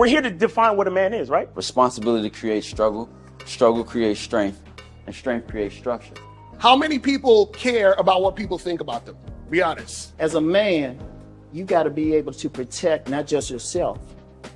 We're here to define what a man is, right? Responsibility creates struggle, struggle creates strength, and strength creates structure. How many people care about what people think about them? Be honest. As a man, you got to be able to protect not just yourself,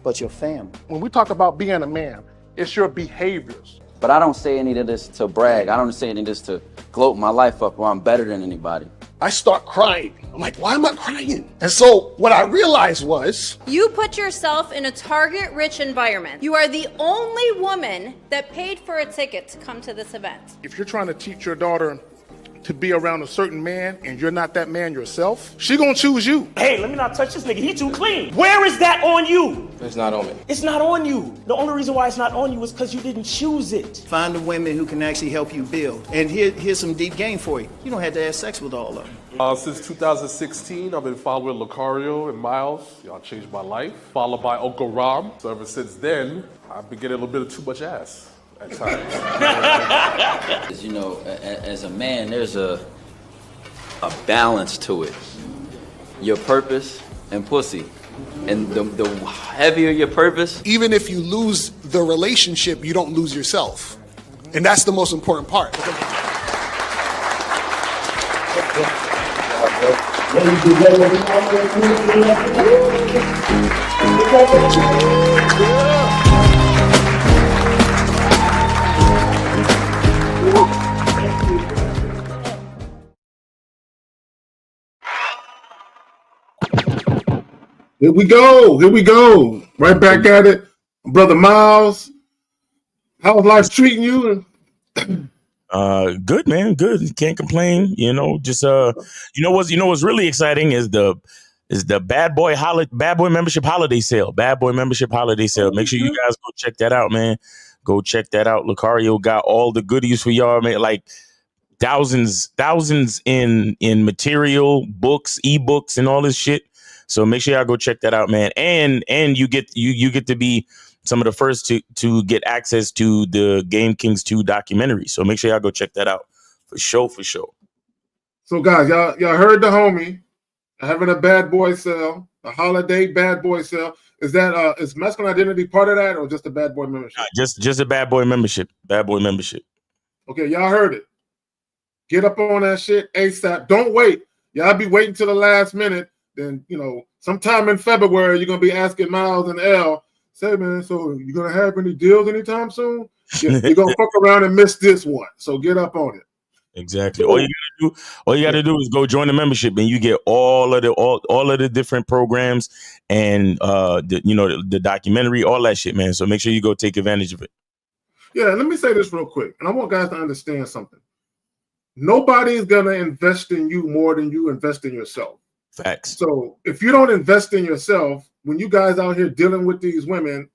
but your family. When we talk about being a man, it's your behaviors. But I don't say any of this to brag. I don't say any of this to gloat my life up or I'm better than anybody. I start crying. I'm like, why am I crying? And so what I realized was, you put yourself in a target-rich environment. You are the only woman that paid for a ticket to come to this event. if you're trying to teach your daughter to be around a certain man and you're not that man yourself, she gonna choose you. Hey, let me not touch this nigga. He too clean. Where is that on you? It's not on me. It's not on you. The only reason why it's not on you is because you didn't choose it. Find the women who can actually help you build. And here's some deep game for you. You don't have to have sex with all of them. Since 2016, I've been following Lucario and Miles. Y'all changed my life. Followed by Uncle Ram. So ever since then, I've been getting a little bit of too much ass at times. You know, as a man, there's a balance to it. Your purpose and pussy. And the heavier your purpose. Even if you lose the relationship, you don't lose yourself. And that's the most important part. Here we go. Right back at it. Brother Miles, how's life treating you? Good, man. Good. Can't complain. You know, just what's really exciting is the Bad Boy membership holiday sale. Bad Boy membership holiday sale. Make sure you guys go check that out, man. Go check that out. Lucario got all the goodies for y'all, man. Like thousands in material, books, ebooks, and all this shit. So make sure y'all go check that out, man. And you get to be some of the first to get access to the Game Kings 2 documentary. So make sure y'all go check that out for sure. So guys, y'all heard the homie having a bad boy sale, a holiday bad boy sale. Is that is masculine identity part of that or just a bad boy membership? Just a bad boy membership. Bad boy membership. Okay, y'all heard it. Get up on that shit ASAP. Don't wait. Y'all be waiting till the last minute. Then, you know, sometime in February, you're going to be asking Miles and L, say, man, so you going to have any deals anytime soon? You're going to fuck around and miss this one. So get up on it. Exactly. All you got to do is go join the membership and you get all of the different programs and, the documentary, all that shit, man. So make sure you go take advantage of it. Yeah, let me say this real quick. And I want guys to understand something. Nobody's going to invest in you more than you invest in yourself. Facts. So if you don't invest in yourself, when you guys out here dealing with these women,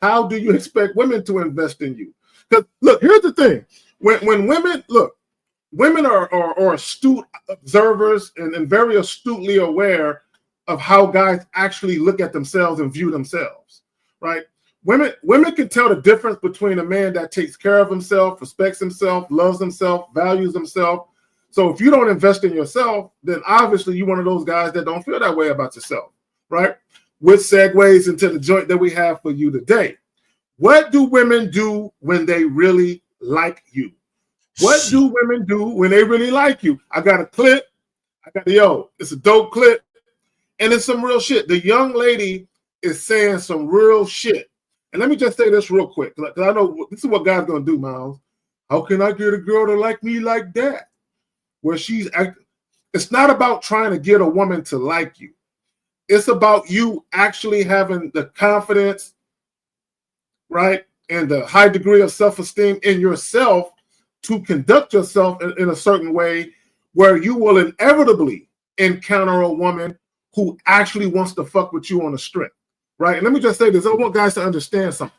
how do you expect women to invest in you? Because look, here's the thing: when women are astute observers and very astutely aware of how guys actually look at themselves and view themselves. Right? Women can tell the difference between a man that takes care of himself, respects himself, loves himself, values himself. So if you don't invest in yourself, then obviously you're one of those guys that don't feel that way about yourself, right? Which segues into the joint that we have for you today. What do women do when they really like you? What do women do when they really like you? I got a clip. It's a dope clip. And it's some real shit. The young lady is saying some real shit. And let me just say this real quick, because I know this is what God's going to do, Miles. How can I get a girl to like me like that? Where it's not about trying to get a woman to like you. It's about you actually having the confidence, right? And the high degree of self-esteem in yourself to conduct yourself in a certain way where you will inevitably encounter a woman who actually wants to fuck with you on a strip, right? And let me just say this. I want guys to understand something.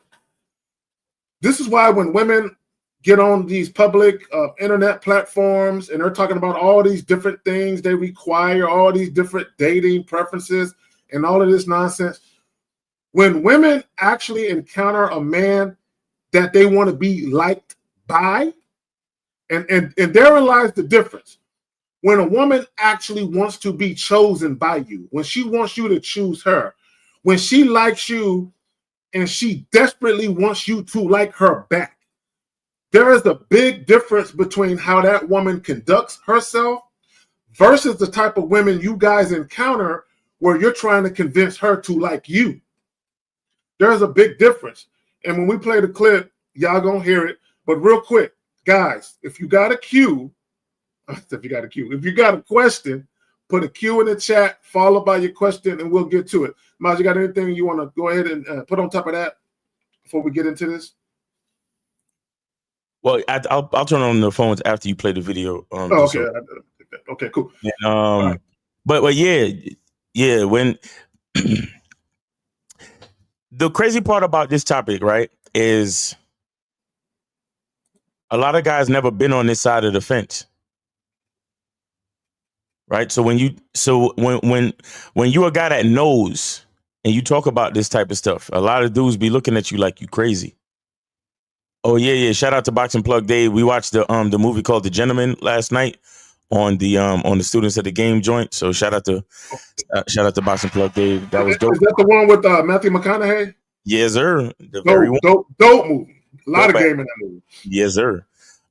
This is why when women get on these public internet platforms and they're talking about all these different things they require, all these different dating preferences and all of this nonsense. When women actually encounter a man that they want to be liked by, and therein lies the difference. When a woman actually wants to be chosen by you, when she wants you to choose her, when she likes you and she desperately wants you to like her back. There is a big difference between how that woman conducts herself versus the type of women you guys encounter where you're trying to convince her to like you. There's a big difference. And when we play the clip, y'all gonna hear it. But real quick, guys, if you got a question, put a Q in the chat, followed by your question, and we'll get to it. Miles, you got anything you want to go ahead and put on top of that before we get into this? Well, I'll turn on the phones after you play the video. Okay. Okay, cool. And, right. But yeah. When the crazy part about this topic, right, is a lot of guys never been on this side of the fence. Right. So when you a guy that knows and you talk about this type of stuff, a lot of dudes be looking at you like you crazy. Oh yeah. Shout out to Boxing Plug Dave. We watched the movie called The Gentleman last night on the Students of the Game joint. So shout out to Boxing Plug Dave. That was dope. Is that the one with Matthew McConaughey? Yes, sir. Dope movie. A lot of game in that movie. Yes, sir.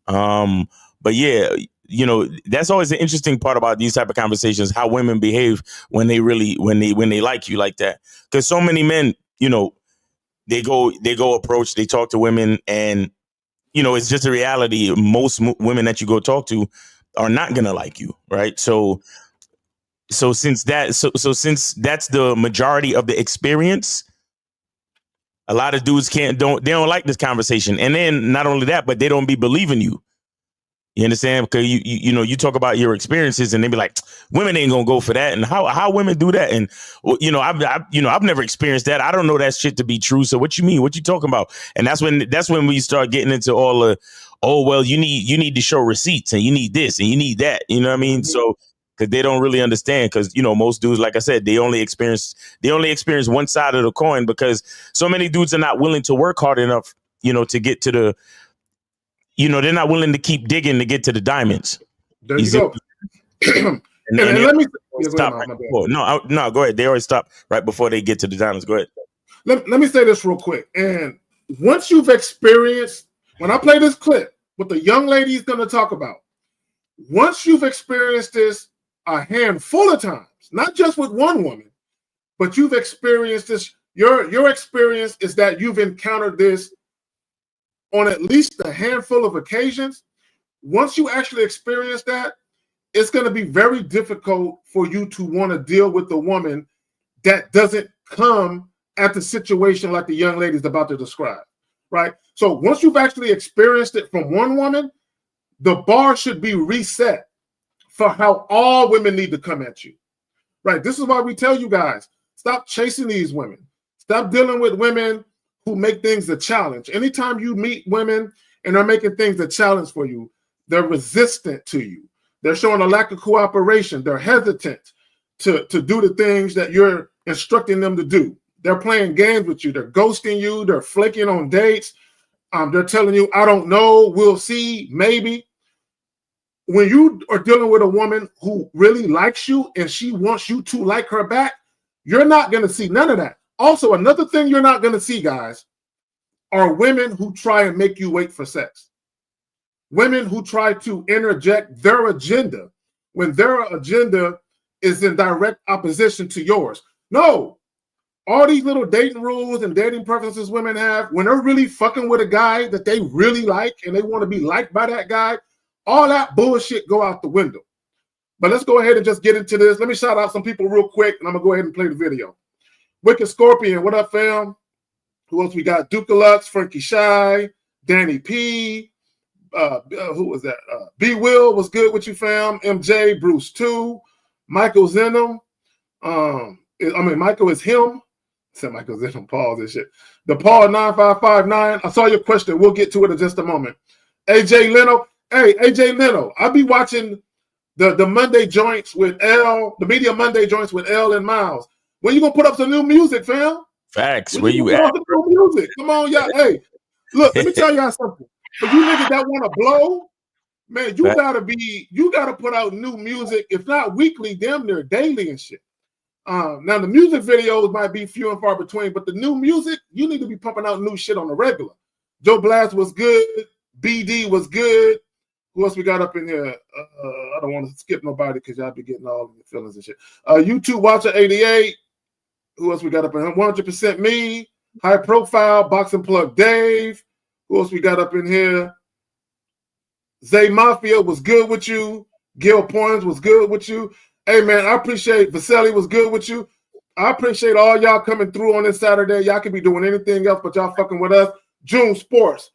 But yeah, you know, that's always the interesting part about these type of conversations, how women behave when they like you like that. Because so many men, you know, they go approach, they talk to women, and you know, it's just a reality. Most women that you go talk to are not gonna like you, right? So since that's the majority of the experience, a lot of dudes don't like this conversation. And then not only that, but they don't be believing you. You understand? Because you know, you talk about your experiences and they be like, women ain't gonna go for that. And how women do that. And you know, I've never experienced that. I don't know that shit to be true. So what you mean? What you talking about? And that's when we start getting into all the, oh well, you need to show receipts and you need this and you need that. You know what I mean? So because they don't really understand, because you know, most dudes, like I said, they only experience one side of the coin, because so many dudes are not willing to work hard enough, you know, to get to the, you know, they're not willing to keep digging to get to the diamonds. There you go. and let me stop right before. No, go ahead. They always stop right before they get to the diamonds. Go ahead. Let me say this real quick. And once you've experienced, when I play this clip, what the young lady is going to talk about, once you've experienced this a handful of times, not just with one woman, but you've experienced this, your experience is that you've encountered this on at least a handful of occasions. Once you actually experience that, it's going to be very difficult for you to want to deal with a woman that doesn't come at the situation like the young lady is about to describe, right? So once you've actually experienced it from one woman, the bar should be reset for how all women need to come at you, right? This is why we tell you guys, stop chasing these women. Stop dealing with women who make things a challenge. Anytime you meet women and they're making things a challenge for you, they're resistant to you. They're showing a lack of cooperation. They're hesitant to do the things that you're instructing them to do. They're playing games with you. They're ghosting you. They're flaking on dates. They're telling you, I don't know, we'll see, maybe. When you are dealing with a woman who really likes you and she wants you to like her back, you're not going to see none of that. Also, another thing you're not going to see, guys, are women who try and make you wait for sex. Women who try to interject their agenda when their agenda is in direct opposition to yours. No, all these little dating rules and dating preferences women have, when they're really fucking with a guy that they really like and they want to be liked by that guy, all that bullshit go out the window. But let's go ahead and just get into this. Let me shout out some people real quick, and I'm going to go ahead and play the video. Wicked Scorpion, what up, fam? Who else we got? Dukalux, Frankie Shy, Danny P. Who was that? B. Will was good with you, fam. MJ, Bruce 2, Michael Zenham. Michael is him. I said Michael Zenham, Paul, this shit. The Paul 9559. I saw your question. We'll get to it in just a moment. AJ Leno. Hey, AJ Leno, I'll be watching the Monday joints with L, the Media Monday joints with L and Miles. When you gonna put up some new music, fam? Facts. Where you at? New music. Come on, y'all. Hey, look, let me tell y'all something. For you niggas that want to blow, man, you gotta put out new music, if not weekly, damn near daily and shit. Now the music videos might be few and far between, but the new music, you need to be pumping out new shit on the regular. Joe Blast was good. BD was good. Who else we got up in here? I don't want to skip nobody because y'all be getting all of your feelings and shit. YouTube Watcher 88. Who else we got up in here? 100% Me. High Profile. Boxing Plug Dave. Who else we got up in here? Zay Mafia was good with you. Gil Points was good with you. Hey, man, I appreciate Vasily was good with you. I appreciate all y'all coming through on this Saturday. Y'all could be doing anything else, but y'all fucking with us. June Sports,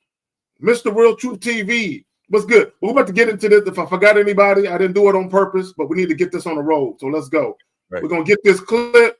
Mr. Real Truth TV. What's good? We're about to get into this. If I forgot anybody, I didn't do it on purpose, but we need to get this on the road. So let's go. Right. We're going to get this clip,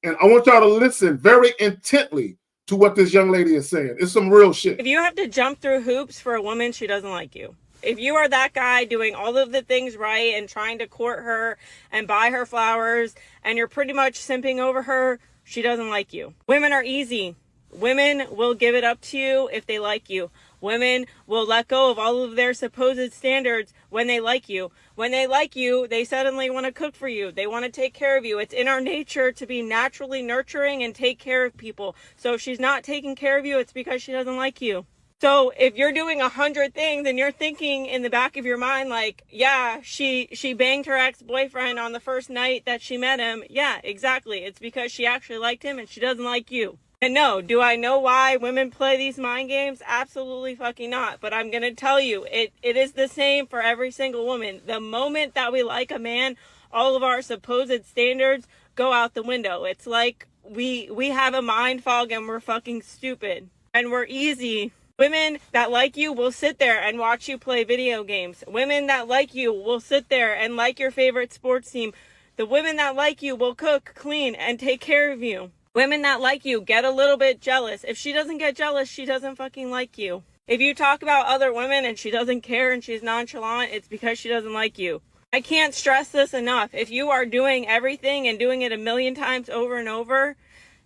and I want y'all to listen very intently to what this young lady is saying. It's some real shit. If you have to jump through hoops for a woman, she doesn't like you. If you are that guy doing all of the things right and trying to court her and buy her flowers and you're pretty much simping over her, she doesn't like you. Women are easy. Women will give it up to you if they like you. Women will let go of all of their supposed standards when they like you. When they like you, they suddenly want to cook for you. They want to take care of you. It's in our nature to be naturally nurturing and take care of people. So if she's not taking care of you, it's because she doesn't like you. So if you're doing 100 things and you're thinking in the back of your mind, like, yeah, she banged her ex-boyfriend on the first night that she met him. Yeah, exactly. It's because she actually liked him and she doesn't like you. And no, do I know why women play these mind games? Absolutely fucking not. But I'm going to tell you, it is the same for every single woman. The moment that we like a man, all of our supposed standards go out the window. It's like we have a mind fog and we're fucking stupid. And we're easy. Women that like you will sit there and watch you play video games. Women that like you will sit there and like your favorite sports team. The women that like you will cook, clean, and take care of you. Women that like you get a little bit jealous. If she doesn't get jealous, she doesn't fucking like you. If you talk about other women and she doesn't care and she's nonchalant, it's because she doesn't like you. I can't stress this enough. If you are doing everything and doing it a million times over and over,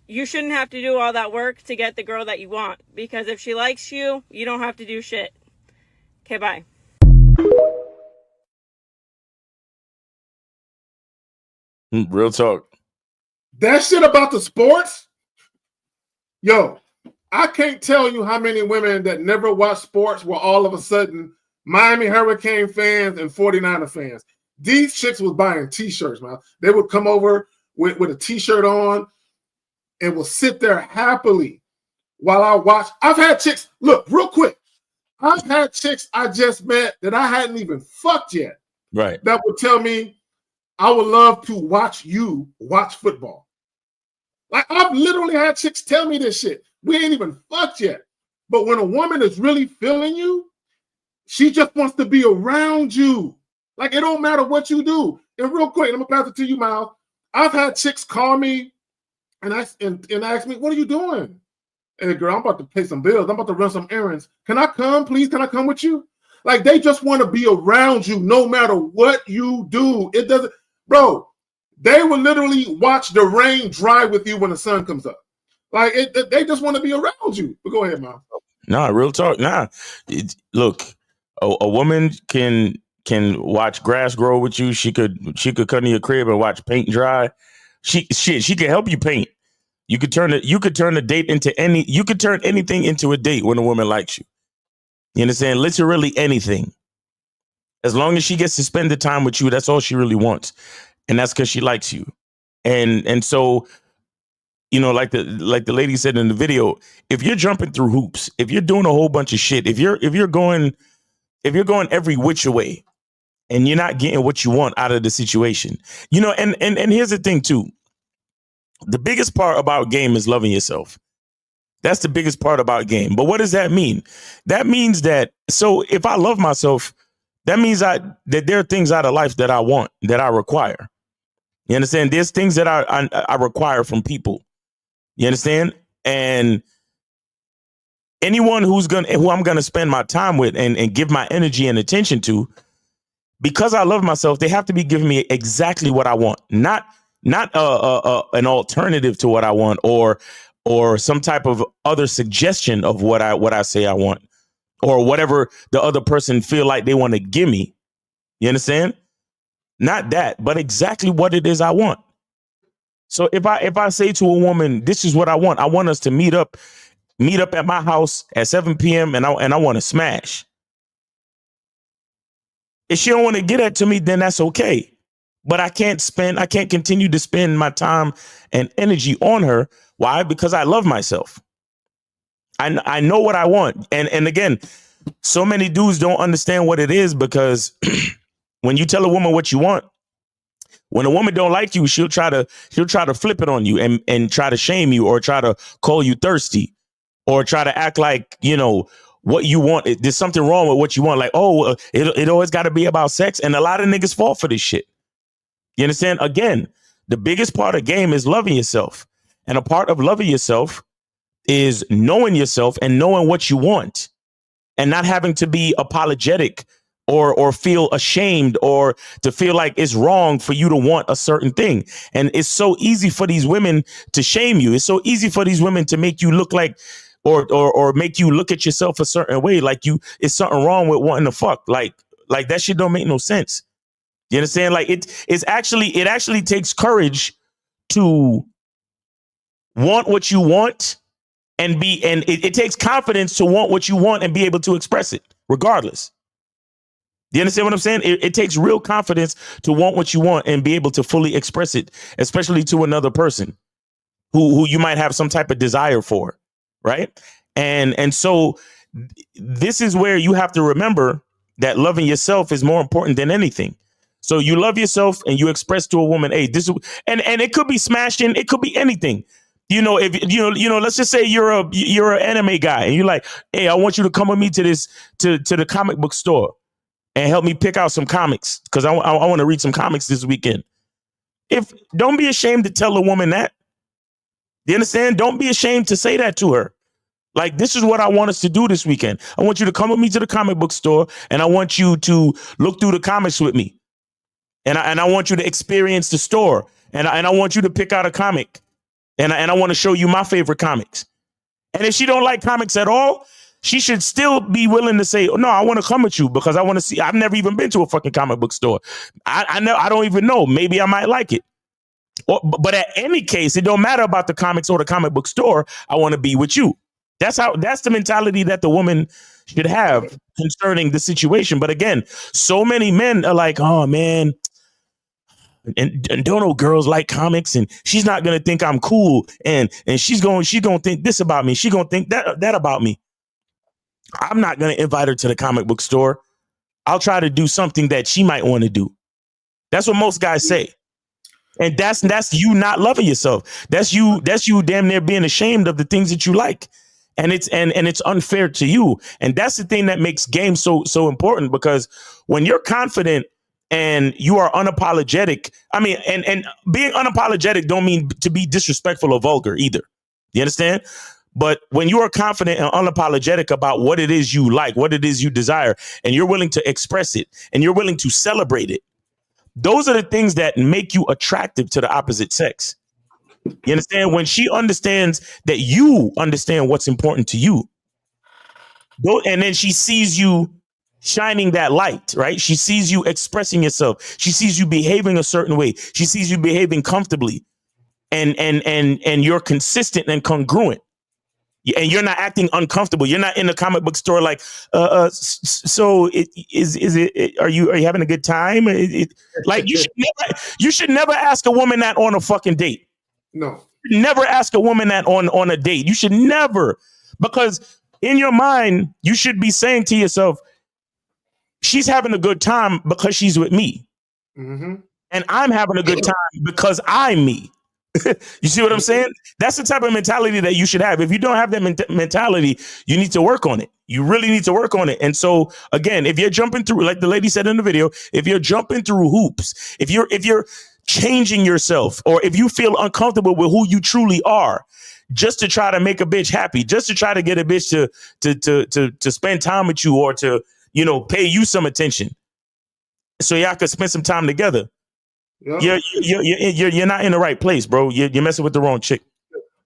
you shouldn't have to do all that work to get the girl that you want. Because if she likes you, you don't have to do shit. Okay, bye. Real talk. That shit about the sports, yo, I can't tell you how many women that never watch sports were all of a sudden Miami Hurricane fans and 49er fans. These chicks was buying T-shirts, man. They would come over with a T-shirt on and will sit there happily while I watch. I've had chicks, look, real quick. I've had chicks I just met that I hadn't even fucked yet. Right. That would tell me, I would love to watch you watch football. Like, I've literally had chicks tell me this shit. We ain't even fucked yet. But when a woman is really feeling you, she just wants to be around you. Like, it don't matter what you do. And real quick, I'm going to pass it to you, Miles. I've had chicks call me and ask me, what are you doing? Hey, girl, I'm about to pay some bills. I'm about to run some errands. Can I come, please? Can I come with you? Like, they just want to be around you no matter what you do. It doesn't, bro, they will literally watch the rain dry with you when the sun comes up. Like, they just want to be around you. But go ahead, Miles. Nah, real talk. Nah, look, a woman can watch grass grow with you. She could come to your crib and watch paint dry. She can help you paint. You could turn a date into you could turn anything into a date when a woman likes you. You understand? Literally anything. As long as she gets to spend the time with you, that's all she really wants. And that's because she likes you. And so, you know, like the lady said in the video, if you're jumping through hoops, if you're doing a whole bunch of shit, if you're going every which way and you're not getting what you want out of the situation, you know, and here's the thing too. The biggest part about game is loving yourself. That's the biggest part about game. But what does that mean? That means that, so if I love myself, that means that there are things out of life that I want, that I require. You understand? There's things that I require from people. You understand? And anyone who I'm gonna spend my time with and give my energy and attention to, because I love myself, they have to be giving me exactly what I want, not an alternative to what I want or some type of other suggestion of what I say I want or whatever the other person feel like they want to give me. You understand? Not that, but exactly what it is I want. So if I say to a woman, this is what I want us to meet up at my house at 7 p.m. and I want to smash. If she don't want to get that to me, then that's okay. But I can't continue to spend my time and energy on her. Why? Because I love myself. I know what I want. And again, so many dudes don't understand what it is, because when you tell a woman what you want, when a woman don't like you, she'll try to flip it on you and try to shame you, or try to call you thirsty, or try to act like, what you want, there's something wrong with what you want. Like, oh, it always got to be about sex. And a lot of niggas fall for this shit. You understand? Again, the biggest part of the game is loving yourself. And a part of loving yourself is knowing yourself and knowing what you want, and not having to be apologetic or feel ashamed, or to feel like it's wrong for you to want a certain thing. And it's so easy for these women to shame you. It's so easy for these women to make you look like, or make you look at yourself a certain way, like it's something wrong with wanting to fuck. Like that shit don't make no sense. You understand? Like it actually takes courage to want what you want, and it takes confidence to want what you want and be able to express it regardless. Do you understand what I'm saying? It takes real confidence to want what you want and be able to fully express it, especially to another person who you might have some type of desire for, right? And so this is where you have to remember that loving yourself is more important than anything. So you love yourself and you express to a woman, hey, this is, and it could be smashing, it could be anything. If let's just say you're an anime guy and you're like, hey, I want you to come with me to the comic book store and help me pick out some comics, because I want to read some comics this weekend. Don't be ashamed to tell a woman that. You understand? Don't be ashamed to say that to her. Like, this is what I want us to do this weekend. I want you to come with me to the comic book store, and I want you to look through the comics with me. And I want you to experience the store, and I want you to pick out a comic, and I want to show you my favorite comics. And if she don't like comics at all, she should still be willing to say, oh, no, I want to come with you because I want to see. I've never even been to a fucking comic book store. I don't even know. Maybe I might like it. But at any case, it don't matter about the comics or the comic book store. I want to be with you. That's the mentality that the woman should have concerning the situation. But again, so many men are like, oh, man, and don't know girls like comics, and she's not going to think I'm cool. And she's going to think this about me. She's going to think that about me. I'm not going to invite her to the comic book store. I'll try to do something that she might want to do. That's what most guys say. And that's you not loving yourself. That's you damn near being ashamed of the things that you like. And it's unfair to you. And that's the thing that makes games so important, because when you're confident and you are unapologetic, and being unapologetic don't mean to be disrespectful or vulgar either. You understand? But when you are confident and unapologetic about what it is you like, what it is you desire, and you're willing to express it and you're willing to celebrate it, those are the things that make you attractive to the opposite sex. You understand? When she understands that you understand what's important to you, and then she sees you shining that light, right? She sees you expressing yourself. She sees you behaving a certain way. She sees you behaving comfortably, and you're consistent and congruent. And you're not acting uncomfortable. You're not in the comic book store like, so are you having a good time? Like you should never ask a woman that on a fucking date. No. Never ask a woman that on a date. You should never, because in your mind, you should be saying to yourself, she's having a good time because she's with me. Mm-hmm. And I'm having a good time because I'm me. You see what I'm saying? That's the type of mentality that you should have. If you don't have that mentality, you need to work on it. You really need to work on it. And so, again, if you're jumping through, like the lady said in the video, if you're jumping through hoops, if you're changing yourself, or if you feel uncomfortable with who you truly are, just to try to make a bitch happy, just to try to get a bitch to spend time with you, or to, pay you some attention, so y'all could spend some time together. Yep. You're not in the right place, bro. You're messing with the wrong chick.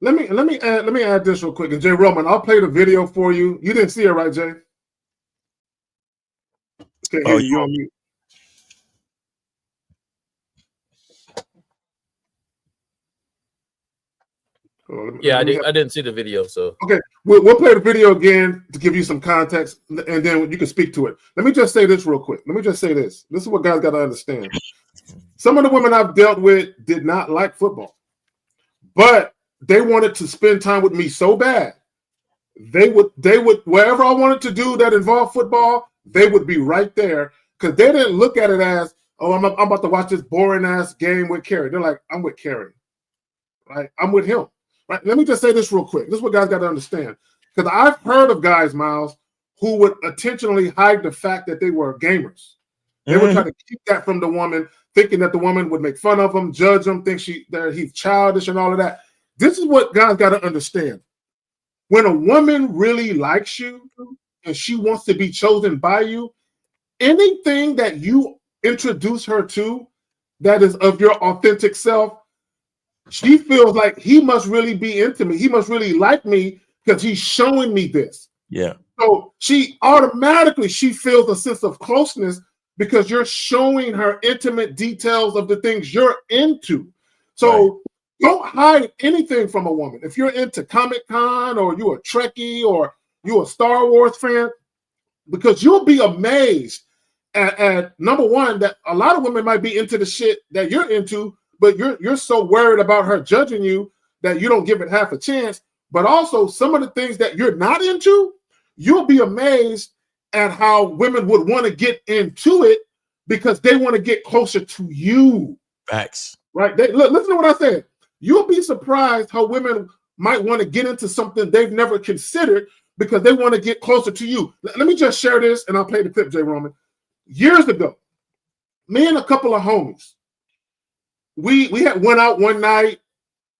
Let me add this real quick. And Jay Roman, I'll play the video for you. You didn't see it, right, Jay? Okay, you on mute. Yeah, I didn't see the video, so. Okay, we'll play the video again to give you some context, and then you can speak to it. Let me just say this real quick. This is what guys got to understand. Some of the women I've dealt with did not like football, but they wanted to spend time with me so bad. They would wherever I wanted to do that involved football, they would be right there because they didn't look at it as, oh, I'm about to watch this boring ass game with Kerry. They're like, I'm with Kerry, right? I'm with him. Right. Let me just say this real quick. This is what guys got to understand. Because I've heard of guys, Miles, who would intentionally hide the fact that they were gamers. They would try to keep that from the woman, thinking that the woman would make fun of them, judge them, think that he's childish and all of that. This is what guys got to understand. When a woman really likes you and she wants to be chosen by you, anything that you introduce her to that is of your authentic self, she feels like he must really be into me. He must really like me because he's showing me this. Yeah. So she feels a sense of closeness because you're showing her intimate details of the things you're into. So don't hide anything from a woman. If you're into Comic-Con or you're a Trekkie or you're a Star Wars fan, because you'll be amazed at number one, that a lot of women might be into the shit that you're into, but you're so worried about her judging you that you don't give it half a chance. But also some of the things that you're not into, you'll be amazed at how women would want to get into it because they want to get closer to you. Facts. Right? Listen to what I said. You'll be surprised how women might want to get into something they've never considered because they want to get closer to you. Let me just share this and I'll play the clip, Jay Roman. Years ago, me and a couple of homies, we had went out one night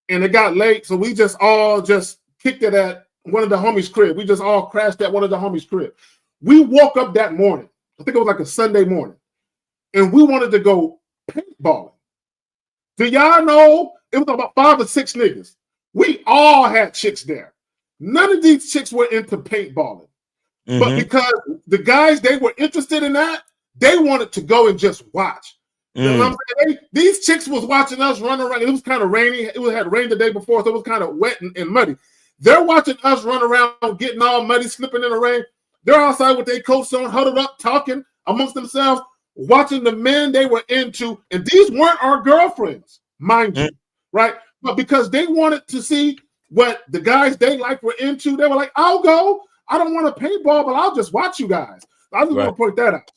and it got late, so we all kicked it at one of the homies' crib. We just all crashed at one of the homies' crib. We woke up that morning, I think it was like a Sunday morning, and we wanted to go paintballing. Do y'all know it was about 5 or 6 niggas? We all had chicks there. None of these chicks were into paintballing. But because the guys, they were interested in that, they wanted to go and just watch. You know what I'm saying? These chicks was watching us run around. It was kind of rainy. It had rained the day before, so it was kind of wet and muddy. They're watching us run around, getting all muddy, slipping in the rain. They're outside with their coats on, huddled up, talking amongst themselves, watching the men they were into. And these weren't our girlfriends, mind you, right? But because they wanted to see what the guys they liked were into, they were like, I'll go. I don't want to paintball, but I'll just watch you guys. I just want to point that out.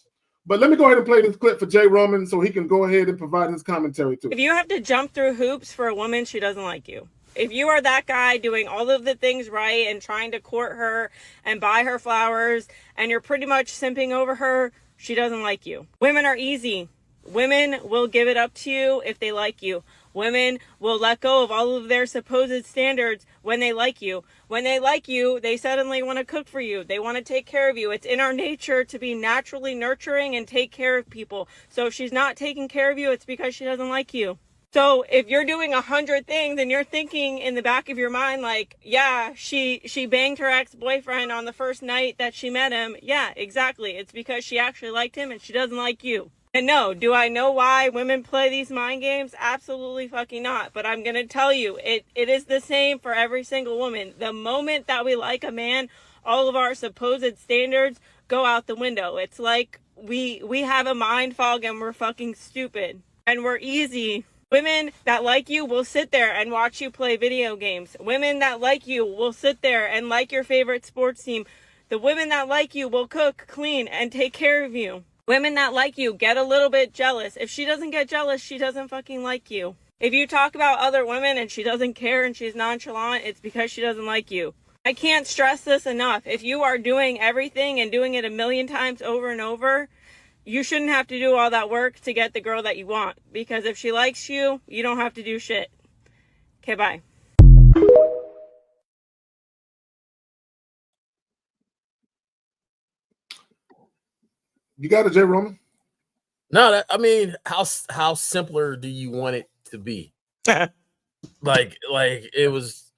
But let me go ahead and play this clip for Jay Roman so he can go ahead and provide his commentary too. If you have to jump through hoops for a woman, she doesn't like you. If you are that guy doing all of the things right and trying to court her and buy her flowers and you're pretty much simping over her, she doesn't like you. Women are easy. Women will give it up to you if they like you. Women will let go of all of their supposed standards when they like you. When they like you, they suddenly want to cook for you. They want to take care of you. It's in our nature to be naturally nurturing and take care of people. So if she's not taking care of you, it's because she doesn't like you. So if you're doing 100 things and you're thinking in the back of your mind, like, yeah, she banged her ex-boyfriend on the first night that she met him. Yeah, exactly. It's because she actually liked him and she doesn't like you. And no, do I know why women play these mind games? Absolutely fucking not. But I'm going to tell you, it is the same for every single woman. The moment that we like a man, all of our supposed standards go out the window. It's like we have a mind fog and we're fucking stupid. And we're easy. Women that like you will sit there and watch you play video games. Women that like you will sit there and like your favorite sports team. The women that like you will cook, clean, and take care of you. Women that like you get a little bit jealous. If she doesn't get jealous, she doesn't fucking like you. If you talk about other women and she doesn't care and she's nonchalant, it's because she doesn't like you. I can't stress this enough. If you are doing everything and doing it a million times over and over, you shouldn't have to do all that work to get the girl that you want. Because if she likes you, you don't have to do shit. Okay, bye. You got it, Jay Roman? No, I mean, how simpler do you want it to be? like it was,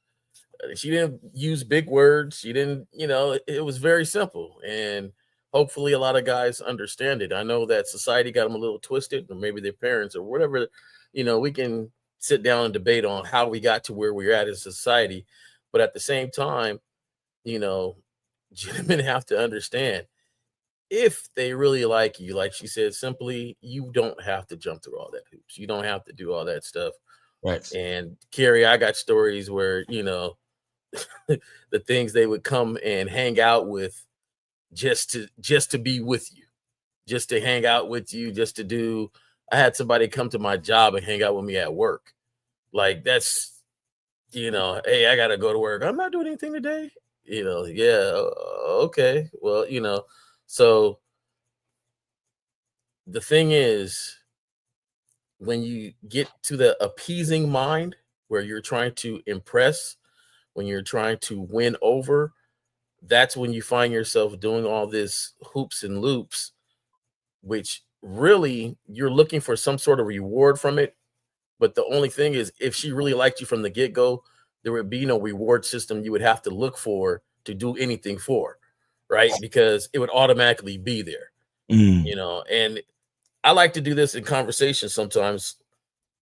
she didn't use big words. She didn't, it was very simple. And hopefully a lot of guys understand it. I know that society got them a little twisted, or maybe their parents or whatever, we can sit down and debate on how we got to where we're at as a society. But at the same time, you know, gentlemen have to understand, if they really like you, like she said, simply, you don't have to jump through all that hoops. You don't have to do all that stuff. Right. And Carrie, I got stories where, you know, the things they would come and hang out with just to be with you, just to hang out with you, just to do. I had somebody come to my job and hang out with me at work. Like, that's, you know, hey, I got to go to work. I'm not doing anything today. You know, yeah, okay. Well, you know, so the thing is, when you get to the appeasing mind where you're trying to impress, when you're trying to win over, that's when you find yourself doing all this hoops and loops, which really you're looking for some sort of reward from it. But the only thing is, if she really liked you from the get-go, there would be no reward system you would have to look for to do anything for, right? Because it would automatically be there, you know. And I like to do this in conversations sometimes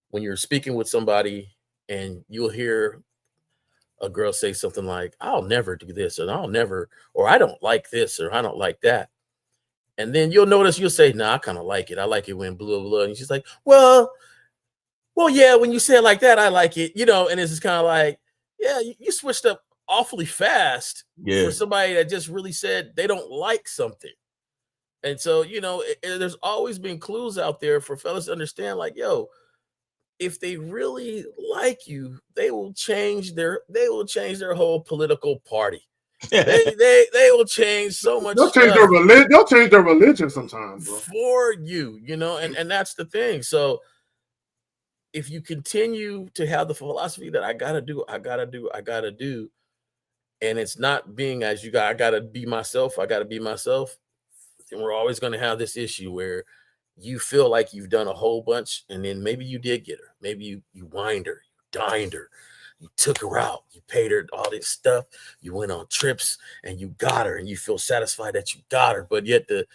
when you're speaking with somebody and you'll hear a girl say something like, I'll never do this, and I'll never, or I don't like this, or I don't like that. And then you'll notice you'll say, nah, I kind of like it. I like it when blah, blah, blah. And she's like, well, yeah, when you say it like that, I like it, you know. And it's just kind of like, yeah, you switched up awfully fast for somebody that just really said they don't like something. And so, you know, there's always been clues out there for fellas to understand, like, yo, if they really like you, they will change their whole political party. they will change so much. They'll change their religion. They'll change their religion sometimes, bro. For you, you know, and that's the thing. So if you continue to have the philosophy that I gotta do, and it's not being as you got, I gotta be myself, then we're always going to have this issue where you feel like you've done a whole bunch, and then maybe you did get her. Maybe you wined her, you dined her, you took her out, you paid her all this stuff, you went on trips, and you got her, and you feel satisfied that you got her. But yet the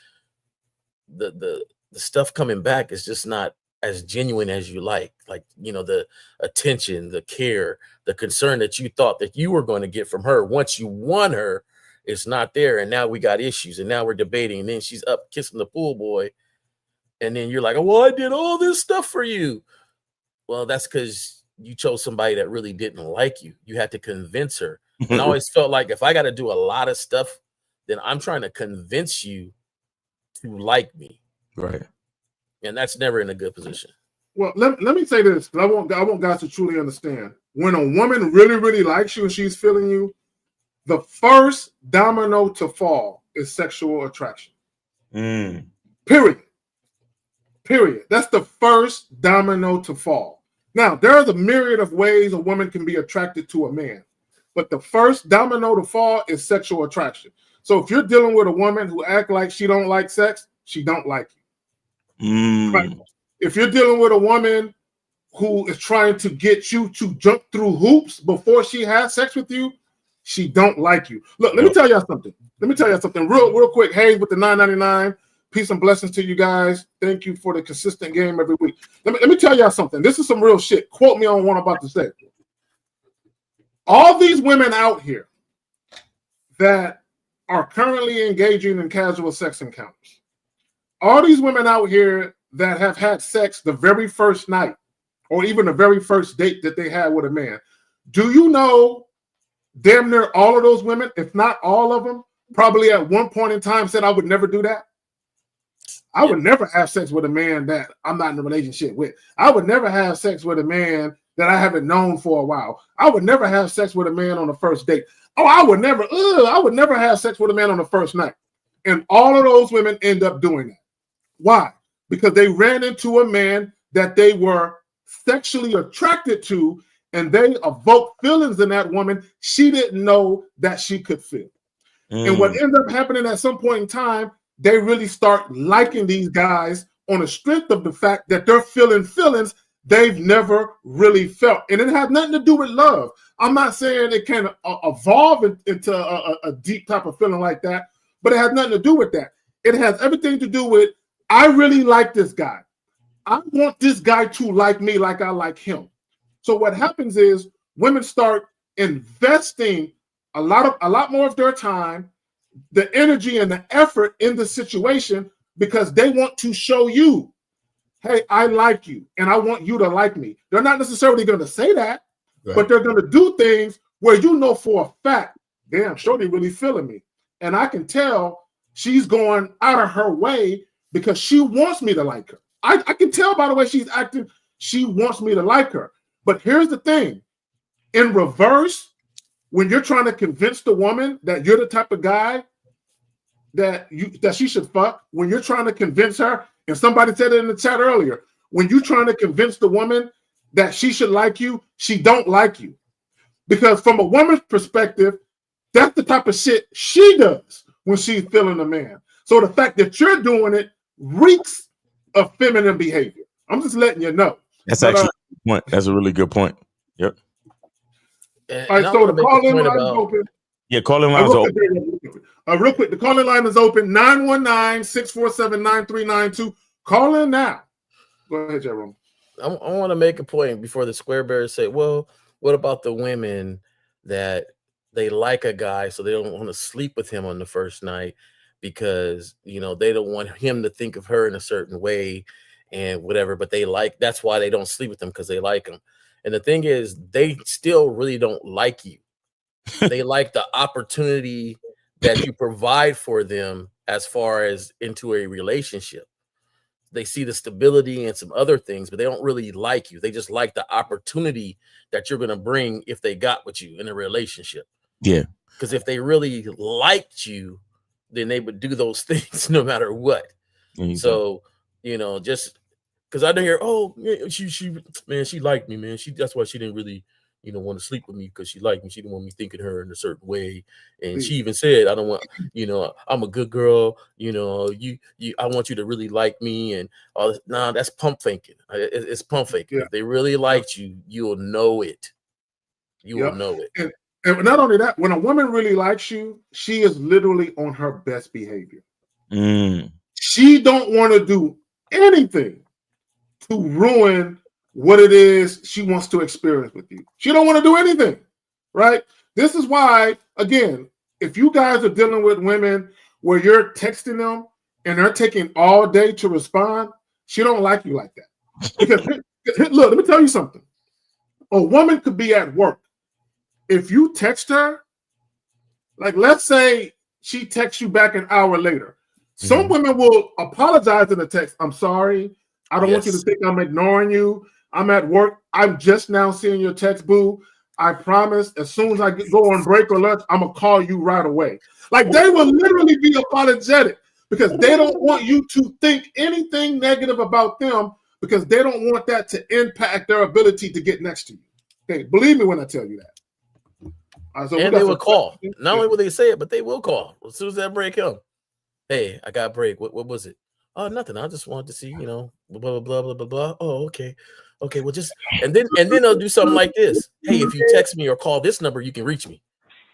stuff coming back is just not as genuine as you like, you know, the attention, the care, the concern that you thought that you were going to get from her once you won her. It's not there, and now we got issues, and now we're debating, and then she's up kissing the pool boy, and then you're like, oh, well, I did all this stuff for you. Well, that's because you chose somebody that really didn't like you. You had to convince her. And I always felt like if I got to do a lot of stuff, then I'm trying to convince you to like me. Right. And that's never in a good position. Well, let me say this, because I want guys to truly understand. When a woman really, really likes you and she's feeling you, the first domino to fall is sexual attraction. Period. That's the first domino to fall. Now, there are a myriad of ways a woman can be attracted to a man, but the first domino to fall is sexual attraction. So if you're dealing with a woman who act like she don't like sex, she don't like you. Right? If you're dealing with a woman who is trying to get you to jump through hoops before she has sex with you, she don't like you. Look, let me tell y'all something. Real quick. Hayes with the $9.99. Peace and blessings to you guys. Thank you for the consistent game every week. Let me tell y'all something. This is some real shit. Quote me on what I'm about to say. All these women out here that are currently engaging in casual sex encounters, all these women out here that have had sex the very first night or even the very first date that they had with a man, do you know damn near all of those women, if not all of them, probably at one point in time said, I would never do that. I would never have sex with a man that I'm not in a relationship with. I would never have sex with a man that I haven't known for a while. I would never have sex with a man on the first date. Oh, I would never have sex with a man on the first night. And all of those women end up doing that. Why? Because they ran into a man that they were sexually attracted to, and they evoked feelings in that woman she didn't know that she could feel. And what ends up happening at some point in time, they really start liking these guys on the strength of the fact that they're feeling feelings they've never really felt. And it has nothing to do with love. I'm not saying it can evolve into a deep type of feeling like that, but it has nothing to do with that. It has everything to do with, I really like this guy. I want this guy to like me like I like him. So what happens is women start investing a lot more of their time, the energy and the effort in the situation because they want to show you, hey, I like you and I want you to like me. They're not necessarily going to say that, but they're going to do things where you know for a fact, damn, shorty really feeling me. And I can tell she's going out of her way because she wants me to like her. I can tell by the way she's acting, she wants me to like her. But here's the thing. In reverse, when you're trying to convince the woman that you're the type of guy that she should fuck, when you're trying to convince her, and somebody said it in the chat earlier, when you're trying to convince the woman that she should like you, she don't like you. Because from a woman's perspective, that's the type of shit she does when she's feeling a man. So the fact that you're doing it reeks of feminine behavior. I'm just letting you know. That's actually a good point. That's a really good point. Yep. All right, so the call-in line is open. Yeah, call-in line is open. Real quick, the call-in line is open. 919-647-9392. Call in now. Go ahead, Jerome. I want to make a point before the square bears say, well, what about the women that they like a guy so they don't want to sleep with him on the first night because, you know, they don't want him to think of her in a certain way and whatever, but that's why they don't sleep with him, because they like him. And the thing is, they still really don't like you. They like the opportunity that you provide for them as far as into a relationship. They see the stability and some other things, but they don't really like you. They just like the opportunity that you're going to bring if they got with you in a relationship. Yeah. Because if they really liked you, then they would do those things no matter what. So, you know, just because I didn't hear, oh, she liked me, man. That's why she didn't really, you know, want to sleep with me, because she liked me. She didn't want me thinking her in a certain way. And she even said, I don't want, you know, I'm a good girl. You know, I want you to really like me. And all this. Nah, that's pump faking. It's pump faking. Yeah. If they really liked you, you'll know it. You will know it. And not only that, when a woman really likes you, she is literally on her best behavior. She don't want to do anything to ruin what it is she wants to experience with you. She don't want to do anything, right? This is why, again, if you guys are dealing with women where you're texting them and they're taking all day to respond, she don't like you like that. Because look, let me tell you something. A woman could be at work. If you text her, like let's say she texts you back an hour later, some women will apologize in the text. I'm sorry. I don't want you to think I'm ignoring you. I'm at work. I'm just now seeing your text, boo. I promise as soon as I go on break or lunch, I'm going to call you right away. Like they will literally be apologetic because they don't want you to think anything negative about them because they don't want that to impact their ability to get next to you. Okay, believe me when I tell you that. So and they will call. Not only will they say it, but they will call as soon as that break comes. Hey, I got a break. What was it? Oh, nothing. I just wanted to see, you know, blah, blah, blah, blah, blah, blah. Oh, okay. Okay, well, just and then they'll do something like this. Hey, if you text me or call this number, you can reach me.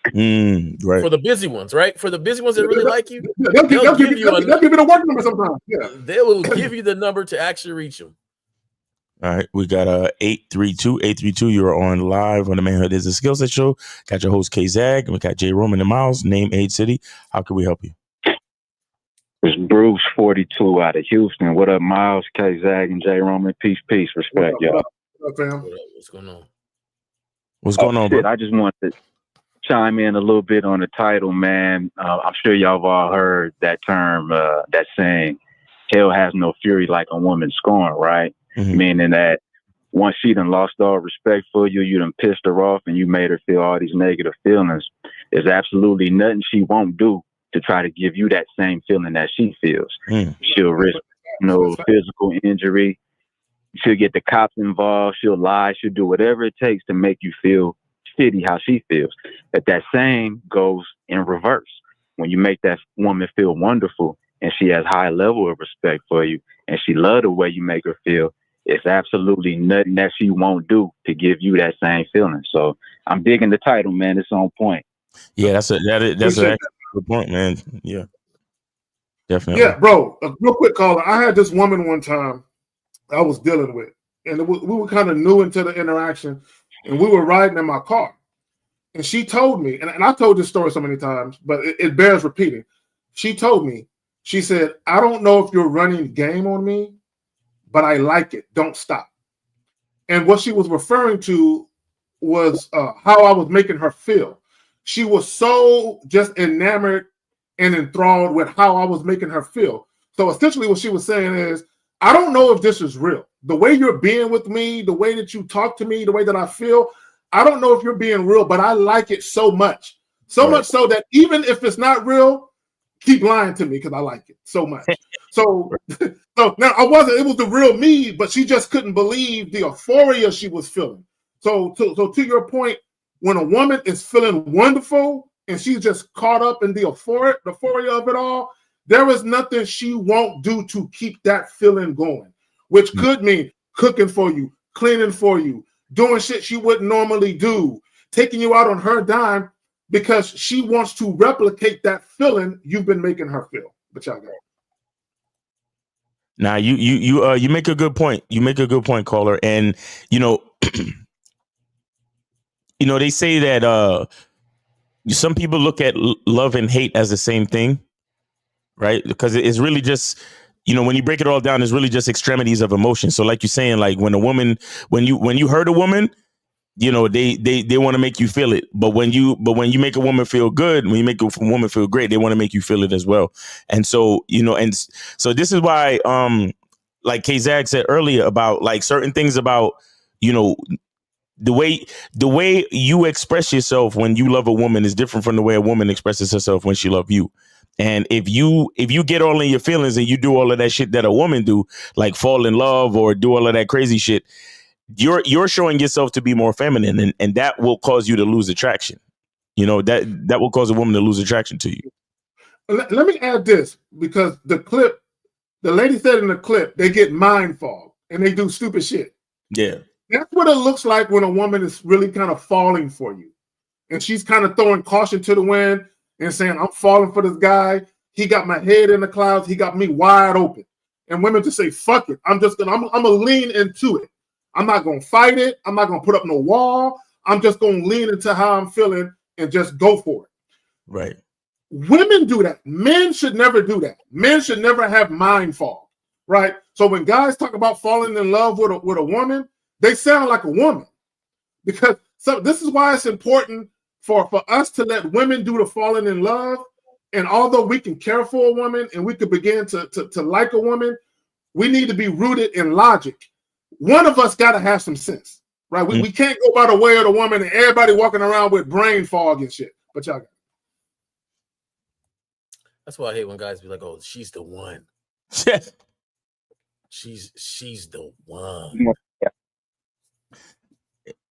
Right. For the busy ones, right? For the busy ones that really like you, they'll give you the work number sometimes. Yeah. They will give you the number to actually reach them. All right, we got 832. You're on live on the Manhood is a Skill Set show. Got your host K Zag, and we got J Roman and Miles. Name, age, city. How can we help you? It's Bruce 42 out of Houston. What up, Miles, K Zag, and J Roman? Peace, respect, y'all. What's up, fam? What's going on? What's going on, bro? I just wanted to chime in a little bit on the title, man. I'm sure y'all have all heard that term, that saying, "Hell has no fury like a woman scorned," right? Meaning that once she done lost all respect for you, you done pissed her off and you made her feel all these negative feelings. There's absolutely nothing she won't do to try to give you that same feeling that she feels. She'll risk physical injury. She'll get the cops involved. She'll lie. She'll do whatever it takes to make you feel shitty how she feels. But that same goes in reverse. When you make that woman feel wonderful and she has high level of respect for you and she love the way you make her feel, it's absolutely nothing that she won't do to give you that same feeling. So I'm digging the title, man. It's on point. Yeah, that's a good point, man. Yeah, definitely. Yeah, bro. A real quick caller. I had this woman one time I was dealing with, and we were kind of new into the interaction, and we were riding in my car, and she told me, and I told this story so many times, but it bears repeating. She told me, she said, "I don't know if you're running game on me, but I like it. Don't stop." And what she was referring to was how I was making her feel. She was so just enamored and enthralled with how I was making her feel. So essentially what she was saying is, I don't know if this is real. The way you're being with me, the way that you talk to me, the way that I feel, I don't know if you're being real, but I like it so much. So much so that even if it's not real, keep lying to me because I like it so much. So now it was the real me, but she just couldn't believe the euphoria she was feeling. So to your point, when a woman is feeling wonderful and she's just caught up in the euphoria of it all, there is nothing she won't do to keep that feeling going, which could mean cooking for you, cleaning for you, doing shit she wouldn't normally do, taking you out on her dime, because she wants to replicate that feeling you've been making her feel. But y'all got it. Now you make a good point. You make a good point, caller. And they say that some people look at love and hate as the same thing, right? Because it's really just, when you break it all down, it's really just extremities of emotion. So like you're saying, like when you hurt a woman, they want to make you feel it. But when you make a woman feel good, when you make a woman feel great, they want to make you feel it as well. And so, so this is why, like K-Zag said earlier about like certain things about, the way you express yourself when you love a woman is different from the way a woman expresses herself when she loves you. And if you get all in your feelings and you do all of that shit that a woman do, like fall in love or do all of that crazy shit, you're showing yourself to be more feminine, and that will cause you to lose attraction. That will cause a woman to lose attraction to you. Let me add this, because the lady said in the clip, they get mind fog and they do stupid shit. Yeah. That's what it looks like when a woman is really kind of falling for you. And she's kind of throwing caution to the wind and saying, I'm falling for this guy. He got my head in the clouds. He got me wide open. And women just say, fuck it. I'm gonna lean into it. I'm not going to fight it. I'm not going to put up no wall. I'm just going to lean into how I'm feeling and just go for it. Right. Women do that. Men should never do that. Men should never have mind fog, right? So when guys talk about falling in love with a woman, they sound like a woman. Because this is why it's important for us to let women do the falling in love. And although we can care for a woman and we can begin to like a woman, we need to be rooted in logic. One of us got to have some sense, right? We can't go by the way of the woman and everybody walking around with brain fog and shit. But y'all got it. That's why I hate when guys be like, "Oh, she's the one." she's the one.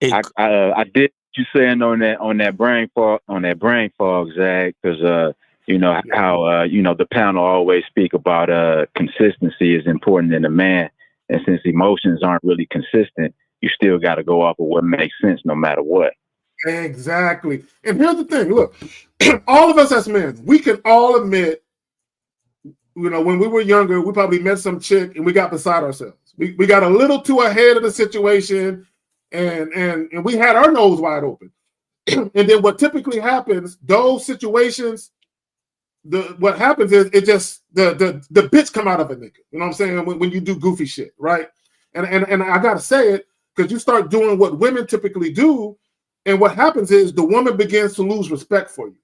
I did what you saying on that brain fog, Zach, because how the panel always speak about consistency is important in a man. And since emotions aren't really consistent, you still got to go off of what makes sense no matter what. Exactly. And here's the thing. Look, all of us as men, we can all admit, when we were younger, we probably met some chick and we got beside ourselves. We got a little too ahead of the situation and we had our nose wide open. And then what typically happens, those situations, what happens is it just the bitch come out of a nigga. You know what I'm saying? When you do goofy shit, right? And I gotta say it because you start doing what women typically do, and what happens is the woman begins to lose respect for you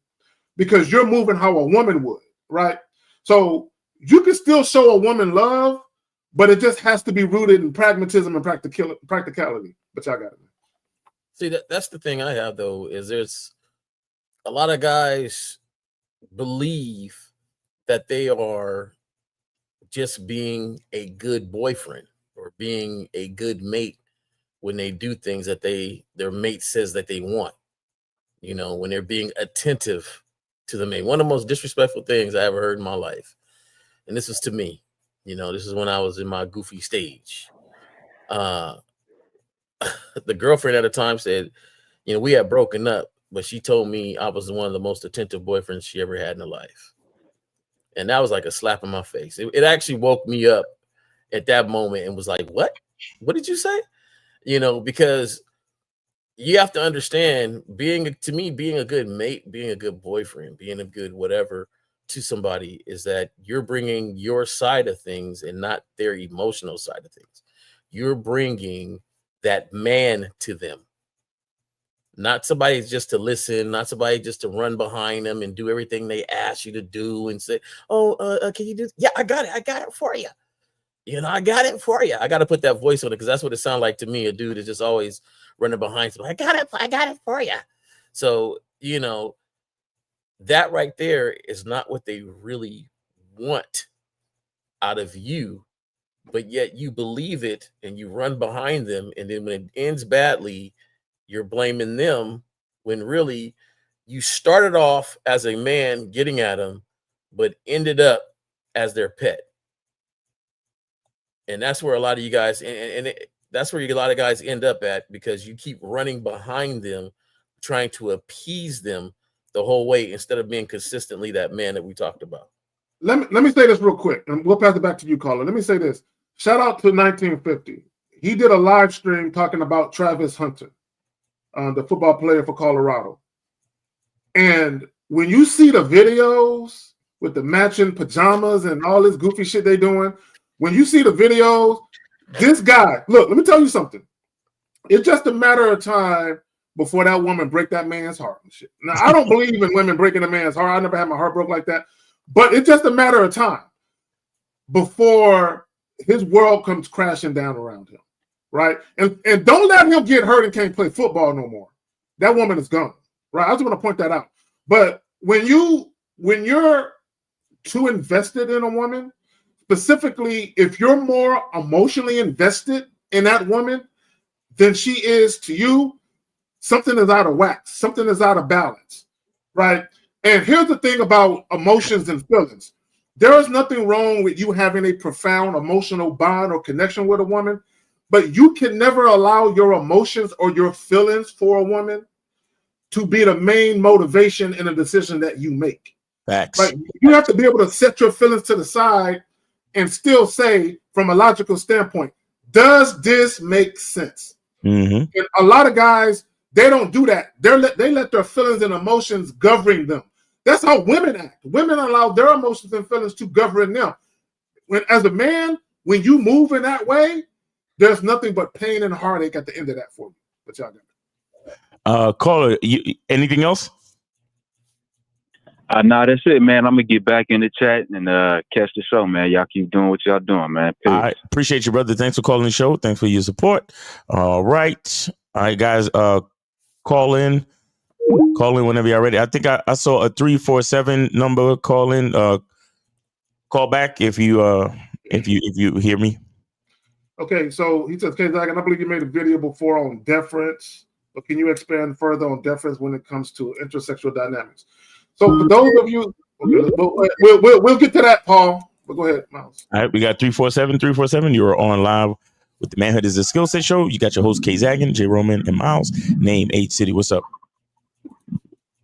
because you're moving how a woman would, right? So you can still show a woman love, but it just has to be rooted in pragmatism and practicality. But y'all got it. See, that's the thing I have though, is there's a lot of guys believe that they are just being a good boyfriend or being a good mate when they do things that their mate says that they want, when they're being attentive to the mate. One of the most disrespectful things I ever heard in my life, and this was to me, this is when I was in my goofy stage. The girlfriend at the time said, we had broken up, but she told me I was one of the most attentive boyfriends she ever had in her life. And that was like a slap in my face. It actually woke me up at that moment and was like, what? What did you say? You know, because you have to understand being a good mate, being a good boyfriend, being a good whatever to somebody is that you're bringing your side of things and not their emotional side of things. You're bringing that man to them. Not somebody just to listen, not somebody just to run behind them and do everything they ask you to do and say, oh, can you do? Yeah, I got it for you. You know, I got it for you. I got to put that voice on it because that's what it sounds like to me. A dude is just always running behind somebody. I got it for you. So, you know, that right there is not what they really want out of you, but yet you believe it and you run behind them. And then when it ends badly, you're blaming them when really you started off as a man getting at them, but ended up as their pet. And that's where a lot of you guys, that's where a lot of guys end up at because you keep running behind them, trying to appease them the whole way instead of being consistently that man that we talked about. Let me say this real quick, and we'll pass it back to you, caller. Let me say this. Shout out to 1950. He did a live stream talking about Travis Hunter, the football player for Colorado. And when you see the videos with the matching pajamas and all this goofy shit they doing, when you see the videos, this guy, look, let me tell you something. It's just a matter of time before that woman break that man's heart and shit. Now, I don't believe in women breaking a man's heart. I never had my heart broke like that. But it's just a matter of time before his world comes crashing down around him, right? And don't let him get hurt and can't play football no more. That woman is gone, right? I just want to point that out. But when you're too invested in a woman, specifically if you're more emotionally invested in that woman than she is to you, something is out of whack. Something is out of balance, right? And here's the thing about emotions and feelings. There is nothing wrong with you having a profound emotional bond or connection with a woman, but you can never allow your emotions or your feelings for a woman to be the main motivation in a decision that you make. Facts. Right? You have to be able to set your feelings to the side and still say, from a logical standpoint, does this make sense? Mm-hmm. And a lot of guys, they don't do that. They let their feelings and emotions govern them. That's how women act. Women allow their emotions and feelings to govern them. As a man, when you move in that way, there's nothing but pain and heartache at the end of that for you. But y'all got it. Caller, anything else? No, that's it, man. I'm gonna get back in the chat and catch the show, man. Y'all keep doing what y'all doing, man. Peace. All right, appreciate you, brother. Thanks for calling the show. Thanks for your support. All right, guys. Call in whenever you're ready. I think I saw a 347 number. Call in. Call back if you hear me. Okay, so he says, "Okay, Zach, and I believe you made a video before on deference, but can you expand further on deference when it comes to intersexual dynamics?" So for those of you, okay, we'll get to that, Paul. But go ahead, Miles. All right, we got 347. You are on live with the Manhood is a Skill Set show. You got your host K Zaggin, J Roman, and Miles. Name, age, city. What's up?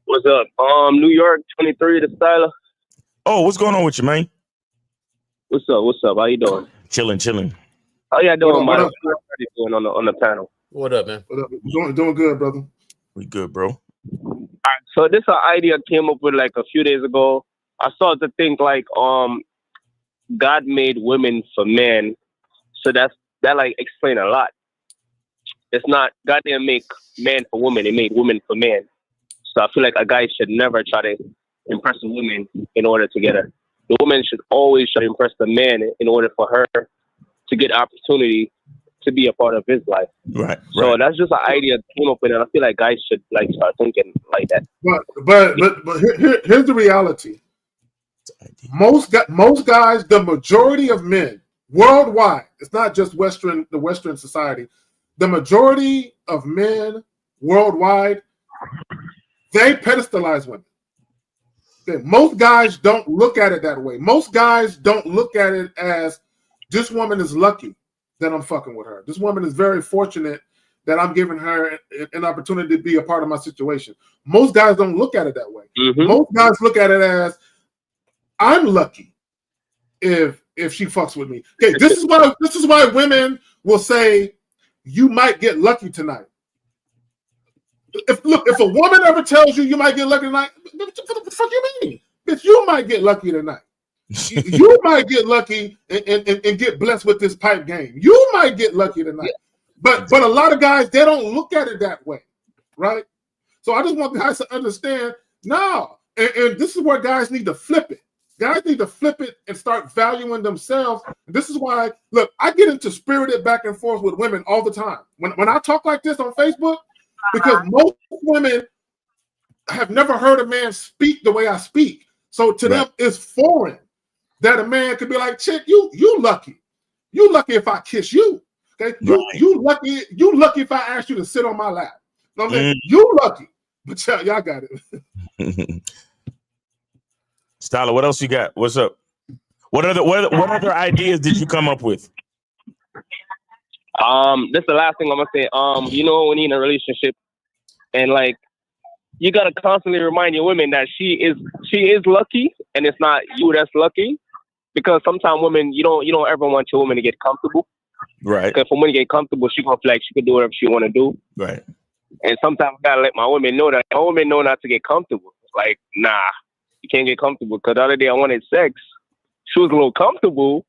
What's up? New York, 23, the styler. Oh, what's going on with you, man? What's up? How you doing? Chilling. How y'all doing, Miles? How you doing on the panel? What up, man? What up? Doing good, brother. We good, bro. All right, so this idea came up with like a few days ago. I started to think like God made women for men, so that like explain a lot. It's not God didn't make men for women; He made women for men. So I feel like a guy should never try to impress a woman in order to get her. The woman should always try to impress the man in order for her to get opportunity to be a part of his life. Right. So that's just an idea that came up with it. I feel like guys should like start thinking like that. But here's the reality. Most guys, the majority of men worldwide, it's not just the Western society, the majority of men worldwide, they pedestalize women. Okay, most guys don't look at it that way. Most guys don't look at it as this woman is lucky that I'm fucking with her. This woman is very fortunate that I'm giving her an opportunity to be a part of my situation. Most guys don't look at it that way. Mm-hmm. Most guys look at it as I'm lucky if she fucks with me. Okay, this is why women will say, you might get lucky tonight. If a woman ever tells you might get lucky tonight, what the fuck you mean? Bitch, you might get lucky tonight. You might get lucky and get blessed with this pipe game. You might get lucky tonight. But a lot of guys, they don't look at it that way, right? So I just want guys to understand, no. And this is where guys need to flip it. Guys need to flip it and start valuing themselves. This is why, look, I get into spirited back and forth with women all the time. When I talk like this on Facebook, because most women have never heard a man speak the way I speak. So to them, it's foreign that a man could be like, chick, you lucky. You lucky if I kiss you. Okay. You lucky if I ask you to sit on my lap. No, man, you lucky. But y'all got it. Styler, what else you got? What's up? What other ideas did you come up with? This is the last thing I'm gonna say. You know, when you're in a relationship, and like, you gotta constantly remind your women that she is lucky, and it's not you that's lucky, because sometimes women, you don't ever want your woman to get comfortable, right? Because for when you get comfortable, she gonna feel like she can do whatever she want to do, right? And sometimes I gotta let my women know that. My women know not to get comfortable. Like, nah, you can't get comfortable. Because the other day I wanted sex, she was a little comfortable,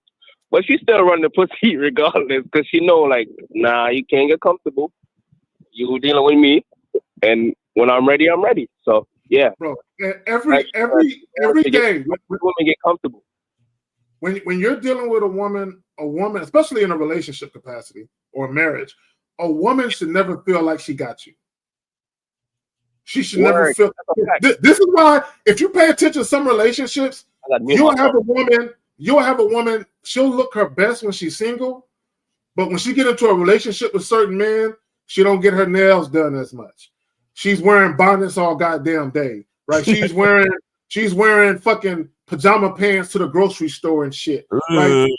but she still run the pussy regardless, because she know, like, nah, you can't get comfortable. You dealing with me, and when I'm ready, I'm ready. So yeah, bro. Every day, women get comfortable. When you're dealing with a woman, especially in a relationship capacity or marriage, a woman should never feel like she got you. She should never feel. This is why, if you pay attention to some relationships, you'll have a woman. She'll look her best when she's single, but when she get into a relationship with certain men, she don't get her nails done as much. She's wearing bonnets all goddamn day, right? She's wearing fucking pajama pants to the grocery store and shit, right?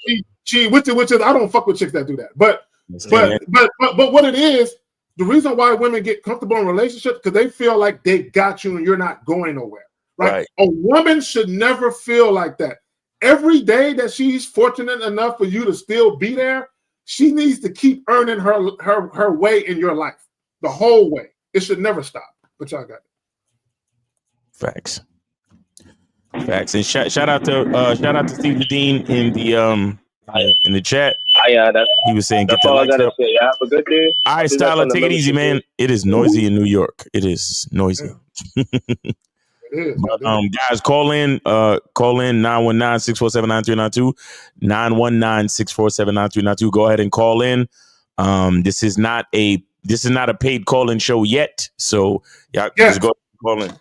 Which is I don't fuck with chicks that do that, but what it is. The reason why women get comfortable in relationships because they feel like they got you and you're not going nowhere, right? A woman should never feel like that. Every day that she's fortunate enough for you to still be there, she needs to keep earning her way in your life the whole way. It should never stop. But y'all got it. Facts. And shout out to Steve Dean in the chat. He was saying, "Get the lights up." Say. Have a good day. All right, Styler, take it easy, man. It is noisy in New York. It is noisy. Guys, call in 919-647-9392, 919-647-9392. Go ahead and call in. This is not a paid call-in show yet, so y'all just go call in.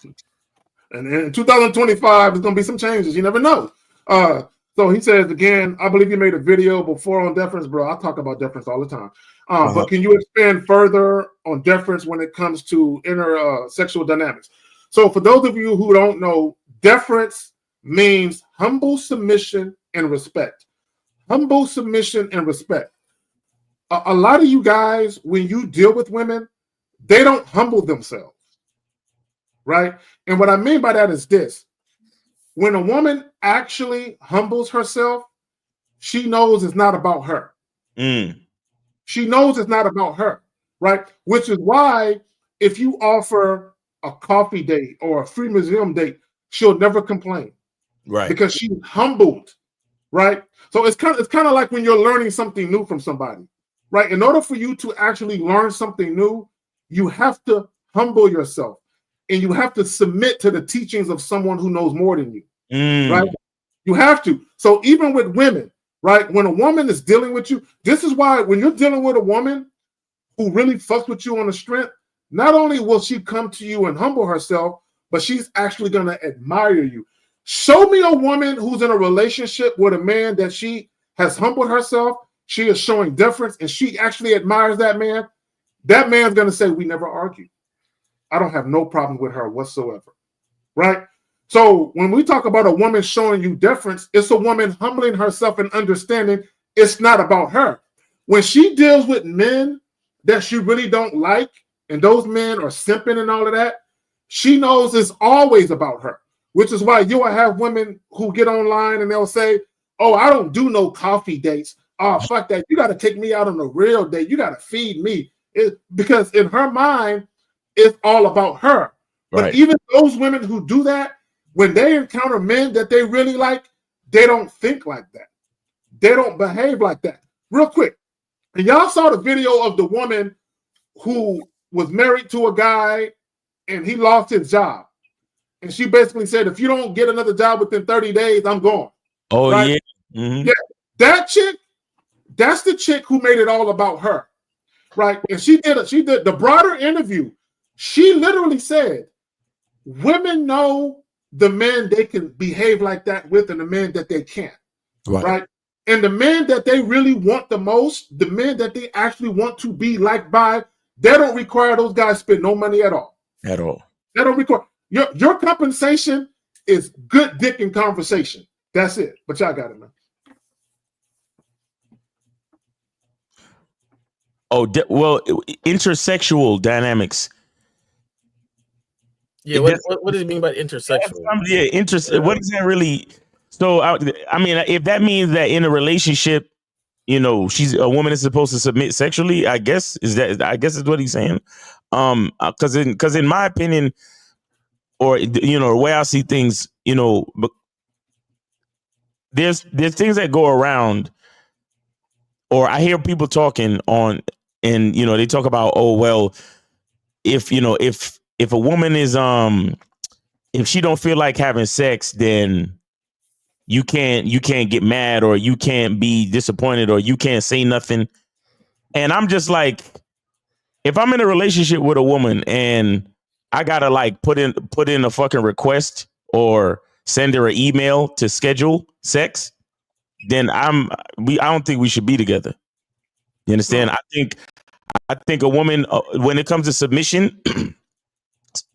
And in 2025, there's gonna be some changes. You never know. So he says again, I believe you made a video before on deference, bro. I talk about deference all the time. But can you expand further on deference when it comes to inner sexual dynamics? So for those of you who don't know, deference means humble submission and respect. Humble submission and respect. A lot of you guys, when you deal with women, they don't humble themselves, right? And what I mean by that is this. When a woman actually humbles herself, she knows it's not about her. She knows it's not about her, right? Which is why if you offer a coffee date or a free museum date, she'll never complain, right? Because she's humbled, right? So it's kind of like when you're learning something new from somebody, right? In order for you to actually learn something new, you have to humble yourself. And you have to submit to the teachings of someone who knows more than you, right? You have to. So even with women, right? When a woman is dealing with you, this is why when you're dealing with a woman who really fucks with you on the strength, not only will she come to you and humble herself, but she's actually going to admire you. Show me a woman who's in a relationship with a man that she has humbled herself, she is showing deference, and she actually admires that man. That man's going to say, we never argued. I don't have no problem with her whatsoever, right? So when we talk about a woman showing you deference, it's a woman humbling herself and understanding it's not about her. When she deals with men that she really don't like, and those men are simping and all of that, she knows it's always about her, which is why you will have women who get online and they'll say, oh, I don't do no coffee dates. oh, fuck that. You got to take me out on a real date. You got to feed me. Because in her mind, it's all about her. But Right. even those women who do that, when they encounter men that they really like, they don't think like that. They don't behave like that. Real quick. And y'all saw the video of the woman who was married to a guy and he lost his job. And she basically said, if you don't get another job within 30 days, I'm gone. Oh, right? yeah. Mm-hmm. Yeah. That chick, that's the chick who made it all about her. Right. And she did the broader interview. She literally said, women know the men they can behave like that with and the men that they can't. Right. And the men that they really want the most, the men that they actually want to be liked by, they don't require those guys spend no money at all. At all. They don't require your compensation is good dick and conversation. That's it. But y'all got it, man. Oh, well, intersexual dynamics. Yeah, what does it mean by intersexual? Yeah, what is that really? So, I mean, if that means that in a relationship, you know, a woman is supposed to submit sexually, I guess is what he's saying. Because in my opinion, or you know, the way I see things, you know, there's things that go around, or I hear people talking on, and you know, they talk about, oh well, if you know, if a woman is if she don't feel like having sex, then you can't get mad, or you can't be disappointed, or you can't say nothing. And I'm just like, if I'm in a relationship with a woman and I gotta like put in a fucking request or send her an email to schedule sex, then I don't think we should be together. You understand? I think a woman, when it comes to submission,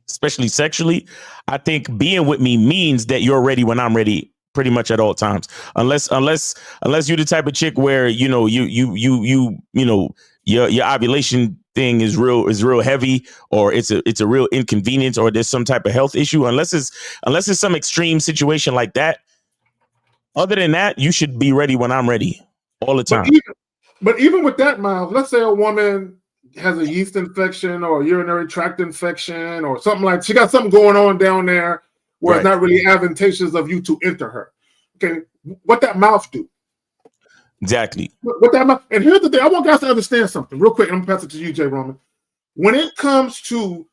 especially sexually, I think being with me means that you're ready when I'm ready, pretty much at all times. Unless you're the type of chick where you know you know your ovulation thing is real heavy, or it's a real inconvenience, or there's some type of health issue. Unless it's some extreme situation like that. Other than that, you should be ready when I'm ready all the time. But even with that, Miles, let's say a woman has a yeast infection or a urinary tract infection or something like, she got something going on down there where it's not really advantageous of you to enter her. Okay, what that mouth do? Exactly. What that mouth? And here's the thing: I want guys to understand something real quick. I'm gonna pass it to you, Jay Roman. When it comes to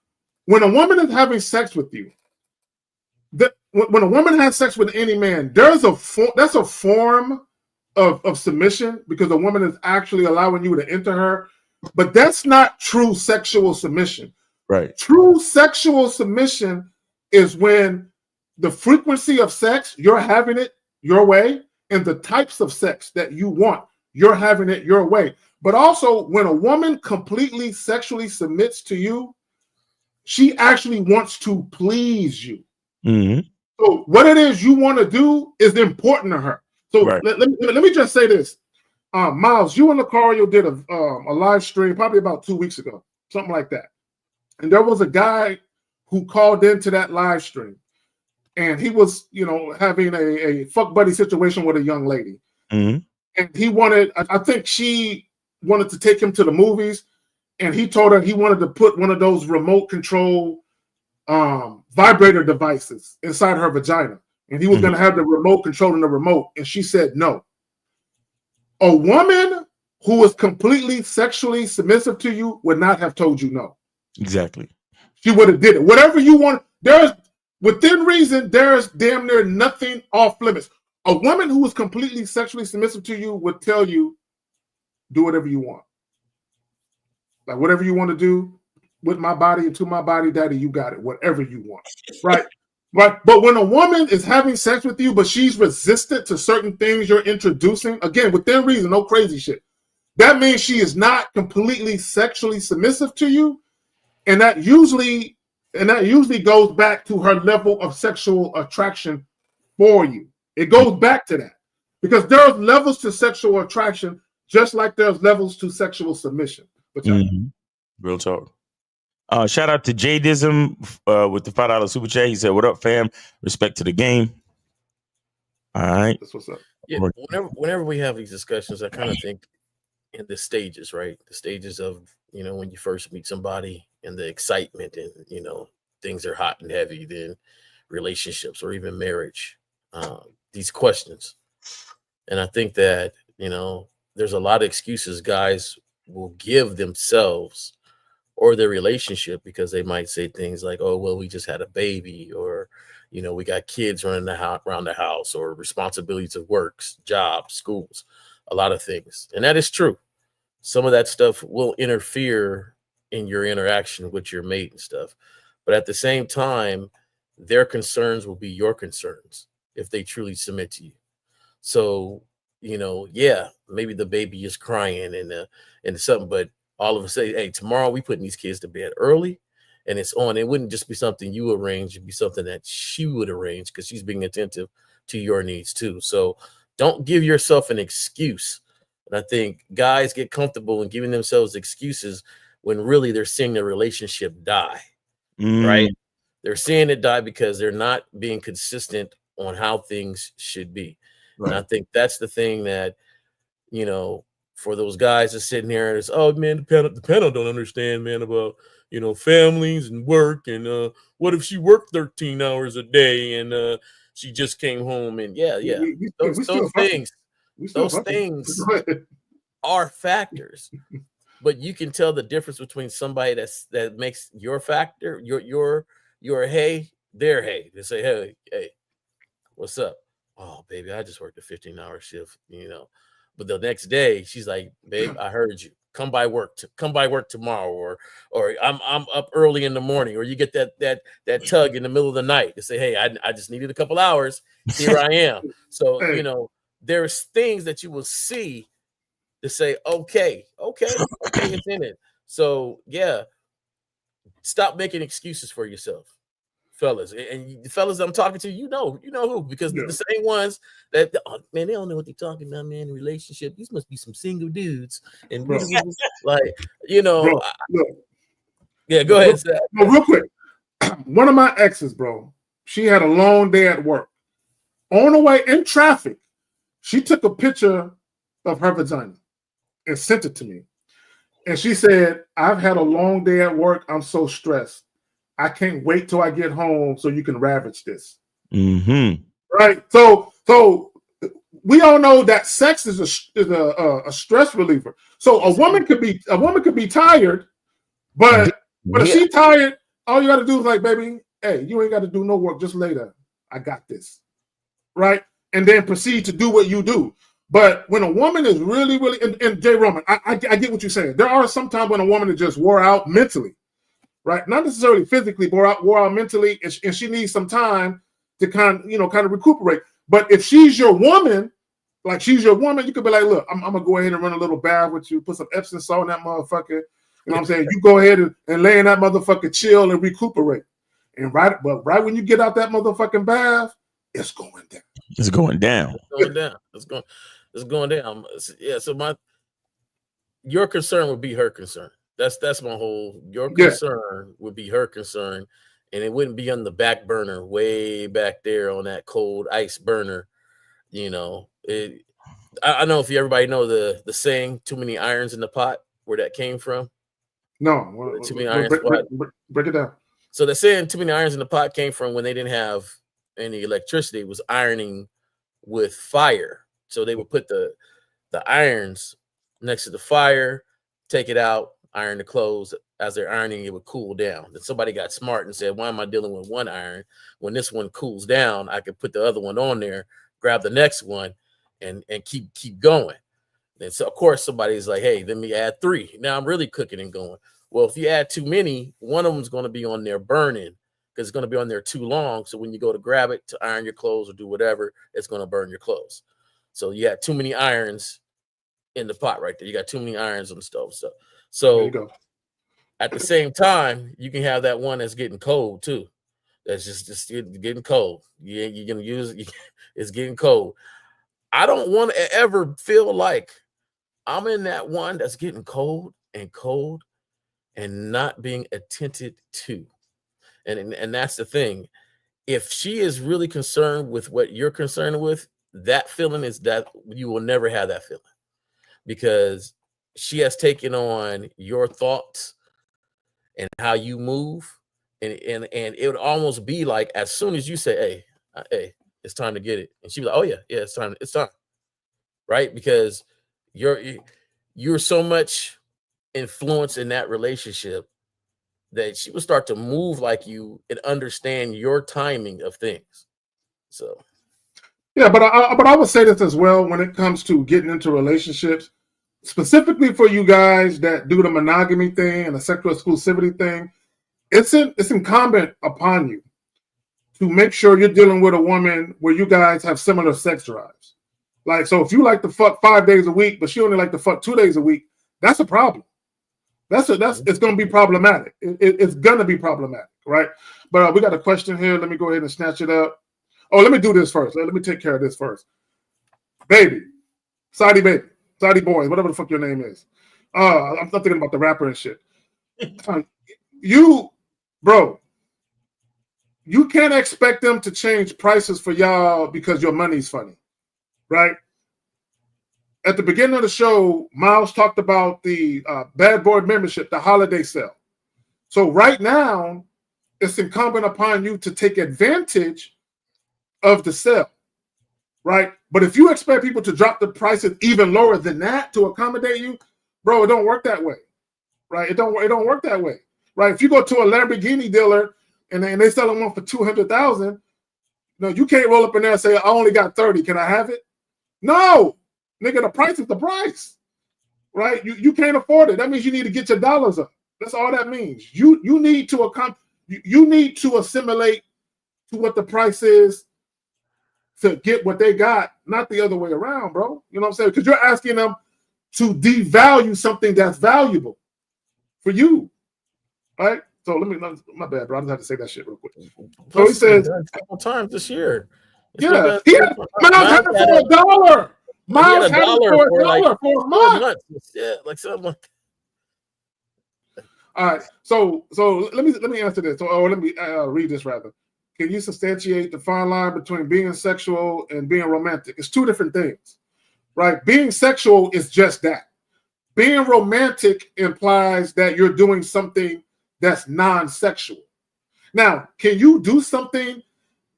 when a woman is having sex with you, when a woman has sex with any man, that's a form of submission, because a woman is actually allowing you to enter her. But that's not true sexual submission. Right. True sexual submission is when the frequency of sex, you're having it your way, and the types of sex that you want, you're having it your way. But also, when a woman completely sexually submits to you, she actually wants to please you. Mm-hmm. So what it is you want to do is important to her. So let me just say this. Miles, you and Lucario did a live stream probably about 2 weeks ago, something like that. And there was a guy who called into that live stream, and he was, you know, having a fuck buddy situation with a young lady. Mm-hmm. And he wanted, I think she wanted to take him to the movies, and he told her he wanted to put one of those remote control vibrator devices inside her vagina. And he was going to have the remote controlling the remote. And she said no. A woman who is completely sexually submissive to you would not have told you no. Exactly. She would have did it. Whatever you want. There's, within reason, there's damn near nothing off limits. A woman who is completely sexually submissive to you would tell you, do whatever you want. Like, whatever you want to do with my body and to my body, daddy, you got it. Whatever you want. Right? Right. But when a woman is having sex with you, but she's resistant to certain things you're introducing, again, within reason, no crazy shit, that means she is not completely sexually submissive to you. And that usually goes back to her level of sexual attraction for you. It goes back to that. Because there's levels to sexual attraction, just like there's levels to sexual submission. Real talk. Shout out to Jadism with the $5 super chat. He said, "What up, fam? Respect to the game." All right. That's what's up. Yeah, whenever we have these discussions, I kind of think in the stages, right? The stages of, when you first meet somebody and the excitement and, things are hot and heavy, then relationships or even marriage, these questions. And I think that, there's a lot of excuses guys will give themselves or their relationship because they might say things like, oh, well, we just had a baby, or, we got kids running around the house, or responsibilities of works, jobs, schools, a lot of things. And that is true. Some of that stuff will interfere in your interaction with your mate and stuff. But at the same time, their concerns will be your concerns if they truly submit to you. So, yeah, maybe the baby is crying and something, but all of us say, hey, tomorrow we putting these kids to bed early and it's on. It wouldn't just be something you arrange, it'd be something that she would arrange because she's being attentive to your needs too. So don't give yourself an excuse. And I think guys get comfortable in giving themselves excuses when really they're seeing their relationship die, right? They're seeing it die because they're not being consistent on how things should be. Right. And I think that's the thing that, for those guys that's sitting here and it's, oh man, the panel don't understand, man, about, families and work. And what if she worked 13 hours a day and she just came home and those things are factors. But you can tell the difference between somebody that makes your factor, your hey, their hey. They say, hey, what's up? Oh, baby, I just worked a 15-hour shift, But the next day, she's like, babe, I heard you. Come by work tomorrow, or I'm up early in the morning, or you get that tug in the middle of the night to say, hey, I just needed a couple hours. Here I am. So, there's things that you will see to say, okay, it's in it. So yeah, stop making excuses for yourself, fellas. And the fellas I'm talking to, you know who, because the same ones that, oh, man, they don't know what they're talking about, man. Relationship, these must be some single dudes, and like, Bro, yeah, go ahead. No, real quick. One of my exes, bro, she had a long day at work. On the way in traffic, she took a picture of her vagina and sent it to me. And she said, I've had a long day at work. I'm so stressed. I can't wait till I get home so you can ravage this. Mm-hmm. Right? So we all know that sex is a stress reliever. So a woman could be tired, but if she's tired, all you got to do is like, baby, hey, you ain't got to do no work. Just lay there. I got this. Right? And then proceed to do what you do. But when a woman is really, really, and Jay Roman, I get what you're saying. There are some times when a woman is just wore out mentally, right? Not necessarily physically, wore out mentally, and she needs some time to kind of recuperate. But if she's your woman, you could be like, look, I'm gonna go ahead and run a little bath with you, put some Epsom salt in that motherfucker. You know what I'm saying? You go ahead and lay in that motherfucker, chill and recuperate. And right when you get out that motherfucking bath, it's going down. It's going down. It's going down. Yeah. So your concern would be her concern. That's my whole. Your concern would be her concern, and it wouldn't be on the back burner, way back there on that cold ice burner. I don't know if everybody know the saying, "Too many irons in the pot," where that came from. No, too many irons. Break it down. So the saying, "Too many irons in the pot," came from when they didn't have any electricity. It was ironing with fire. So they would put the irons next to the fire, take it out, iron the clothes. As they're ironing, it would cool down. Then somebody got smart and said, why am I dealing with one iron? When this one cools down, I could put the other one on there, grab the next one, and keep going. And so, of course, somebody's like, hey, let me add 3. Now I'm really cooking and going. Well, if you add too many, one of them's going to be on there burning, because it's going to be on there too long. So when you go to grab it to iron your clothes or do whatever, it's going to burn your clothes. So you had too many irons in the pot right there. You got too many irons on the stove. So at the same time, you can have that one that's getting cold too. That's just getting cold. You're going to use it. It's getting cold. I don't want to ever feel like I'm in that one that's getting cold and not being attended to. And that's the thing. If she is really concerned with what you're concerned with, that feeling is that you will never have that feeling, because she has taken on your thoughts and how you move, and it would almost be like as soon as you say, hey, it's time to get it, and she was like, oh yeah, it's time, right? Because you're so much influence in that relationship that she will start to move like you and understand your timing of things. So yeah, but I would say this as well when it comes to getting into relationships, specifically for you guys that do the monogamy thing and the sexual exclusivity thing. It's incumbent upon you to make sure you're dealing with a woman where you guys have similar sex drives. Like, so if you like to fuck 5 days a week, but she only like to fuck 2 days a week, that's a problem. It's going to be problematic. It's going to be problematic, right? But we got a question here. Let me go ahead and snatch it up. Oh, let me do this first. Let me take care of this first. Baby, Saudi boy, whatever the fuck your name is. I'm not thinking about the rapper and shit. Bro, you can't expect them to change prices for y'all because your money's funny, right? At the beginning of the show, Miles talked about the Bad Boy membership, the holiday sale. So right now, it's incumbent upon you to take advantage of the sale, right? But if you expect people to drop the prices even lower than that to accommodate you, bro, it don't work that way, right? It don't work that way, right? If you go to a Lamborghini dealer and they sell them one for $200,000, no, you can't roll up in there and say, I only got 30. Can I have it? No, nigga, the price is the price, right? You can't afford it. That means you need to get your dollars up. That's all that means. You need to assimilate to what the price is to get what they got, not the other way around, bro. You know what I'm saying? Because you're asking them to devalue something that's valuable for you, right? So my bad, bro. I just have to say that shit real quick. So he says a couple times this year. Miles had it for $1. Miles had it for $1 for a month. Yeah, like something. All right, so let me answer this. Or let me read this rather. Can you substantiate the fine line between being sexual and being romantic? It's two different things, right? Being sexual is just that. Being romantic implies that you're doing something that's non-sexual. Now, can you do something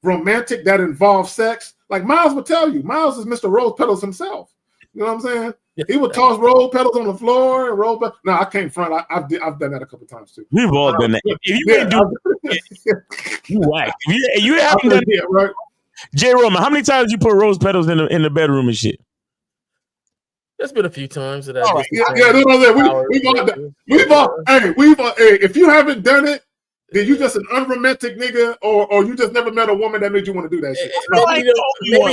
romantic that involves sex? Like Miles would tell you. Miles is Mr. Rose Petals himself. You know what I'm saying? He would toss rose petals on the floor and roll back. No, I can't front. I've done that a couple times too. We've all done that. If you ain't do it, you whack. If you haven't done it, right? J. Roman, how many times you put rose petals in the bedroom and shit? There's been a few times that I if you haven't done it, then you just an unromantic nigga, or you just never met a woman that made you want to do that shit. Maybe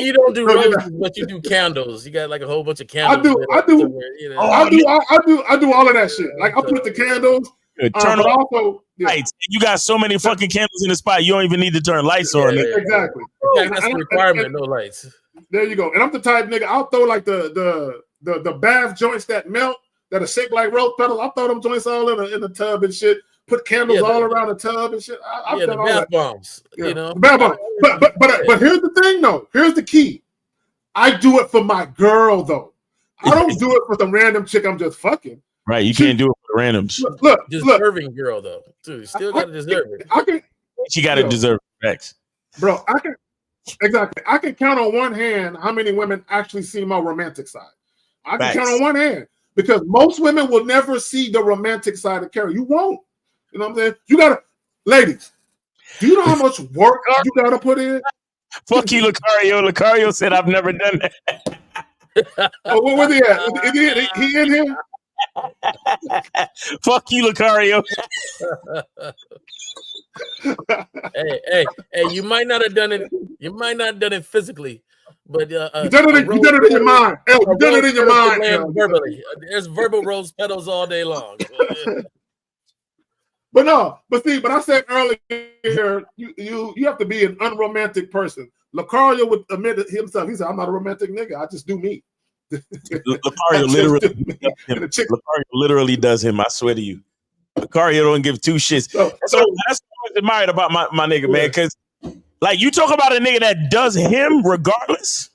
you don't do roses, but you do candles. You got like a whole bunch of candles. I do all of that shit. Like I put the candles. Turn on also lights. You got so many fucking candles in the spot. You don't even need to turn lights on. Exactly. That's a requirement. No lights. There you go. And I'm the type nigga. I'll throw like the bath joints that melt that are shaped like rose petals. I'll throw them joints all in the tub and shit. Put candles all around the tub and shit. I've done the all bath that. bombs. Yeah. You know, bath bombs. But here's the thing though. Here's the key. I do it for my girl though. I don't do it for some random chick I'm just fucking. Right, you can't do it for randoms. Look, deserving girl though, too. You still gotta deserve it. She gotta deserve it, bro. I can count on one hand how many women actually see my romantic side. I can count on one hand because most women will never see the romantic side of Carrie. You won't. You know what I'm saying? You gotta, ladies. Do you know how much work you gotta put in? Fuck you, Lucario. Lucario said I've never done that. Oh, where was he at? He in here? Fuck you, Lucario. hey, you might not have done it. You might not have done it physically, but you done it in your mind. You done it in your mind. Verbally, there's verbal rose petals all day long. But I said earlier, you have to be an unromantic person. Lucario would admit it himself. He said, "I'm not a romantic nigga. I just do me." Lucario literally does him. I swear to you, Lucario don't give two shits. So that's what I admired about my nigga, man. Because like you talk about a nigga that does him regardless.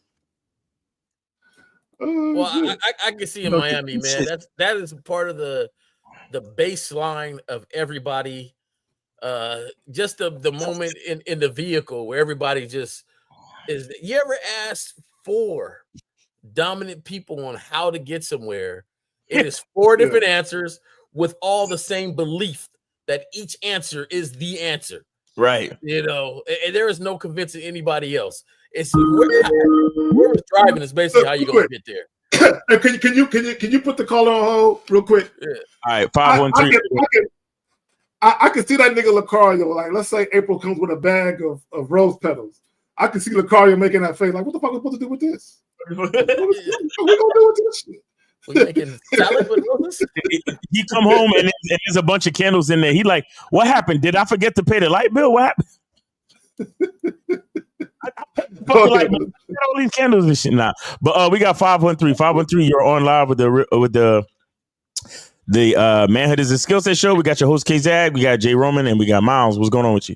Well, I can see in Miami, man. That is part of the baseline of everybody. Just the moment in the vehicle where everybody just is. You ever asked 4 dominant people on how to get somewhere? It is 4 different answers with all the same belief that each answer is the answer. Right. You know, and there is no convincing anybody else. It's whoever's driving is basically how you gonna get there. Can you put the caller on hold real quick? Yeah. All right, 513. I can see that nigga Lucario. Like, let's say April comes with a bag of rose petals. I can see Lucario making that face. Like, what the fuck are we supposed to do with this? What are we gonna do with this shit? We making salad with roses? He come home and there's a bunch of candles in there. He like, what happened? Did I forget to pay the light bill? What happened? All these candles and shit now. But we got 513. 513, you're on live with the Manhood is a Skill Set show. We got your host K-Zag, we got Jay Roman, and we got Miles. What's going on with you?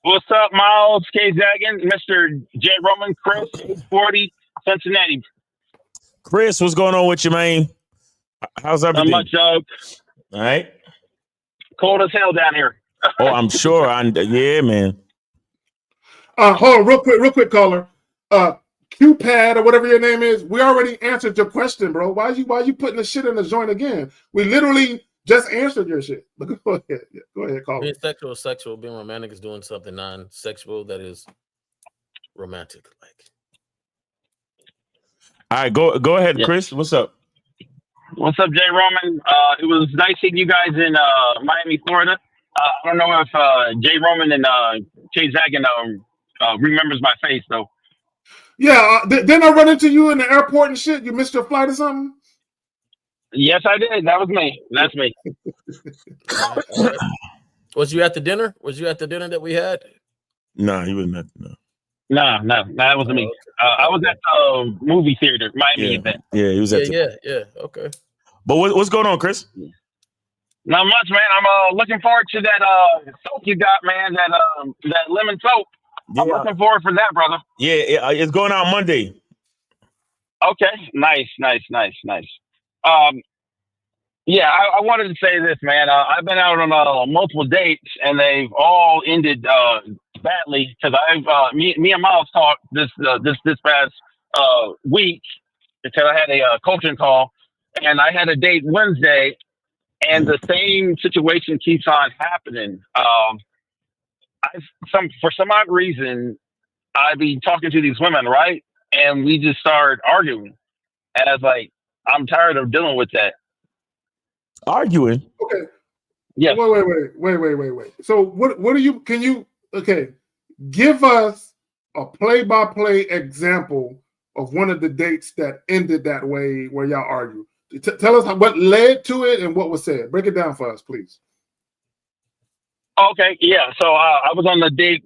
What's up, Miles? K-Zaggin, Mr. Jay Roman, Chris, 40, Cincinnati. Chris, what's going on with you, man? How's everything? Not much, All right. Cold as hell down here. Oh, I'm sure. Yeah, man. Hold on, real quick, caller. QPad or whatever your name is. We already answered your question, bro. Why you putting the shit in the joint again? We literally just answered your shit. Go ahead. Yeah, go ahead, caller. Being sexual is sexual. Being romantic is doing something non-sexual that is romantic. Like. All right, go ahead, Chris. What's up? What's up, Jay Roman? It was nice seeing you guys in Miami, Florida. I don't know if Jay Roman and K-Zaggin remembers my face, though. Yeah, didn't I run into you in the airport and shit? You missed your flight or something? Yes, I did. That was me. That's me. Was you at the dinner? Was you at the dinner that we had? No, he wasn't at no. No, that wasn't me. I was at the movie theater, Miami event. Yeah, he was at yeah. Okay. But what's going on, Chris? Not much, man. I'm looking forward to that soap you got, man. That lemon soap. I'm looking forward for that, brother. Yeah, it's going out Monday. Okay, nice. Yeah, I wanted to say this, man. I've been out on multiple dates, and they've all ended badly because me and Miles talked this past week because I had a coaching call, and I had a date Wednesday, and the same situation keeps on happening. For some odd reason, I be talking to these women, right? And we just start arguing. And I was like, I'm tired of dealing with that. Arguing? Okay. Yeah. Wait. So what do you, give us a play-by-play example of one of the dates that ended that way where y'all argue. Tell us what led to it and what was said. Break it down for us, please. Okay, yeah. So I was on the date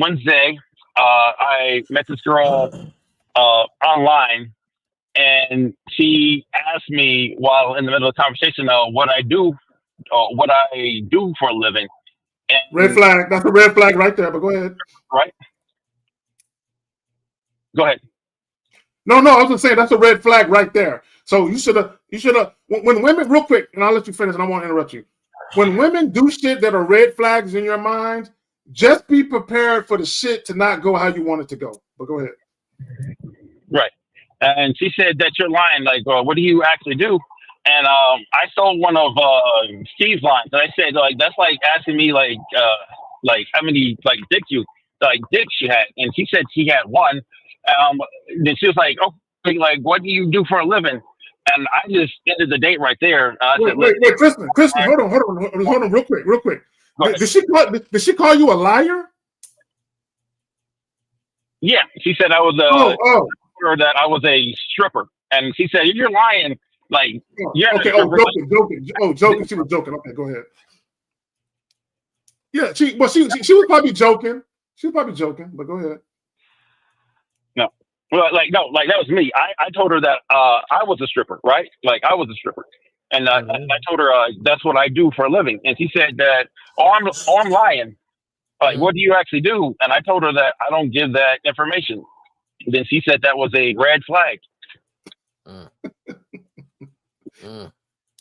Wednesday. I met this girl online, and she asked me while in the middle of the conversation what I do for a living. And, red flag. That's a red flag right there. But go ahead. Right. Go ahead. No. I was gonna say that's a red flag right there. So you should have. When women, real quick, and I'll let you finish, and I won't interrupt you. When women do shit that are red flags in your mind, just be prepared for the shit to not go how you want it to go. But go ahead. Right. And she said that you're lying. Like, what do you actually do? And I stole one of Steve's lines. And I said, like, that's like asking me, like how many dicks you had. And she said she had one. Then she was like, oh, like, what do you do for a living? And I just ended the date right there. Wait, Kristen, hold on, real quick. Did she call you a liar? Yeah, she said I was that I was a stripper, and she said you're lying. Like you're okay. Joking. Joking. She was joking. Okay, go ahead. Yeah, she was probably joking. She was probably joking, but go ahead. No. Well, that was me. I told her that I was a stripper, right? Like I was a stripper, and I told her that's what I do for a living. And she said that, I'm lying. Like, what do you actually do? And I told her that I don't give that information. Then she said that was a red flag.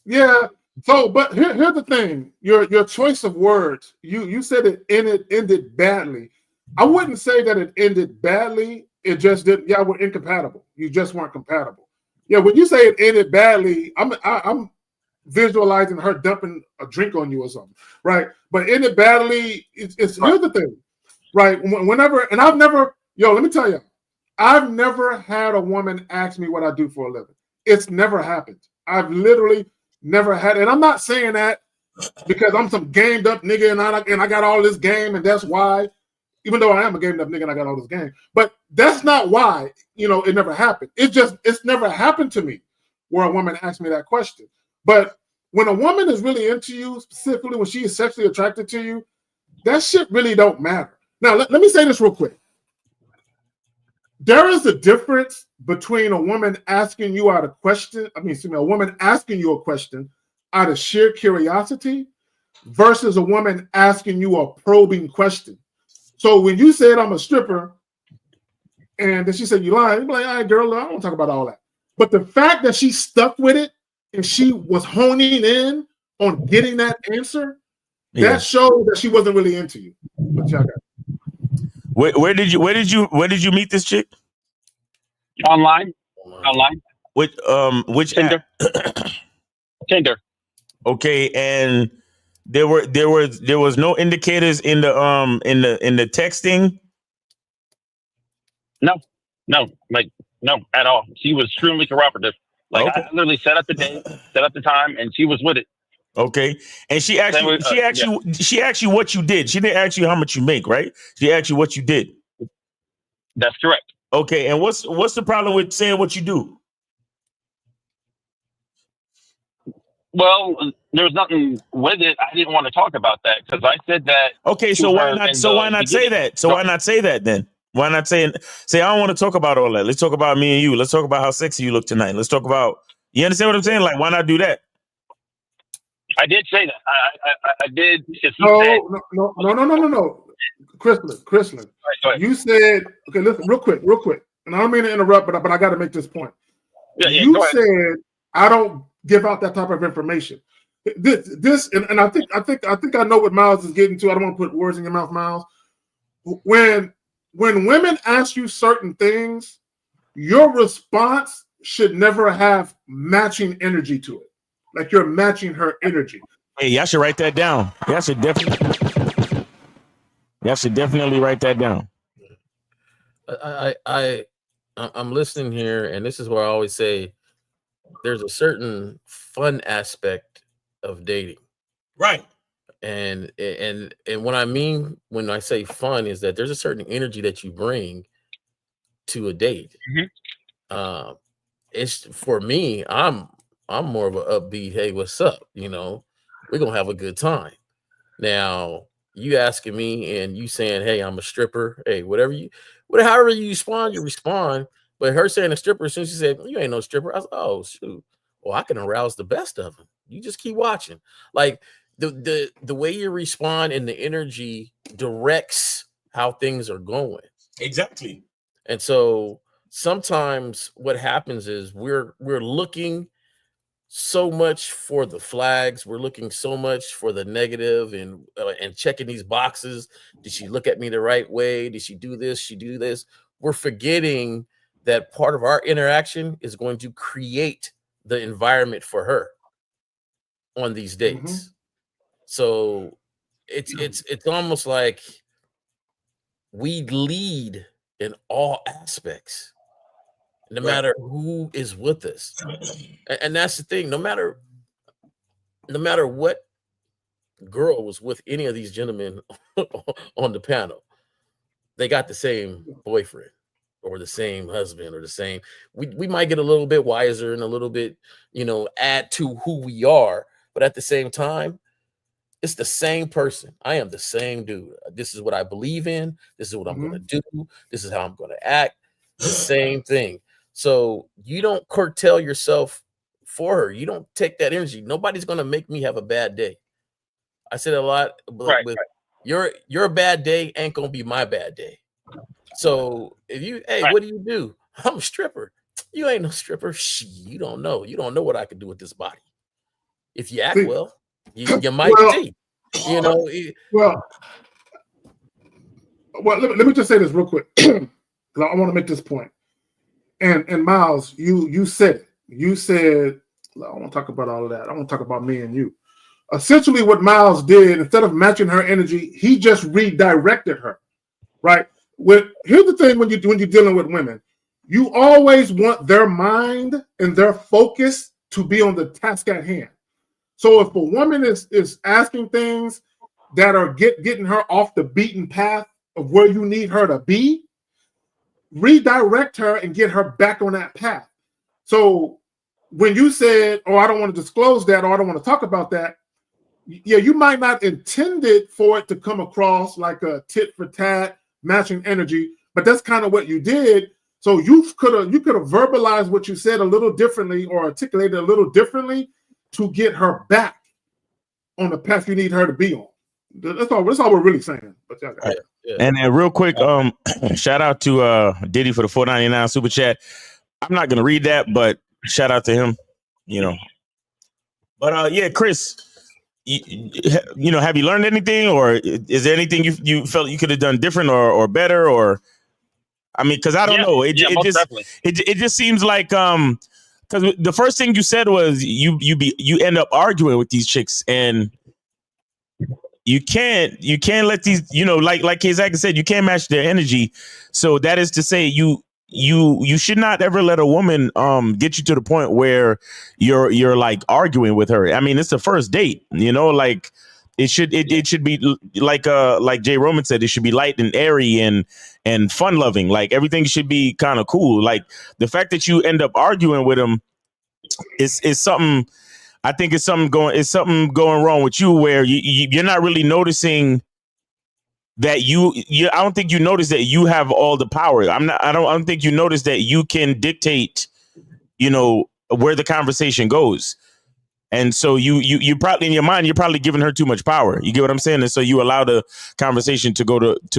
Yeah. So, but here's the thing: your choice of words. You said it ended badly. I wouldn't say that it ended badly. It just did. Yeah, we're incompatible. You just weren't compatible. Yeah, when you say it ended badly, I'm visualizing her dumping a drink on you or something, right? But ended badly. It's here's the thing, right? Whenever, and I've never, let me tell you, I've never had a woman ask me what I do for a living. It's never happened. I've literally never had, and I'm not saying that because I'm some gamed up nigga and I got all this game and that's why. Even though I am a gamed up nigga and I got all this game, but that's not why, it never happened. It's never happened to me where a woman asked me that question. But when a woman is really into you, specifically when she is sexually attracted to you, that shit really don't matter. Now, let me say this real quick. There is a difference between a woman asking you a woman asking you a question out of sheer curiosity versus a woman asking you a probing question. So when you said I'm a stripper, and then she said you lying, you'd be like, all right, girl, I don't want to talk about all that. But the fact that she stuck with it and she was honing in on getting that answer, that showed that she wasn't really into you. But y'all got it. Where did you meet this chick? Online. Which Tinder. app? Tinder. Okay, and there was no indicators in the texting. No, at all. She was extremely cooperative. Like Okay. I literally set up the day, set up the time, and she was with it. Okay, and she asked you what you did. She didn't ask you how much you make, right? She asked you what you did. That's correct. Okay, and what's the problem with saying what you do? Well, there's nothing with it. I didn't want to talk about that because I said that. Okay, so why not? So why not say that? So why not say that then? Why not say I don't want to talk about all that. Let's talk about me and you. Let's talk about how sexy you look tonight. Let's talk about. You understand what I'm saying? Like, why not do that? I did say that. I did. No. Chrislin. You said, okay, listen, real quick. And I don't mean to interrupt, but I got to make this point. You said I don't give out that type of information. This, and I think I know what Miles is getting to. I don't want to put words in your mouth, Miles. When women ask you certain things, your response should never have matching energy to it. Like you're matching her energy. Hey, y'all should write that down. Y'all should definitely write that down. I'm listening here, and this is where I always say there's a certain fun aspect of dating. Right. And what I mean when I say fun is that there's a certain energy that you bring to a date. Mm-hmm. It's for me, I'm more of an upbeat, hey, what's up? We're gonna have a good time. Now, you asking me and you saying, hey, I'm a stripper, hey, however you respond, you respond. But her saying a stripper, as soon as she said, you ain't no stripper, I was like, oh shoot. Well, I can arouse the best of them. You just keep watching. Like the way you respond and the energy directs how things are going. Exactly. And so sometimes what happens is we're looking so much for the flags. We're looking so much for the negative and checking these boxes. Did she look at me the right way? Did she do this? She do this? We're forgetting that part of our interaction is going to create the environment for her on these dates. Mm-hmm. So it's almost like we lead in all aspects, no matter who is with us. And that's the thing. No matter what girl was with any of these gentlemen on the panel, they got the same boyfriend or the same husband or the same. We might get a little bit wiser and a little bit, add to who we are. But at the same time, it's the same person. I am the same dude. This is what I believe in. This is what I'm going to do. This is how I'm going to act. The same thing. So you don't curtail yourself for her. You don't take that energy. Nobody's going to make me have a bad day. I said a lot, but your bad day ain't going to be my bad day. So if you, what do? I'm a stripper. You ain't no stripper. You don't know. You don't know what I can do with this body. If you act well, you might see. You know. Well, let me just say this real quick because I want to make this point. And Miles, you said it. You said, I don't want to talk about all of that. I want to talk about me and you. Essentially, what Miles did, instead of matching her energy, he just redirected her. Right? Here's the thing: when you're dealing with women, you always want their mind and their focus to be on the task at hand. So if a woman is asking things that are getting her off the beaten path of where you need her to be, redirect her and get her back on that path. So when you said, "Oh, I don't want to disclose that," or "I don't want to talk about that," yeah, you might not intend it for it to come across like a tit for tat, matching energy, but that's kind of what you did. So you could have verbalized what you said a little differently or articulated a little differently to get her back on the path you need her to be on. That's all we're really saying. But And then real quick, shout out to Diddy for the $4.99 super chat. I'm not gonna read that, but shout out to him. You know. But yeah, Chris, you know, have you learned anything, or is there anything you felt you could have done different or better, or I mean, because I don't know. It just seems like because the first thing you said was you end up arguing with these chicks, and you can't let these, you know, like Kazak said, you can't match their energy. So that is to say, you should not ever let a woman get you to the point where you're like arguing with her. I mean, it's the first date, you know, like it should be like Jay Roman said, it should be light and airy and fun loving. Like everything should be kind of cool. Like the fact that you end up arguing with him is something. I think it's something going wrong with you where you're not really noticing that I don't think you notice that you have all the power. I don't think you notice that you can dictate, you know, where the conversation goes. And so you probably in your mind, you're probably giving her too much power. You get what I'm saying? And so you allow the conversation to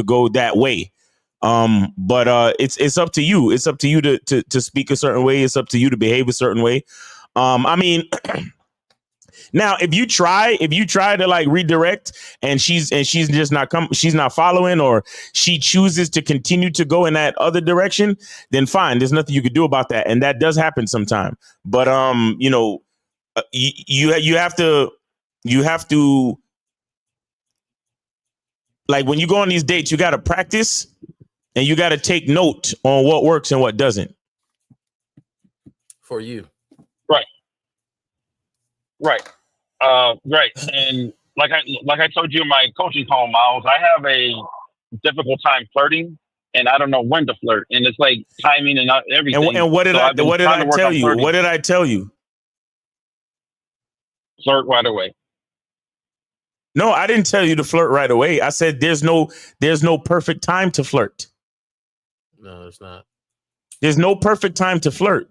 go that way. But it's up to you. It's up to you to speak a certain way. It's up to you to behave a certain way. I mean, now, if you try to like redirect and she's just she's not following, or she chooses to continue to go in that other direction, then fine. There's nothing you could do about that. And that does happen sometime. But, you know, you have to like when you go on these dates, you got to practice and you got to take note on what works and what doesn't. For you. Right. Right. And like I told you in my coaching call, Miles, I have a difficult time flirting, and I don't know when to flirt. And it's like timing and everything. And what did I tell you? What did I tell you? Flirt right away. No, I didn't tell you to flirt right away. I said there's no perfect time to flirt. No, it's not. There's no perfect time to flirt.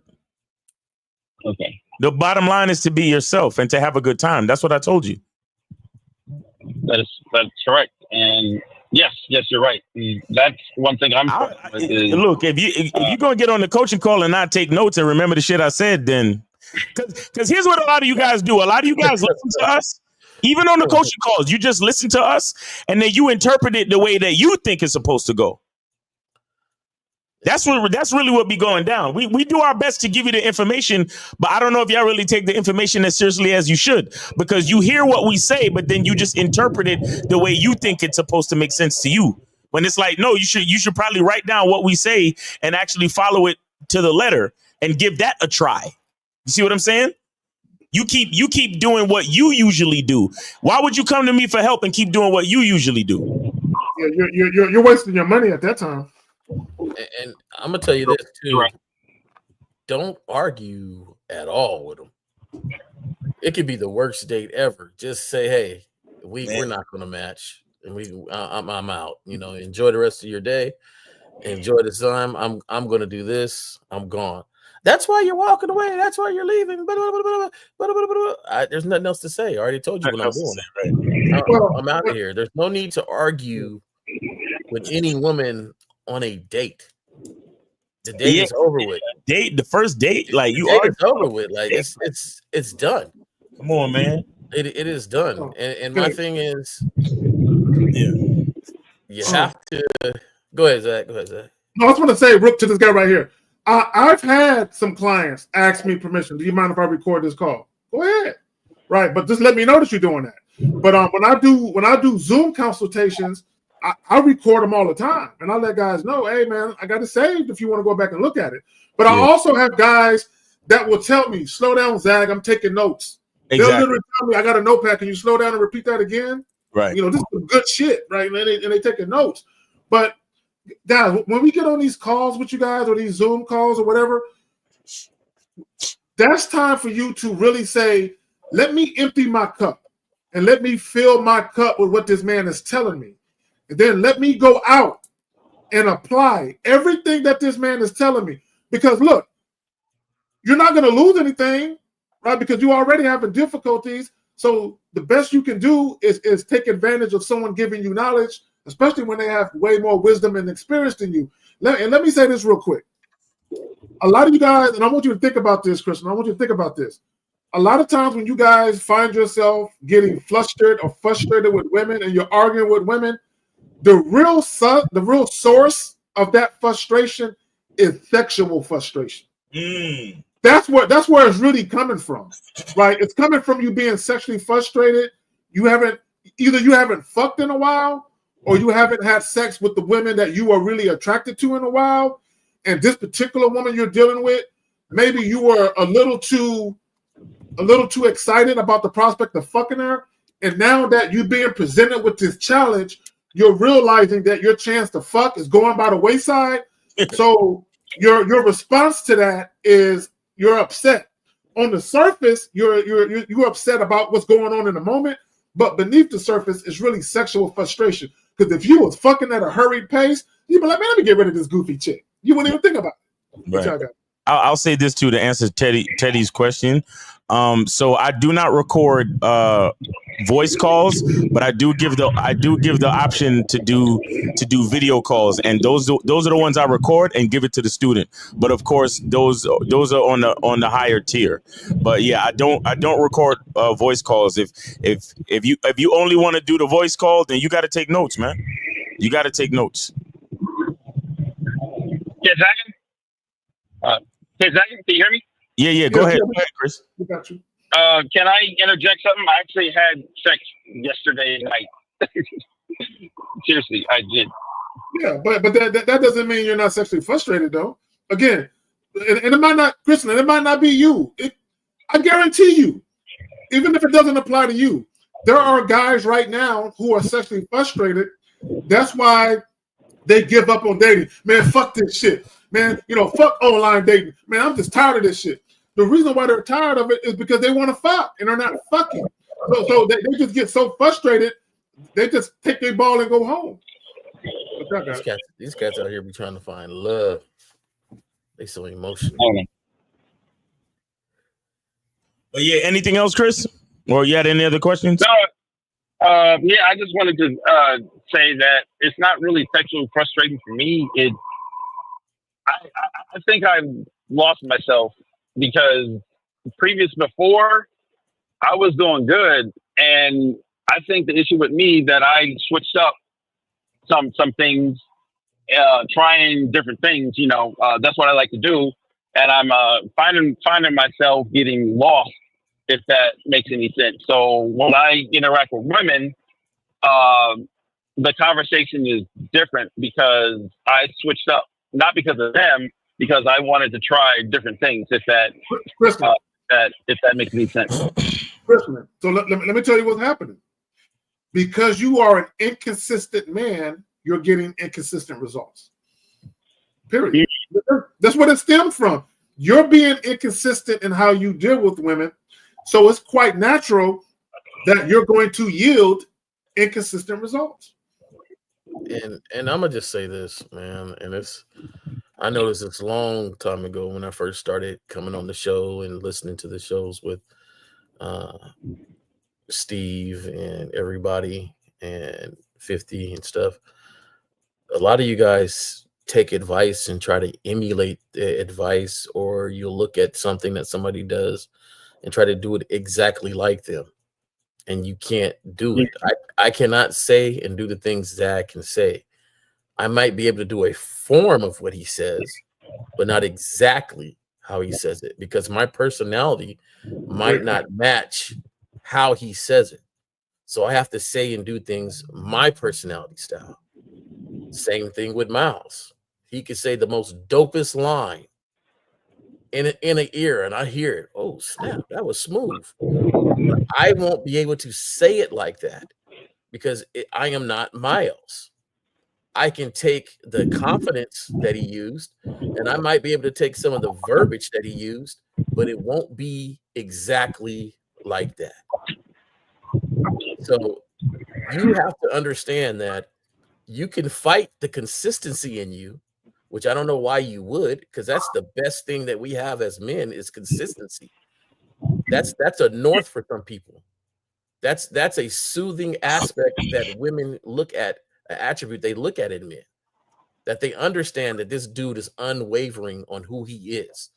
Okay. The bottom line is to be yourself and to have a good time. That's what I told you. That's correct. And yes, you're right. That's one thing look, if you're gonna get on the coaching call and not take notes and remember the shit I said, then because here's what a lot of you guys do. A lot of you guys listen to us, even on the coaching calls. You just listen to us and then you interpret it the way that you think it's supposed to go. That's really what be going down. We do our best to give you the information, but I don't know if y'all really take the information as seriously as you should, because you hear what we say, but then you just interpret it the way you think it's supposed to make sense to you. When it's like, no, you should probably write down what we say and actually follow it to the letter and give that a try. You see what I'm saying? You keep doing what you usually do. Why would you come to me for help and keep doing what you usually do? Yeah, you're wasting your money at that time. And I'm gonna tell you this too: don't argue at all with them. It could be the worst date ever. Just say, "Hey, we're not gonna match, and I'm out. You know, enjoy the rest of your day. Enjoy the time. I'm gonna do this. I'm gone. That's why you're walking away. That's why you're leaving. There's nothing else to say. I already told you what I'm doing. I'm out of here. There's no need to argue with any woman on a date. The date is over with. date, the first date, like The you date are is over with. Like it's done. Come on, man. It is done. And my thing is, you have to go ahead, Zach. Go ahead, Zach. No, I just want to say, Rook, to this guy right here. I've had some clients ask me permission. Do you mind if I record this call? Go ahead. Right, but just let me know that you're doing that. But when I do Zoom consultations, I record them all the time, and I let guys know, hey man, I got it saved if you want to go back and look at it. But I also have guys that will tell me, slow down, Zag, I'm taking notes. They'll literally tell me, I got a notepad. Can you slow down and repeat that again? Right. You know, this is some good shit, right? And they taking notes. But guys, when we get on these calls with you guys or these Zoom calls or whatever, that's time for you to really say, let me empty my cup and let me fill my cup with what this man is telling me. And then let me go out and apply everything that this man is telling me. Because look, you're not going to lose anything, right? Because you already having difficulties. So the best you can do is take advantage of someone giving you knowledge, especially when they have way more wisdom and experience than you. Let me say this real quick. A lot of you guys, and I want you to think about this, Kristen, I want you to think about this. A lot of times when you guys find yourself getting flustered or frustrated with women and you're arguing with women, the real source of that frustration is sexual frustration. That's where it's really coming from, right? It's coming from you being sexually frustrated. You haven't fucked in a while, or you haven't had sex with the women that you are really attracted to in a while. And this particular woman you're dealing with, maybe you were a little too excited about the prospect of fucking her. And now that you're being presented with this challenge, you're realizing that your chance to fuck is going by the wayside. So your response to that is you're upset. On the surface, you're upset about what's going on in the moment, but beneath the surface is really sexual frustration. Because if you was fucking at a hurried pace, you'd be like, man, let me get rid of this goofy chick. You wouldn't even think about it. Right. I'll say this too to answer Teddy's question. So I do not record voice calls, but I do give the option to do video calls, and those are the ones I record and give it to the student. But of course, those are on the higher tier. But yeah, I don't record voice calls. If you only want to do the voice call, then you got to take notes, man. You got to take notes. Yeah, Zach. Hey, Zach, can you hear me? Yeah. Go ahead, Chris. We got you. Can I interject something? I actually had sex yesterday night. Seriously, I did. Yeah, but that doesn't mean you're not sexually frustrated, though. Again, and it might not, Kristen, it might not be you. I guarantee you, even if it doesn't apply to you, there are guys right now who are sexually frustrated. That's why they give up on dating. Man, fuck this shit. Man, fuck online dating. Man, I'm just tired of this shit. The reason why they're tired of it is because they want to fuck and they're not fucking. So they just get so frustrated, they just take their ball and go home. These cats out here be trying to find love. They so emotional. But yeah, anything else, Chris? Or you had any other questions? No. Yeah, I just wanted to say that it's not really sexually frustrating for me. I think I've lost myself because before I was doing good, and I think the issue with me that I switched up some things, trying different things. That's what I like to do, and I'm finding myself getting lost, if that makes any sense. So when I interact with women, the conversation is different because I switched up, not because of them, because I wanted to try different things. If that makes any sense. Kristen, so let me tell you what's happening. Because you are an inconsistent man, you're getting inconsistent results. Period. That's what it stems from. You're being inconsistent in how you deal with women, so it's quite natural that you're going to yield inconsistent results. And I'm gonna just say this, man, and I noticed this a long time ago when I first started coming on the show and listening to the shows with Steve and everybody and 50 and stuff. A lot of you guys take advice and try to emulate the advice, or you'll look at something that somebody does and try to do it exactly like them. And you can't do it. I cannot say and do the things Zach can say. I might be able to do a form of what he says, but not exactly how he says it, because my personality might not match how he says it. So I have to say and do things my personality style. Same thing with Miles. He could say the most dopest line in an ear, and I hear it. Oh, snap, that was smooth. But I won't be able to say it like that because I am not Miles. I can take the confidence that he used, and I might be able to take some of the verbiage that he used, but it won't be exactly like that. So you have to understand that you can fight the consistency in you, which I don't know why you would, because that's the best thing that we have as men is consistency. That's a north for some people. That's a soothing aspect that women look at, an attribute they look at in men, that they understand that this dude is unwavering on who he is.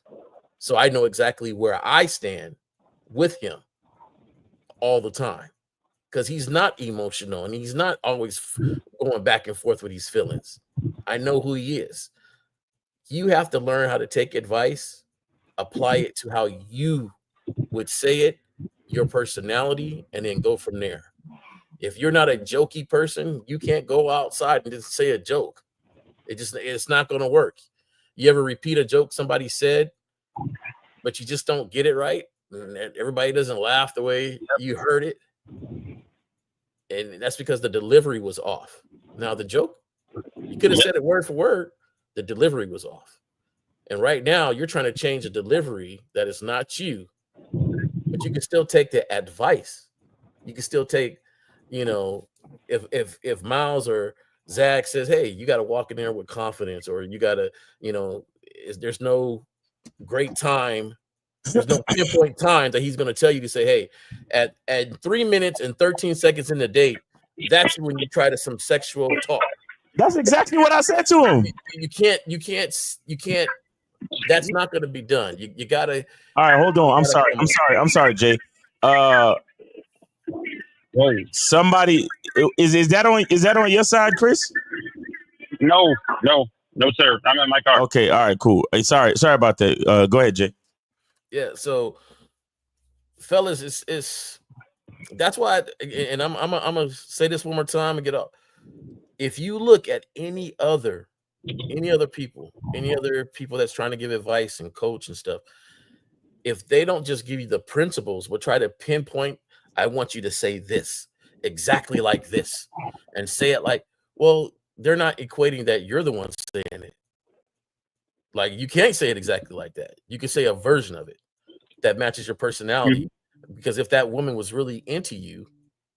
So I know exactly where I stand with him all the time, because he's not emotional and he's not always going back and forth with his feelings. I know who he is. You have to learn how to take advice, apply it to how you would say it, your personality, and then go from there. If you're not a jokey person, you can't go outside and just say a joke. It's not going to work. You ever repeat a joke somebody said, but you just don't get it right, and everybody doesn't laugh the way you heard it, and that's because the delivery was off. Now the joke, you could have said it word for word, the delivery was off. And right now you're trying to change a delivery that is not you, but you can still take the advice. You can still take, if Miles or Zach says, hey, you got to walk in there with confidence, or you got to, there's no great time. There's no pinpoint time that he's going to tell you to say, hey, at 3 minutes and 13 seconds in the date, that's when you try to some sexual talk. That's exactly what I said to him. You can't. That's not going to be done. You gotta. All right, hold on. I'm sorry, Jay. Somebody is that on your side, Chris? No, sir. I'm in my car. Okay, all right, cool. Hey, sorry about that. Go ahead, Jay. Yeah, so fellas, it's that's why, and I'm gonna say this one more time and get up. If you look at any other people that's trying to give advice and coach and stuff, if they don't just give you the principles, but try to pinpoint, I want you to say this exactly like this, and say it like, well, they're not equating that you're the one saying it. Like, you can't say it exactly like that. You can say a version of it that matches your personality. Because if that woman was really into you,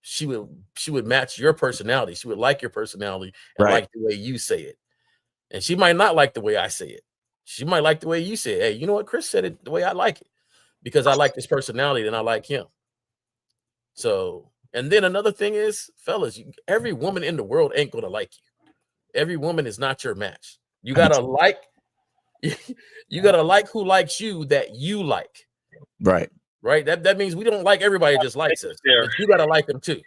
she would match your personality. She would like your personality and like the way you say it. And she might not like the way I say it. She might like the way you say it. Hey, you know what? Chris said it the way I like it, because I like this personality and I like him. So, and then another thing is, fellas, every woman in the world ain't going to like you. Every woman is not your match. You got to like who likes you that you like. Right. That means we don't like everybody just likes us. But you got to like them too.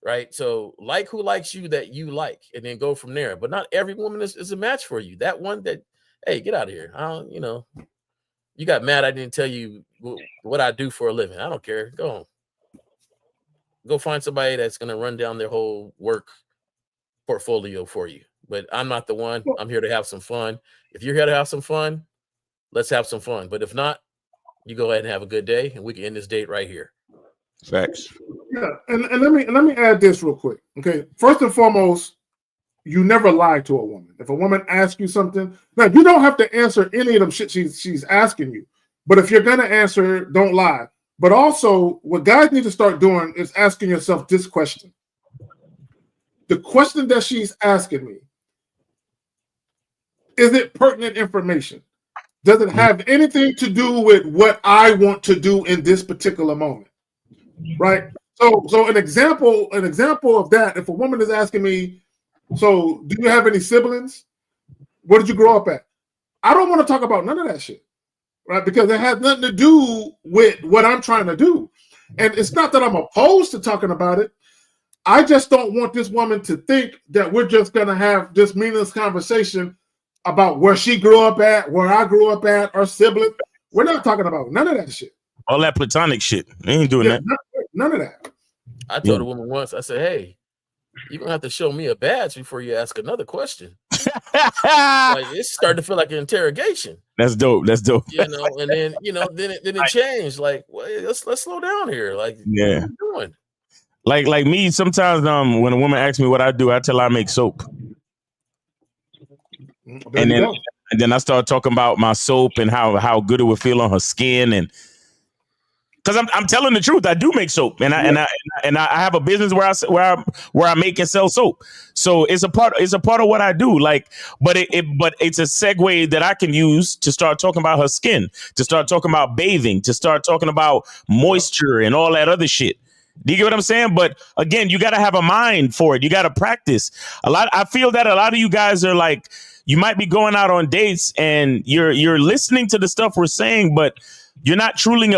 Right. So like who likes you that you like, and then go from there. But not every woman is a match for you. That one that, hey, get out of here. You got mad I didn't tell you what I do for a living. I don't care. Go home. Go find somebody that's going to run down their whole work portfolio for you. But I'm not the one. I'm here to have some fun. If you're here to have some fun, let's have some fun. But if not, you go ahead and have a good day, and we can end this date right here. Facts. Yeah, and let me add this real quick. Okay, first and foremost, you never lie to a woman. If a woman asks you something, now you don't have to answer any of them shit she's asking you. But if you're gonna answer, don't lie. But also, what guys need to start doing is asking yourself this question. The question that she's asking me, is it pertinent information? Does it have anything to do with what I want to do in this particular moment? Right? So an example of that, if a woman is asking me, so do you have any siblings? Where did you grow up at? I don't want to talk about none of that shit, right? Because it has nothing to do with what I'm trying to do. And it's not that I'm opposed to talking about it. I just don't want this woman to think that we're just going to have this meaningless conversation about where she grew up at, where I grew up at, our siblings. We're not talking about none of that shit. All that platonic shit. They ain't doing that. None of that. I told a woman once, I said, hey, you're going to have to show me a badge before you ask another question. Like, it's starting to feel like an interrogation. That's dope. That's dope. You know, and then, you know, then it changed. Like, well, let's slow down here. Like, yeah. what are you doing? Like me, sometimes when a woman asks me what I do, I tell her I make soap. And then I start talking about my soap and how good it would feel on her skin, and because I'm telling the truth, I do make soap, and I have a business where I make and sell soap. So it's a part of what I do. Like, but it's a segue that I can use to start talking about her skin, to start talking about bathing, to start talking about moisture and all that other shit. Do you get what I'm saying? But again, you got to have a mind for it. You got to practice I feel that a lot of you guys are like, you might be going out on dates and you're listening to the stuff we're saying, but you're not truly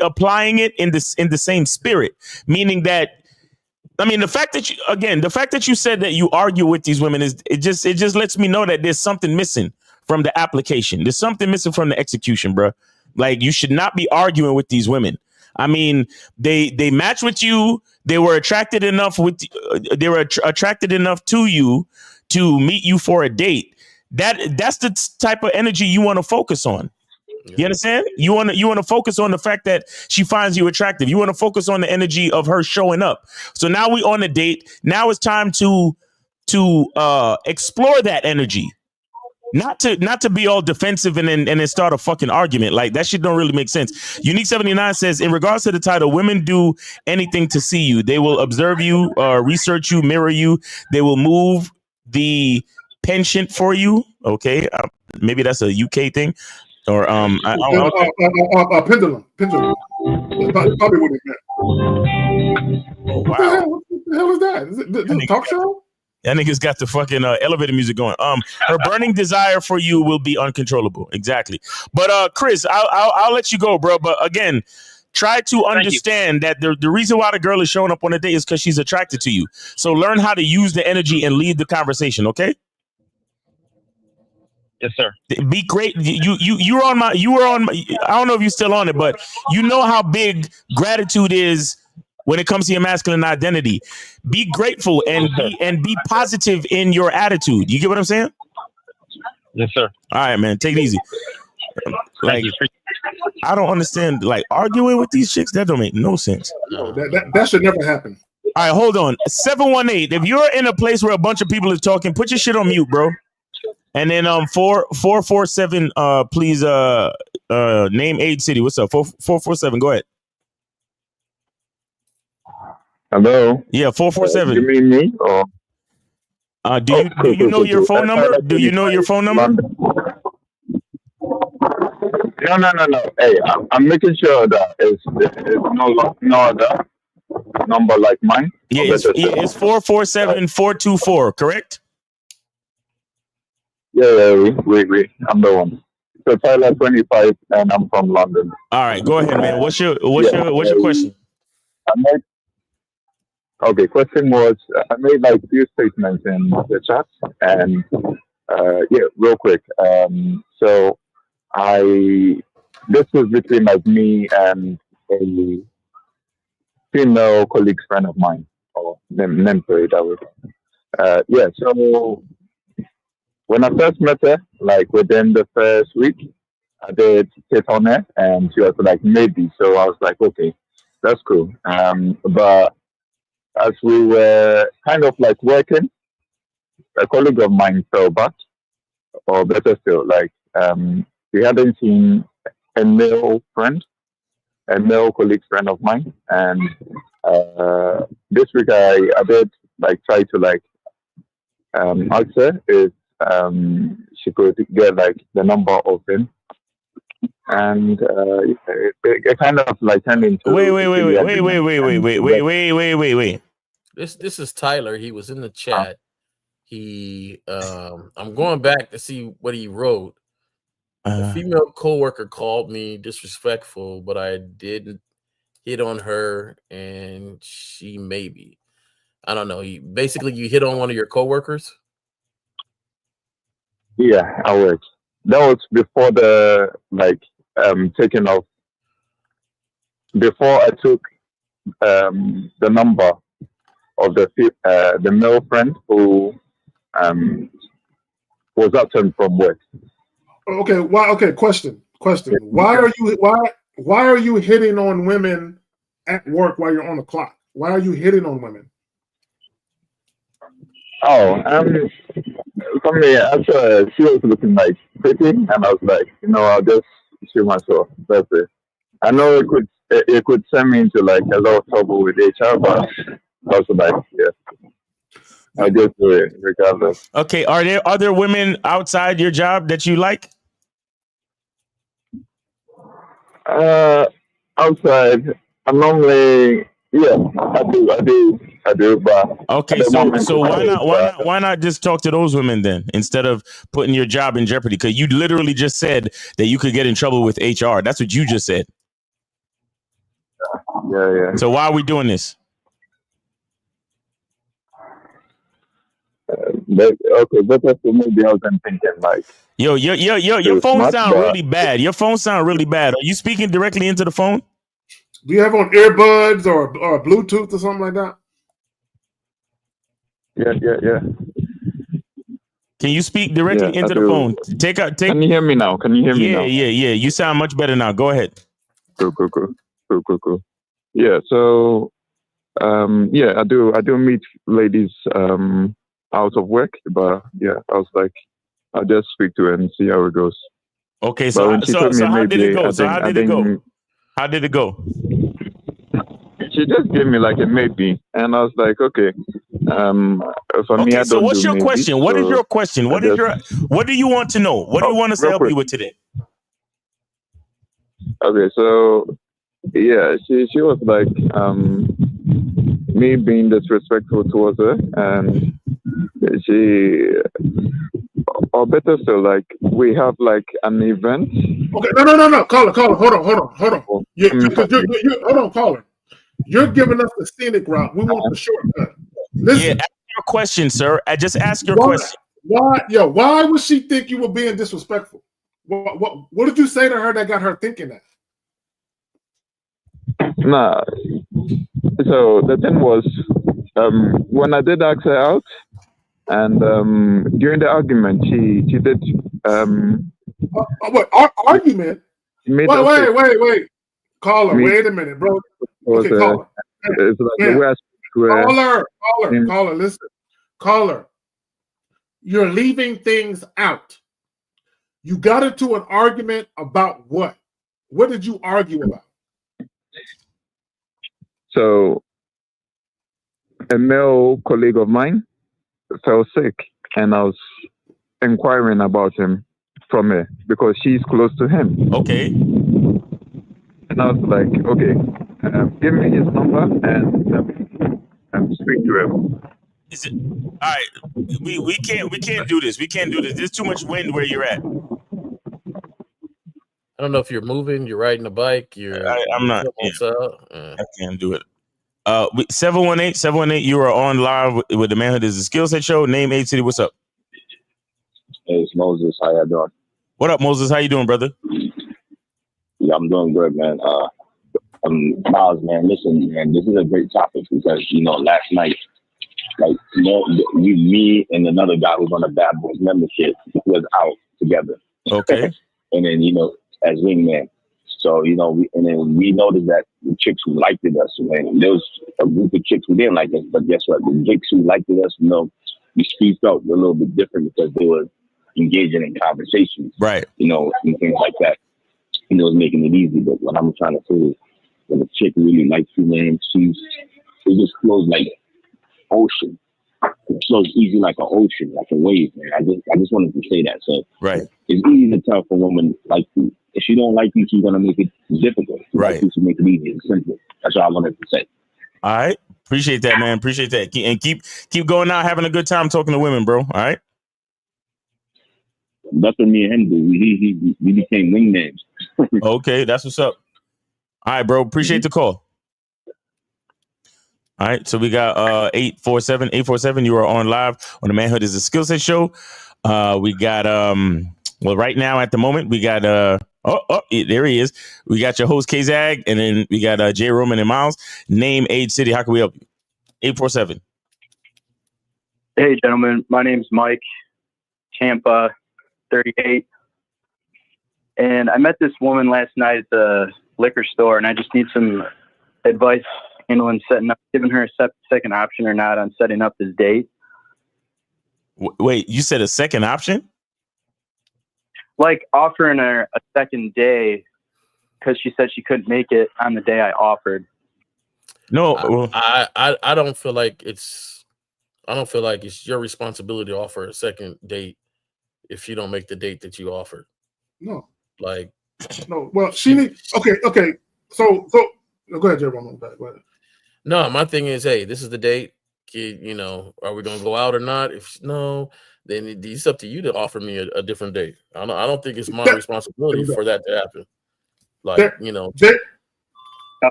applying it in the same spirit. Meaning that, I mean, the fact that you said that you argue with these women it just lets me know that there's something missing from the application. There's something missing from the execution, bro. Like, you should not be arguing with these women. I mean, they match with you. They were attracted enough attracted enough to you to meet you for a date. That's the type of energy you want to focus on. You understand? You want to focus on the fact that she finds you attractive. You want to focus on the energy of her showing up. So now we on a date. Now it's time to explore that energy. Not to be all defensive and then start a fucking argument. Like, that shit don't really make sense. Unique 79 says, in regards to the title, women do anything to see you. They will observe you, research you, mirror you. They will move the penchant for you. Okay, maybe that's a UK thing, or pendulum. That's probably what it meant. Oh, wow. What the hell is that? Is it a talk show? That nigga's got the fucking elevator music going. Her burning desire for you will be uncontrollable. Exactly. But Chris, I'll let you go, bro. But again, try to understand that the reason why the girl is showing up on a date is because she's attracted to you. So learn how to use the energy and lead the conversation. Okay. Yes, sir. Be great. You were on my. I don't know if you're still on it, but you know how big gratitude is when it comes to your masculine identity. Be grateful and be positive in your attitude. You get what I'm saying? Yes, sir. All right, man. Take it easy. Like, I don't understand. Like, arguing with these chicks, that don't make no sense. No, that should never happen. All right, hold on. 718. If you're in a place where a bunch of people are talking, put your shit on mute, bro. And then 447. Please name age city. What's up? 447. Go ahead. Hello. Yeah, 447. You mean me? Or do you know your phone number? Do you know your phone number? No. Hey, I'm making sure that it's no other number like mine. Yeah, it's 447-424, correct? Yeah, we. I'm the one. So Tyler 25, and I'm from London. All right, go ahead, man. What's your question? Okay, question was, I made like a few statements in the chat, and real quick. So this was between like me and a female colleague friend of mine, or mentor that was. So when I first met her, like within the first week, I did hit on her, and she was like, maybe. So I was like, okay, that's cool. But as we were kind of like working, a colleague of mine fell back, or better still, like we hadn't seen a male colleague friend of mine, and this week I did like try to like ask her if she could get like the number of him, and it kind of like turned into wait. This is Tyler. He was in the chat. I'm going back to see what he wrote. A female coworker called me disrespectful, but I didn't hit on her, and she maybe. I don't know. You hit on one of your coworkers? Yeah, I was. That was before the taking off. Before I took the number of the male friend who was absent from work. Okay. Why? Okay. Question. Why are you hitting on women at work while you're on the clock? Why are you hitting on women? Oh, for me, after she was looking like pretty, and I was like, I'll just shoot myself. That's it. I know it could send me into like a lot of trouble with HR, but also like, yeah, I just do it regardless. Okay, are there other women outside your job that you like? Outside, I normally, yeah, I do, but okay, so why not just talk to those women then instead of putting your job in jeopardy? Because you literally just said that you could get in trouble with HR. That's what you just said. Yeah. So why are we doing this? Maybe I wasn't thinking like. Your phone sound really bad. Your phone sound really bad. Are you speaking directly into the phone? Do you have on earbuds or Bluetooth or something like that? Yeah. Can you speak directly into the phone? Can you hear me now? Yeah. You sound much better now. Go ahead. Cool. Yeah. So, I do meet ladies out of work, but yeah, I was like, I'll just speak to her and see how it goes. Okay, so how did it go? How did it go? She just gave me like a maybe, and I was like, okay. For me, I don't. So what's your maybe, question? What is your question? What do you want to know? What do you want us to help you with today? Okay, so yeah, she was like me being disrespectful towards her, and or better still, like we have like an event. Okay, no, caller, hold on. Hold on, caller. You're giving us the scenic route. We want the shortcut. Listen. Yeah, ask your question, sir. I just asked your question. Why would she think you were being disrespectful? What did you say to her that got her thinking that? Nah. So the thing was, when I did ask her out, and during the argument, she did. Argument? Wait. Caller, wait a minute, bro. Okay, caller. It's like the West. Caller, listen. Caller, you're leaving things out. You got into an argument about what? What did you argue about? So, a male colleague of mine fell sick, and I was inquiring about him from her because she's close to him. Okay. And I was like, okay, give me his number and speak to him. Is it all right? We can't do this. We can't do this. There's too much wind where you're at. I don't know if you're moving, you're riding a bike, I'm not. I can't do it. 718, you are on live with the Manhood is a Skill Set show. Name, age, city. What's up? Hey, it's Moses. How you doing? What up, Moses? How you doing, brother? Yeah, I'm doing good, man. Miles, man, listen, man, this is a great topic because, last night, me and another guy who's on the Bad Boys membership was out together. Okay. And then, as wingman. So, we noticed that the chicks who liked us, man, there was a group of chicks who didn't like us, but guess what? The chicks who liked us, we felt a little bit different because they were engaging in conversations. Right. And things like that. It was making it easy. But what I'm trying to say is when a chick really likes you, man, it just flows like ocean. It flows easy like an ocean, like a wave, man. I just wanted to say that. So right. It's easy to tell for a woman like you. If she don't like you, she's gonna make it difficult. Right. Like you, she make it easy and simple. That's all I wanted to say. All right. Appreciate that, man. Appreciate that. And keep going out, having a good time talking to women, bro. All right. That's what me and him do. We became wingmans. Okay, that's what's up. All right, bro. Appreciate the call. All right, so we got 847. You are on live on the Manhood is a Skill Set show. We got well, right now at the moment we got there he is. We got your host K-Zag, and then we got Jay Roman and Miles. Name, age, city. How can we help you? 847. Hey, gentlemen. My name's Mike, Tampa, 38. And I met this woman last night at the liquor store, and I just need some advice handling setting up, giving her a second option or not on setting up this date. Wait, you said a second option? Like offering her a second day because she said she couldn't make it on the day I offered. No, I don't feel like it's your responsibility to offer a second date if she don't make the date that you offered. No. Like, no. Well, she needs. Okay. So go ahead, Jerome. Go ahead. No, my thing is, hey, this is the date. You know, are we gonna go out or not? If no, then it's up to you to offer me a different date. I don't think it's my responsibility for that to happen. Like,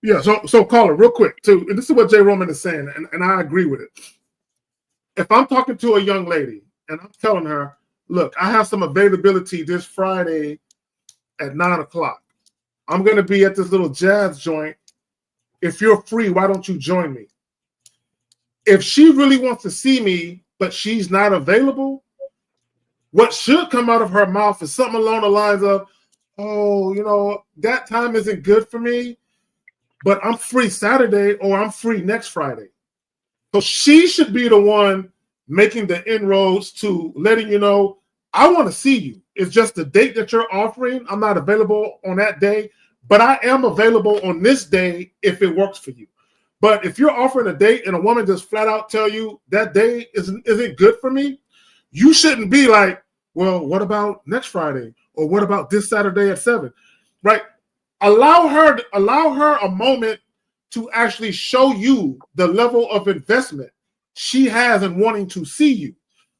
Yeah. So caller, real quick too. And this is what Jay Roman is saying, and I agree with it. If I'm talking to a young lady and I'm telling her, look, I have some availability this Friday at 9:00. I'm going to be at this little jazz joint. If you're free, why don't you join me? If she really wants to see me, but she's not available, what should come out of her mouth is something along the lines of, oh, that time isn't good for me, but I'm free Saturday or I'm free next Friday. So she should be the one making the inroads to letting you know, I want to see you. It's just the date that you're offering. I'm not available on that day, but I am available on this day if it works for you. But if you're offering a date and a woman just flat out tell you that day isn't good for me, you shouldn't be like, well, what about next Friday? Or what about this Saturday at 7? Right? Allow her a moment to actually show you the level of investment she has in wanting to see you.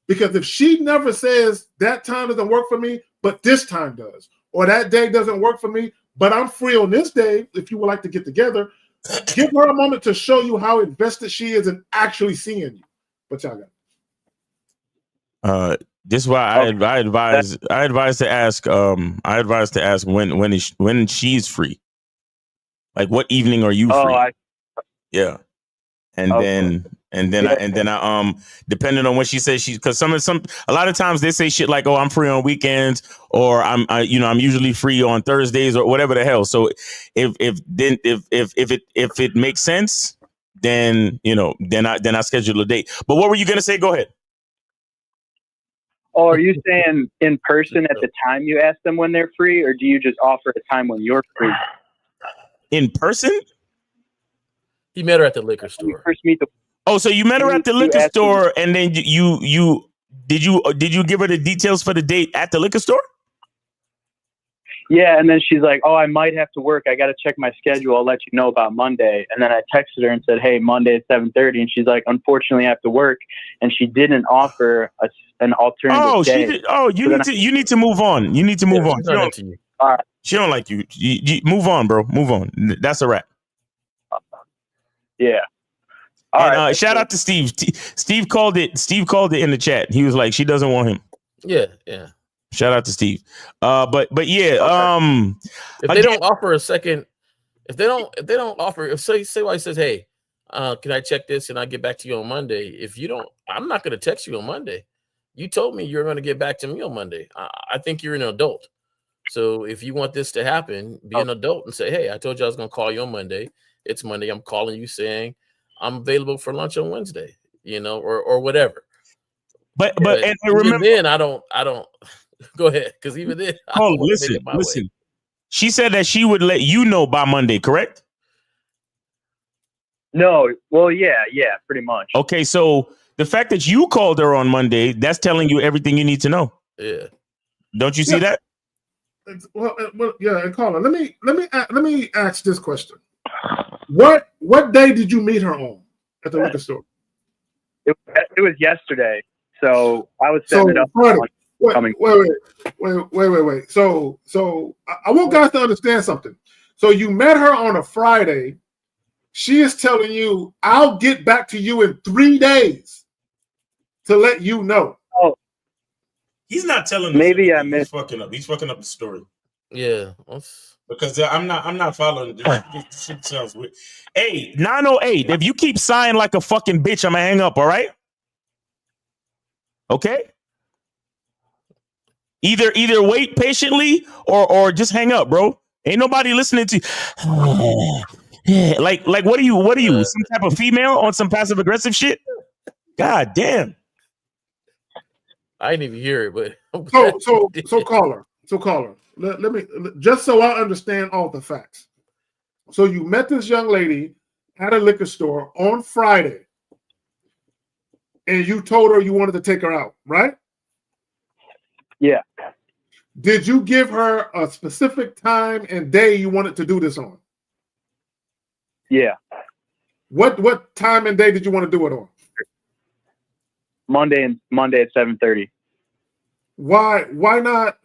Because if she never says that time doesn't work for me, but this time does, or that day doesn't work for me, but I'm free on this day, if you would like to get together, give her a moment to show you how invested she is in actually seeing you. But y'all got it. This is why I advise to ask when she's free. Like, what evening are you free? Yeah. And then I depending on what she says, because a lot of times they say shit like, oh, I'm free on weekends, or I'm usually free on Thursdays, or whatever the hell. So if it makes sense, then I schedule a date. But what were you gonna say? Go ahead. Oh, are you saying in person at the time you ask them when they're free, or do you just offer a time when you're free? In person? He met her at the liquor store. First meet the. Oh, so you met her at the liquor store, and then did you give her the details for the date at the liquor store? Yeah, and then she's like, "Oh, I might have to work. I got to check my schedule. I'll let you know about Monday." And then I texted her and said, "Hey, Monday at 7:30," and she's like, "Unfortunately, I have to work." And she didn't offer an alternative day. You need to move on. You need to move on. She don't like you. You move on, bro. Move on. That's a wrap. Yeah. And shout out to Steve. Steve called it. Steve called it in the chat. He was like, she doesn't want him. Yeah. Shout out to Steve. But yeah. Okay. If they don't offer a second, if they don't offer, if say somebody says, hey, can I check this and I get back to you on Monday? If you don't, I'm not going to text you on Monday. You told me you're going to get back to me on Monday. I think you're an adult. So if you want this to happen, be an adult and say, hey, I told you I was going to call you on Monday. It's Monday. I'm calling you saying I'm available for lunch on Wednesday, or whatever. But and remember, then I don't go ahead, because even then, listen. She said that she would let you know by Monday, correct? No, well, yeah, pretty much. Okay, so the fact that you called her on Monday, that's telling you everything you need to know. Yeah, don't you see that? Well, yeah, and caller, let me ask this question. What day did you meet her on at the liquor store? It was yesterday. So I was setting it up. Friday. Wait. So I want guys to understand something. So you met her on a Friday. She is telling you, I'll get back to you in 3 days to let you know. Oh, He's not telling. Maybe I He's missed. fucking up. He's fucking up the story. Yeah. Because I'm not following. This shit sounds weird. Hey, 908. If you keep sighing like a fucking bitch, I'm gonna hang up. All right. Okay. Either wait patiently or just hang up, bro. Ain't nobody listening to you. like what are you? Some type of female on some passive aggressive shit? God damn. I didn't even hear it, but So caller. Let me just so I understand all the facts. So you met this young lady at a liquor store on Friday, and you told her you wanted to take her out, right? Yeah. Did you give her a specific time and day you wanted to do this on? Yeah. What time and day did you want to do it on? Monday at 7:30. Why not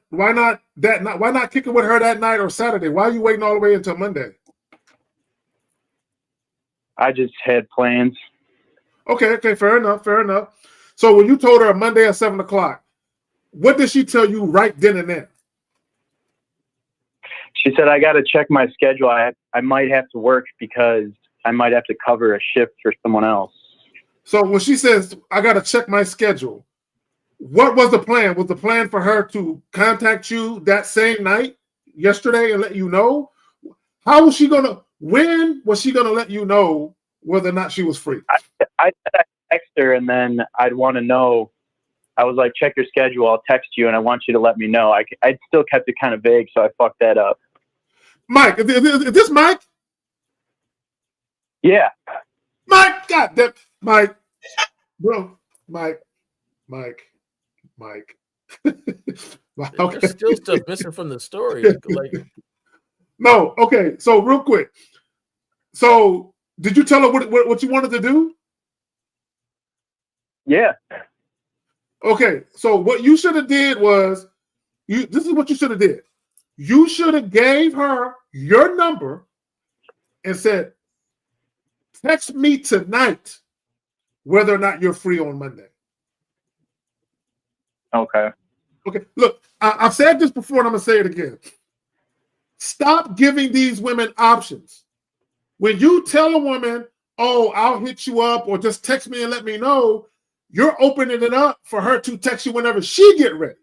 that night? Why not kick it with her that night or Saturday? Why are you waiting all the way until Monday? I just had plans. Okay, fair enough. So when you told her Monday at 7:00, what did she tell you right then and there? She said, I got to check my schedule. I might have to work because I might have to cover a shift for someone else. So when she says, I got to check my schedule, what was the plan? Was the plan for her to contact you that same night, yesterday, and let you know? When was she going to let you know whether or not she was free? I text her, and then I'd want to know. I was like, check your schedule. I'll text you, and I want you to let me know. I still kept it kind of vague, so I fucked that up. Mike, is this Mike? Yeah. Mike, goddamn, Mike, bro, Mike. Okay. There's still stuff missing from the story. Like, no, okay. So real quick, so did you tell her what you wanted to do? Yeah. Okay, so what you should have did was, this is what you should have did. You should have gave her your number and said, text me tonight whether or not you're free on Monday. Okay. Look, I've said this before and I'm going to say it again. Stop giving these women options. When you tell a woman, oh, I'll hit you up or just text me and let me know, you're opening it up for her to text you whenever she get ready.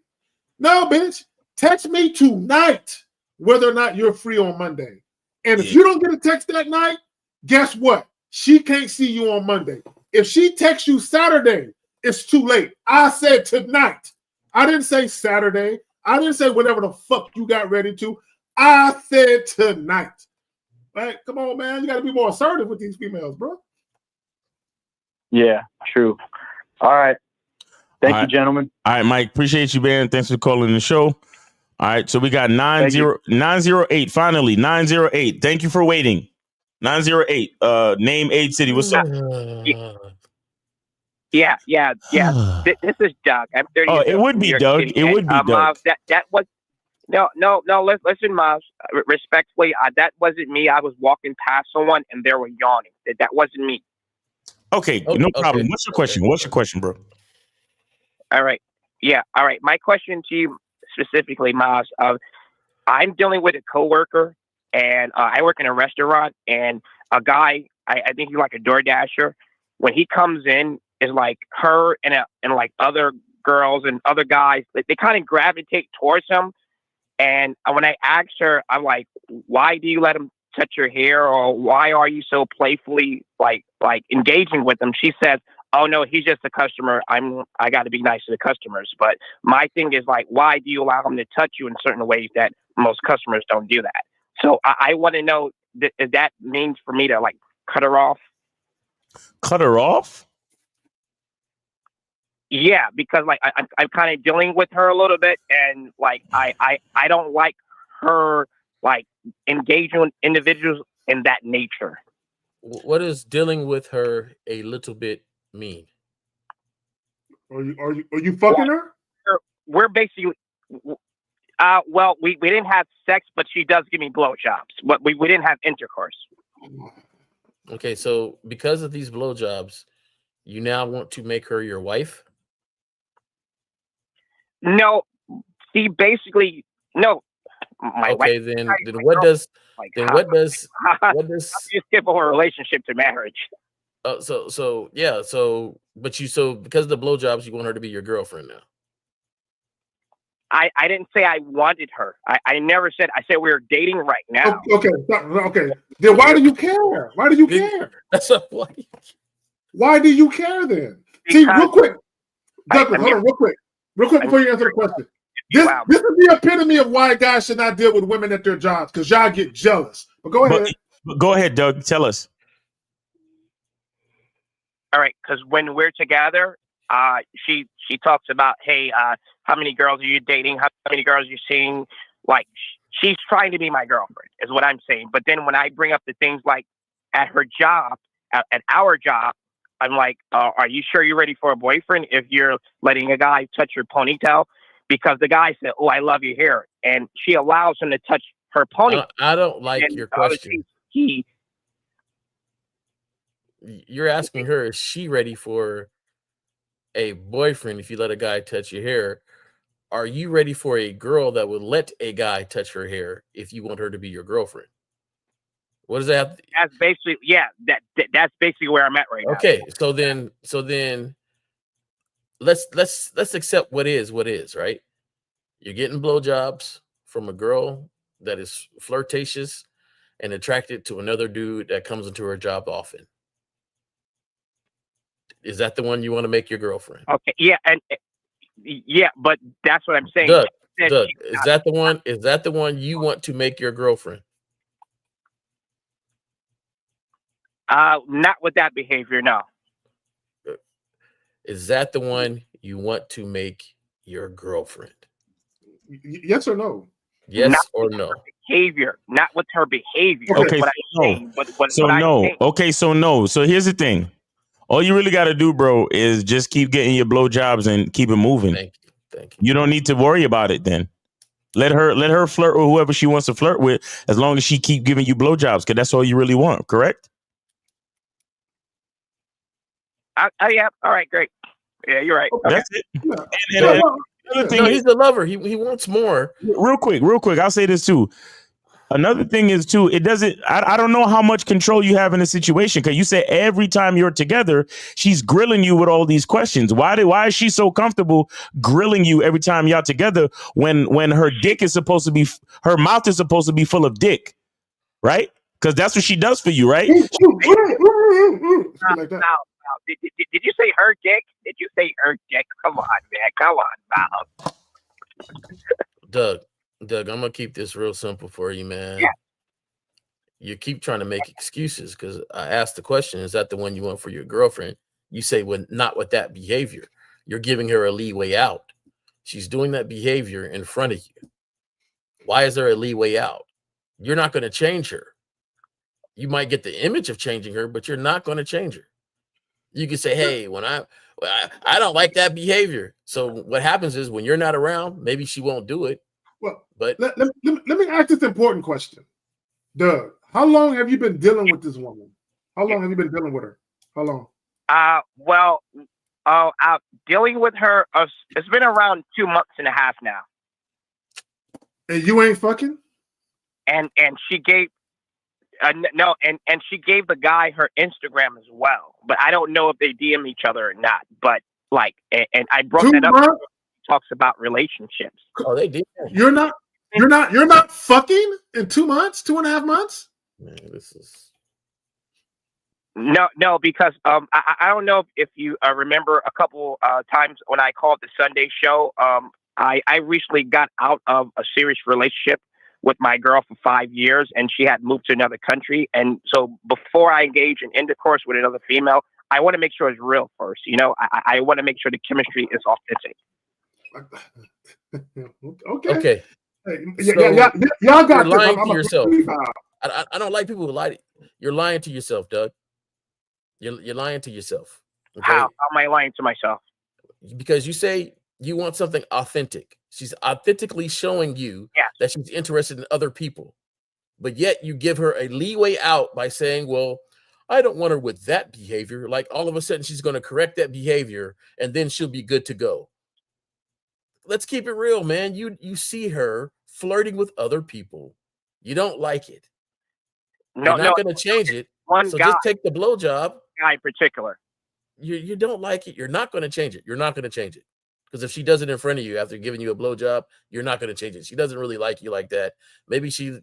No, bitch, text me tonight whether or not you're free on Monday. And if you don't get a text that night, guess what? She can't see you on Monday. If she texts you Saturday, it's too late. I said tonight. I didn't say Saturday. I didn't say whatever the fuck you got ready to. I said tonight. Right? Come on, man. You got to be more assertive with these females, bro. Yeah, true. All right. Thank you, gentlemen. All right, Mike. Appreciate you, man. Thanks for calling the show. All right, so we got 908. Finally, 908. Thank you for waiting. 908. Name, age, city. What's up? Yeah. This is Doug. I'm 30. Oh, it would be Doug. It would be Doug. Miles, that was no. Listen, Miles. Respectfully, that wasn't me. I was walking past someone and they were yawning. That wasn't me. Okay, no problem. What's your question? What's your question, bro? All right. Yeah. All right. My question to you specifically, Miles. I'm dealing with a coworker, and I work in a restaurant, and a guy. I think he's like a DoorDasher. When he comes in, is like her and like other girls and other guys. They kind of gravitate towards him. And when I asked her, I'm like, why do you let him touch your hair, or why are you so playfully like engaging with him? She says, oh no, he's just a customer. I got to be nice to the customers. But my thing is like, why do you allow him to touch you in certain ways that most customers don't do that? So I want to know if that means for me to like cut her off. Cut her off? Yeah, because like I'm kind of dealing with her a little bit, and like I don't like her like engaging with individuals in that nature. What does dealing with her a little bit mean? Are you fucking her? We're basically, well, we didn't have sex, but she does give me blowjobs. But we didn't have intercourse. Okay, so because of these blowjobs, you now want to make her your wife? No, see, basically, no. My Okay, wife, then what does what does you skip over a relationship to marriage? So because of the blowjobs, you want her to be your girlfriend now? I didn't say I wanted her. I never said. I said we were dating right now. Okay. Then why do you care? Why do you care? Why do you care then? See, real quick, Douglas, hold on, real quick before you answer the question. This is the epitome of why guys should not deal with women at their jobs, because y'all get jealous. But go ahead. Go ahead, Doug. Tell us. All right, because when we're together, she talks about, hey, how many girls are you dating? How many girls are you seeing? Like, she's trying to be my girlfriend, is what I'm saying. But then when I bring up the things like at her job, at our job, I'm like, are you sure you're ready for a boyfriend if you're letting a guy touch your ponytail? Because the guy said, oh, I love your hair. And she allows him to touch her ponytail. I don't like your question. You're asking her, is she ready for a boyfriend if you let a guy touch your hair? Are you ready for a girl that would let a guy touch her hair if you want her to be your girlfriend? What does that? That's basically, that's basically where I'm at right now. Okay, so then let's accept what is, right? You're getting blowjobs from a girl that is flirtatious and attracted to another dude that comes into her job often. Is that the one you want to make your girlfriend? Okay, but that's what I'm saying. Doug, is that the one? Is that the one you want to make your girlfriend? Not with that behavior, no. Is that the one you want to make your girlfriend? Yes or no? Yes or no? Behavior, not with her behavior. Okay, so no. So here's the thing. All you really got to do, bro, is just keep getting your blowjobs and keep it moving. Thank you. You don't need to worry about it then. Let her flirt with whoever she wants to flirt with, as long as she keep giving you blowjobs, because that's all you really want, correct? Yeah. All right, great. Yeah, you're right. Okay. That's it. No, he's the lover. He wants more. Real quick. I'll say this too. Another thing is too, it doesn't, I don't know how much control you have in the situation, because you say every time you're together, she's grilling you with all these questions. Why is she so comfortable grilling you every time y'all together when her dick is supposed to be, her mouth is supposed to be full of dick, right? Because that's what she does for you, right? Did you say her dick? Did you say her dick? Come on, man. Come on, Doug, I'm gonna keep this real simple for you, man. Yeah. You keep trying to make excuses because I asked the question, is that the one you want for your girlfriend? You say, well, not with that behavior. You're giving her a leeway out. She's doing that behavior in front of you. Why is there a leeway out? You're not going to change her. You might get the image of changing her, but you're not going to change her. You can say, hey, when I don't like that behavior. So what happens is when you're not around, maybe she won't do it. Well, but let me ask this important question. Doug, how long have you been dealing with this woman? How long have you been dealing with her? How long? Dealing with her, it's been around 2 months and a half now. And you ain't fucking? And she gave no, and she gave the guy her Instagram as well. But I don't know if they DM each other or not. But like, and I brought that up. Talks about relationships. Oh, they did. You're not fucking in 2 months, 2.5 months? Man, this is no, because I don't know if you remember a couple times when I called the Sunday show. I recently got out of a serious relationship with my girl for 5 years, and she had moved to another country. And so before I engage in intercourse with another female, I want to make sure it's real first. You know, I want to make sure the chemistry is authentic. Okay. Hey, y'all got lying to yourself. I don't like people who lie. You're lying to yourself, Doug. You're lying to yourself. Okay? How am I lying to myself? Because you say you want something authentic. She's authentically showing you that she's interested in other people, but yet you give her a leeway out by saying, well, I don't want her with that behavior. Like all of a sudden she's going to correct that behavior and then she'll be good to go. Let's keep it real, man. You see her flirting with other people. You don't like it. You're not going to change it. So just take the blowjob. Guy in particular. You don't like it. You're not going to change it. You're not going to change it. Because if she does it in front of you after giving you a blowjob, you're not going to change it. She doesn't really like you like that. Maybe she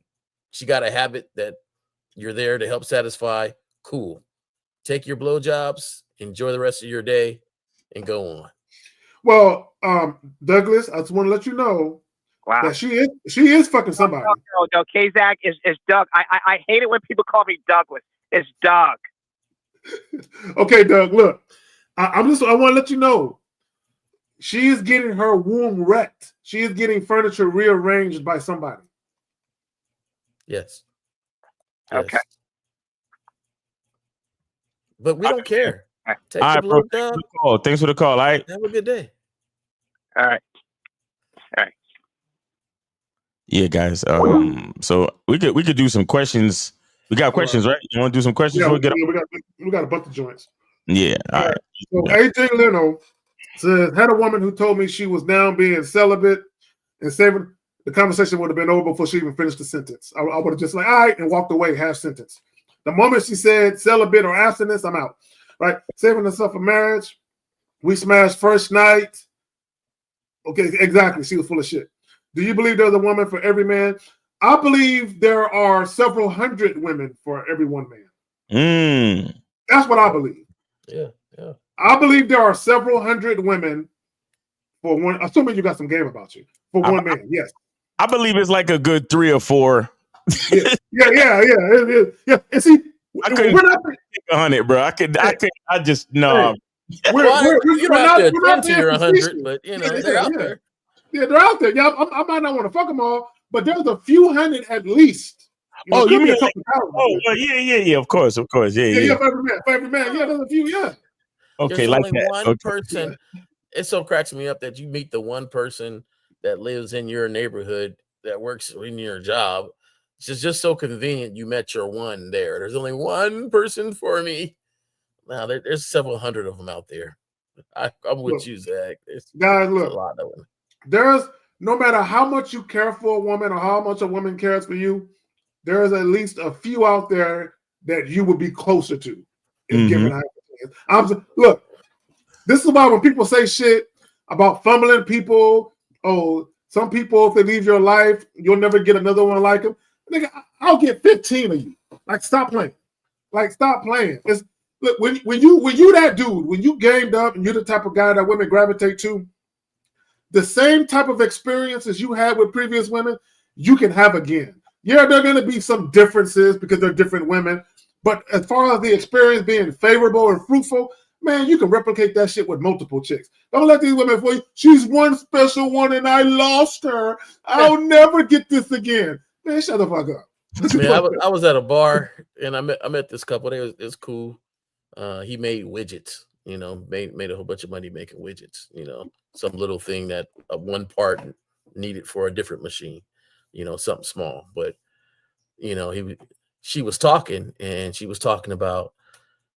got a habit that you're there to help satisfy. Cool. Take your blowjobs, enjoy the rest of your day, and go on. Well, Douglas, I just want to let you know that she is fucking somebody. No, Kazak is Doug. I hate it when people call me Douglas. It's Doug. Okay, Doug, look. I want to let you know. She is getting her womb wrecked. She is getting furniture rearranged by somebody. Yes. Okay. But we don't care. Take All right, the bro. blowjob. Thanks for the call. All right. Have a good day. All right. Yeah, guys. So we could do some questions. We got questions, right? You want to do some questions? Yeah, We'll we got a bunch of joints. Yeah. All right. So AJ Leno says, had a woman who told me she was now being celibate and saving the conversation would have been over before she even finished the sentence. I would have just like, all right, and walked away half sentence. The moment she said celibate or abstinence, I'm out. Right? Saving herself for marriage. We smashed first night. Okay, exactly. She was full of shit. Do you believe there's a woman for every man? I believe there are several hundred women for every one man. That's what I believe. Yeah. I believe there are several hundred women for one, assuming you got some game about you, for one man. Yes. I believe it's like a good 3 or 4. Yeah. And see, I couldn't we're not 100, bro. I just no. You don't have to attend to your 100, but you know they're out there. Yeah, they're out there. Yeah, I might not want to fuck them all, but there's a few hundred at least. You mean like, yeah, of course, yeah. For every man, yeah, there's a few, yeah. Okay, There's like only that. one person. It so cracks me up that you meet the one person that lives in your neighborhood that works in your job. It's just so convenient you met your one there. There's only one person for me. Now there's several hundred of them out there. I'm with you, Zach. Guys, look, a lot of them. There's no matter how much you care for a woman or how much a woman cares for you, there is at least a few out there that you would be closer to if given a look, this is why when people say shit about fumbling people, some people, if they leave your life, you'll never get another one like them. Nigga, I'll get 15 of you. Like, stop playing. It's look when you that dude, when you gamed up and you're the type of guy that women gravitate to, the same type of experiences you had with previous women, you can have again. Yeah, there are going to be some differences because they're different women, but as far as the experience being favorable and fruitful, man, you can replicate that shit with multiple chicks. Don't let these women fool you. She's one special one and I lost her. I'll never get this again. Man, shut the fuck up. Man, I was at a bar and I met this couple. It was cool. He made widgets, made a whole bunch of money making widgets, some little thing that one part needed for a different machine, something small. But, she was talking about,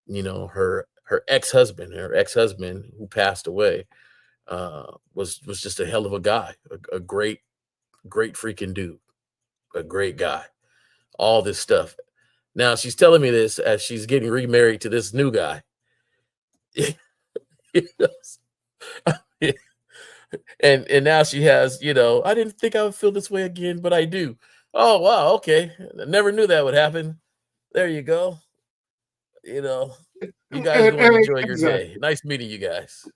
her ex-husband who passed away was just a hell of a guy, a great freaking dude, a great guy, all this stuff. Now she's telling me this as she's getting remarried to this new guy. And now she has, I didn't think I would feel this way again, but I do. Oh, wow. Okay. I never knew that would happen. There you go. You guys go enjoy your day. Nice meeting you guys.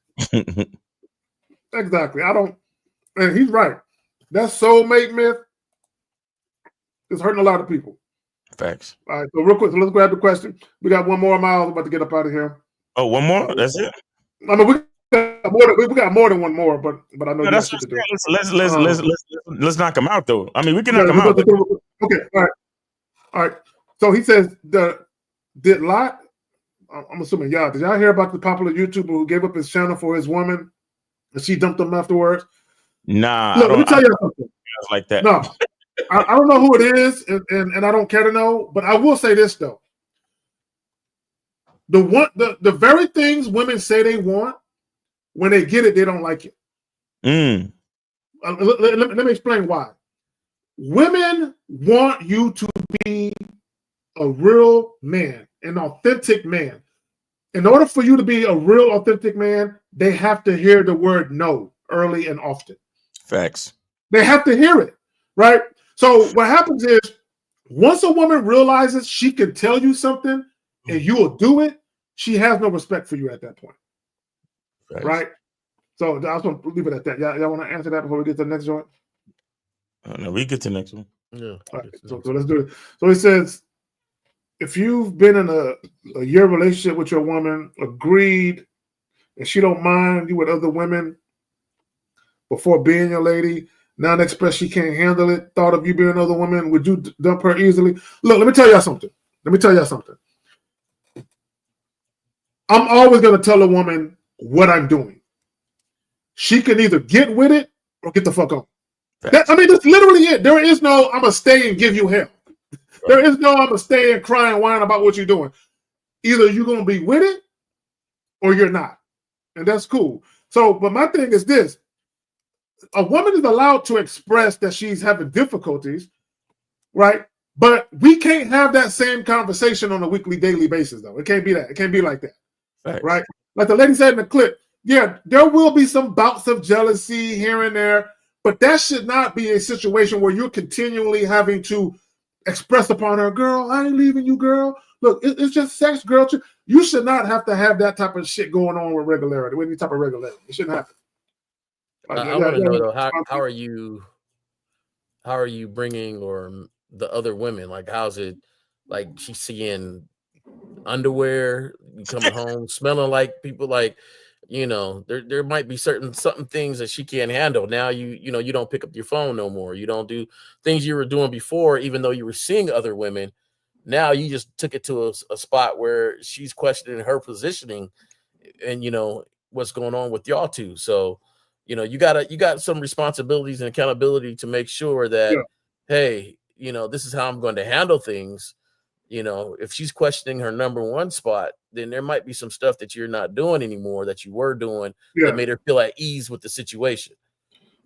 Exactly. And he's right. That soulmate myth is hurting a lot of people. Facts. All right. So real quick, let's grab the question. We got one more, Miles. About to get up out of here. Oh, one more? That's it? I mean, we got more than one more, but I know that's shit to do. Let's knock them out though. I mean, we can knock them out. Okay, all right. All right. So he says did Lot. I'm assuming y'all. Did y'all hear about the popular YouTuber who gave up his channel for his woman, and she dumped him afterwards? Nah, Look, let me tell you something. Like that. No, I don't know who it is, and I don't care to know. But I will say this though: the very things women say they want, when they get it, they don't like it. Let me explain why. Women want you to be a real man, an authentic man. In order for you to be a real authentic man, they have to hear the word no early and often. Facts. They have to hear it, right? So what happens is once a woman realizes she can tell you something and you will do it, she has no respect for you at that point. Facts. Right? So I was going to leave it at that. Y'all want to answer that before we get to the next joint? No, we get to the next one. Yeah. All right, so let's do it. So he says, if you've been in a year relationship with your woman, agreed, and she don't mind you with other women before being your lady, now express she can't handle it, thought of you being another woman, would you dump her easily? Look, let me tell y'all something. I'm always going to tell a woman what I'm doing. She can either get with it or get the fuck on. That's literally it. There is no, I'm going to stay and give you hell. There is no, I'm going to stay and cry and whine about what you're doing. Either you're going to be with it or you're not. And that's cool. So, but my thing is this. A woman is allowed to express that she's having difficulties, right? But we can't have that same conversation on a weekly, daily basis, though. It can't be that. It can't be like that, right? Like the lady said in the clip, yeah, there will be some bouts of jealousy here and there, but that should not be a situation where you're continually having to express upon her, girl, I ain't leaving you, girl. Look, it's just sex, girl. You should not have to have that type of shit going on with regularity, with any type of regularity. It shouldn't happen. I want to know though, how are you bringing or the other women? Like, how's it? Like, she's seeing underwear, you coming home smelling like people. Like, there might be certain things that she can't handle. Now you don't pick up your phone no more. You don't do things you were doing before, even though you were seeing other women. Now you just took it to a spot where she's questioning her positioning, and what's going on with y'all two. So you got some responsibilities and accountability to make sure that hey, this is how I'm going to handle things. If she's questioning her number one spot, then there might be some stuff that you're not doing anymore that you were doing that made her feel at ease with the situation.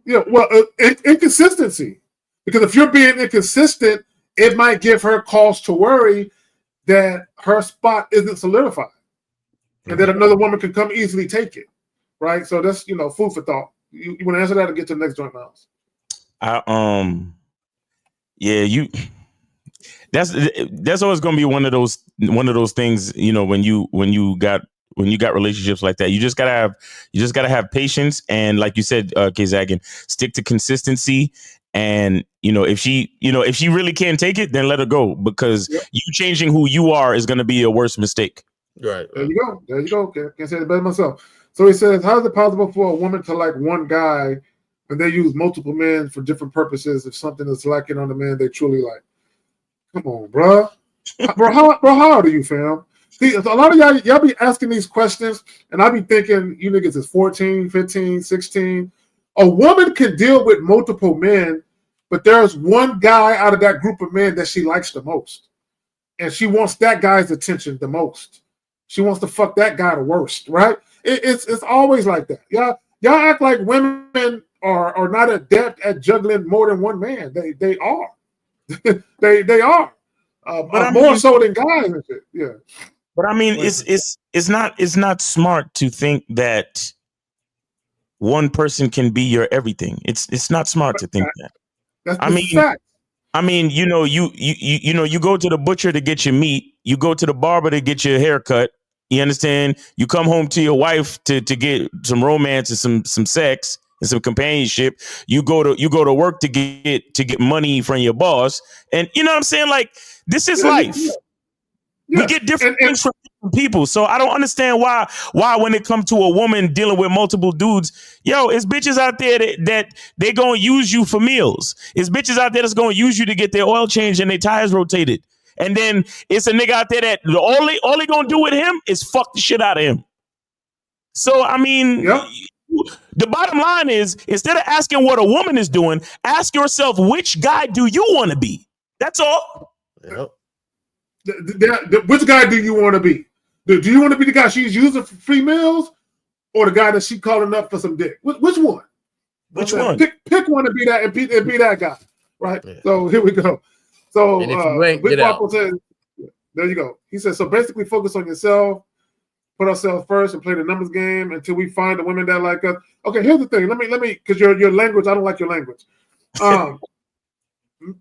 Yeah, well, inconsistency. Because if you're being inconsistent, it might give her cause to worry that her spot isn't solidified and that another woman can come easily take it, right? So that's, food for thought. You want to answer that or get to the next joint, Miles? That's always going to be one of those things, when you got relationships like that, you just gotta have patience, and like you said, K-Zaggin, stick to consistency. And if she really can't take it, then let her go, because you changing who you are is going to be a worse mistake. Right. There you go. Can't say it better myself. So he says, how is it possible for a woman to like one guy and they use multiple men for different purposes if something is lacking on the man they truly like? Come on, bro. How old are you, fam? See, a lot of y'all be asking these questions, and I be thinking you niggas is 14, 15, 16. A woman can deal with multiple men, but there's one guy out of that group of men that she likes the most. And she wants that guy's attention the most. She wants to fuck that guy the worst, right? It's always like that. Y'all act like women are not adept at juggling more than one man. They are. they are. But more so than guys and shit. Yeah. But I mean, it's not smart to think that one person can be your everything. It's not smart to think that. That's fact. I mean, you go to the butcher to get your meat. You go to the barber to get your haircut. You understand? You come home to your wife to get some romance and some sex and some companionship. You go to work to get money from your boss. And you know what I'm saying? Like, this is life. We get different things from different people. So I don't understand why when it comes to a woman dealing with multiple dudes, it's bitches out there that they gonna use you for meals. It's bitches out there that's gonna use you to get their oil changed and their tires rotated. And then it's a nigga out there that all they gonna do with him is fuck the shit out of him. So, I mean, the bottom line is, instead of asking what a woman is doing, ask yourself, which guy do you want to be? That's all. Yep. Which guy do you want to be? Do you want to be the guy she's using for free meals, or the guy that she calling up for some dick? Which one? Which one? Pick one to be that and be that guy, right? Yeah. So here we go. So and if you ain't, get out. Says, there you go. He says, so basically focus on yourself, put ourselves first, and play the numbers game until we find the women that like us. Okay, here's the thing. Let me, because your language, I don't like your language. I'm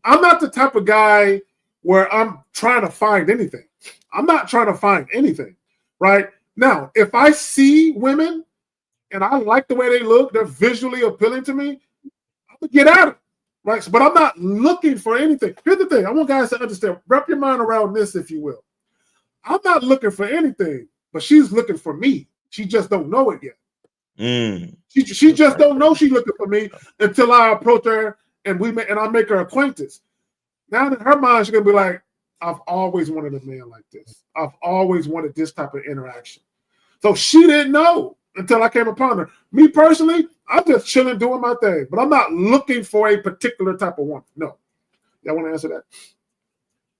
not the type of guy where I'm trying to find anything. I'm not trying to find anything, right? Now, if I see women and I like the way they look, they're visually appealing to me, I'm going to get at it, right? So, but I'm not looking for anything. Here's the thing. I want guys to understand. Wrap your mind around this, if you will. I'm not looking for anything, but she's looking for me. She just don't know it yet. She just don't know she's looking for me until I approach her and I make her acquaintance. Now in her mind, she's gonna be like, I've always wanted a man like this. I've always wanted this type of interaction. So she didn't know until I came upon her. Me personally, I'm just chilling, doing my thing, but I'm not looking for a particular type of woman. No. Y'all want to answer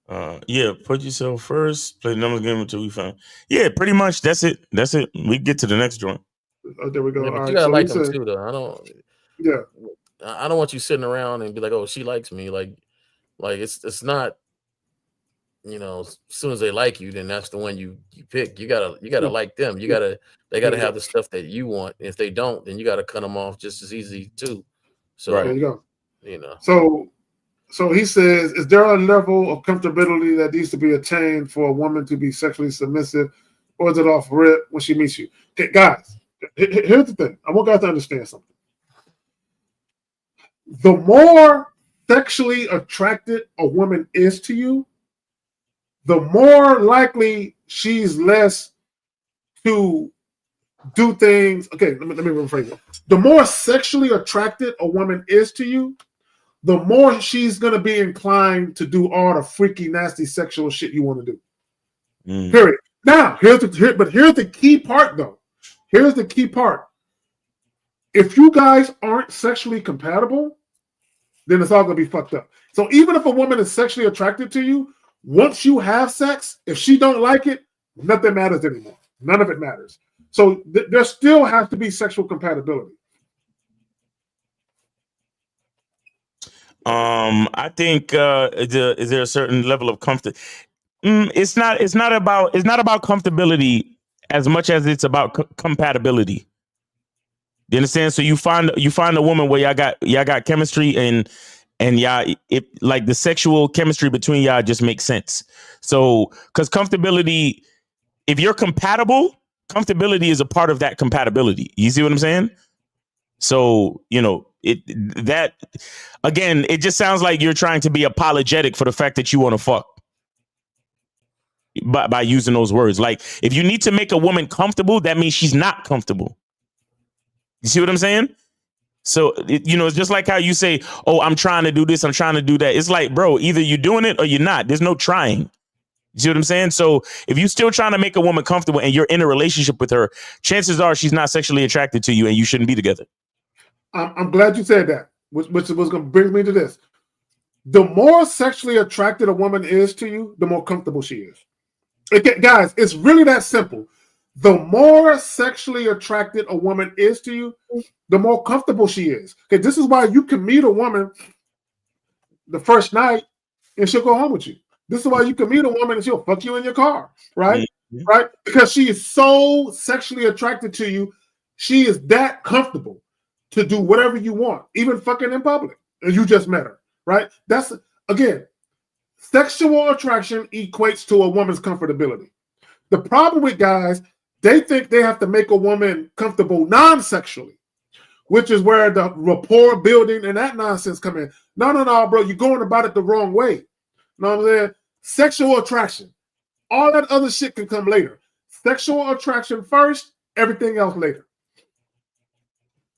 that? Yeah, put yourself first, play the numbers game until we find. Yeah, pretty much. That's it. We get to the next joint. Oh, there we go. Yeah, but all you right, gotta so like them too, though. Yeah. I don't want you sitting around and be like, oh, she likes me. Like it's not, as soon as they like you, then that's the one you pick. You gotta like them. They gotta have the stuff that you want. If they don't, then you gotta cut them off just as easy too. So there you go. So he says, is there a level of comfortability that needs to be attained for a woman to be sexually submissive, or is it off rip when she meets you? Okay, guys, here's the thing. I want guys to understand something. The more sexually attracted a woman is to you, the more likely she's less to do things. Okay, let me rephrase it. The more sexually attracted a woman is to you, the more she's going to be inclined to do all the freaky, nasty sexual shit you want to do. Period. Now, here's the key part, though. Here's the key part. If you guys aren't sexually compatible, then it's all going to be fucked up. So even if a woman is sexually attracted to you, once you have sex, if she don't like it, nothing matters anymore. None of it matters. So there still has to be sexual compatibility. I think is there a certain level of comfort? It's not about comfortability as much as it's about compatibility. You understand? So you find a woman where y'all got chemistry and y'all, like the sexual chemistry between y'all just makes sense. So because comfortability, if you're compatible, comfortability is a part of that compatibility. You see what I'm saying? So that again, it just sounds like you're trying to be apologetic for the fact that you want to fuck by using those words. Like, if you need to make a woman comfortable, that means she's not comfortable. You see what I'm saying? So, it's just like how you say, oh, I'm trying to do this, I'm trying to do that. It's like, bro, either you're doing it or you're not. There's no trying. You see what I'm saying? So if you're still trying to make a woman comfortable and you're in a relationship with her, chances are she's not sexually attracted to you and you shouldn't be together. I'm glad you said that, which was going to bring me to this. The more sexually attracted a woman is to you, the more comfortable she is. Guys, it's really that simple. The more sexually attracted a woman is to you, the more comfortable she is. Okay, this is why you can meet a woman the first night and she'll go home with you. This is why you can meet a woman and she'll fuck you in your car, right? Mm-hmm. Right? Because she is so sexually attracted to you, she is that comfortable to do whatever you want, even fucking in public. And you just met her, right? That's, again, sexual attraction equates to a woman's comfortability. The problem with guys, they think they have to make a woman comfortable non-sexually, which is where the rapport building and that nonsense come in. No, bro, you're going about it the wrong way. You know what I'm saying? Sexual attraction. All that other shit can come later. Sexual attraction first, everything else later.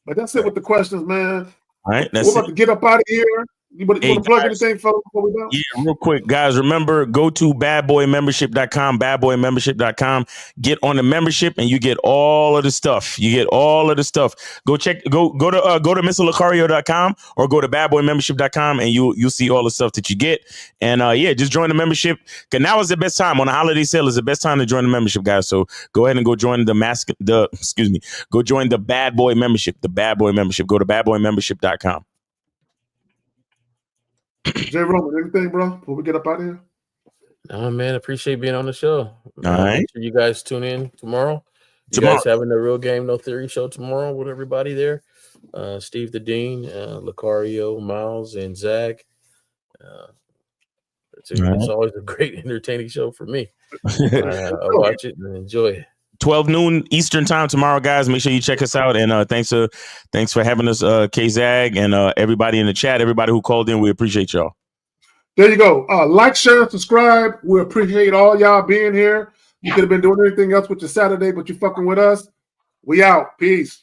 But that's it with the questions, man. All right, we're about to get up out of here. You want to plug anything, fellas, before we bounce? Yeah, real quick, guys. Remember, go to badboymembership.com, badboymembership.com. Get on the membership, and you get all of the stuff. You get all of the stuff. Go to MrLocario.com or go to badboymembership.com, and you'll see all the stuff that you get. And yeah, just join the membership. Cause now is the best time on the holiday sale. Is the best time to join the membership, guys. So go ahead and go join go join the Bad Boy membership. The Bad Boy membership. Go to badboymembership.com. Jay Roman, anything, bro, before we get up out of here? Oh, man, appreciate being on the show. All right. Make sure you guys tune in tomorrow. You guys having the Real Game No Theory show tomorrow with everybody there. Steve the Dean, Lucario, Miles, and Zach. It's always a great entertaining show for me. I'll watch it and enjoy it. 12 noon Eastern time tomorrow, guys. Make sure you check us out. And thanks for having us, K-Zag, and everybody in the chat, everybody who called in. We appreciate y'all. There you go. Like, share, subscribe. We appreciate all y'all being here. You could have been doing anything else with your Saturday, but you're fucking with us. We out. Peace.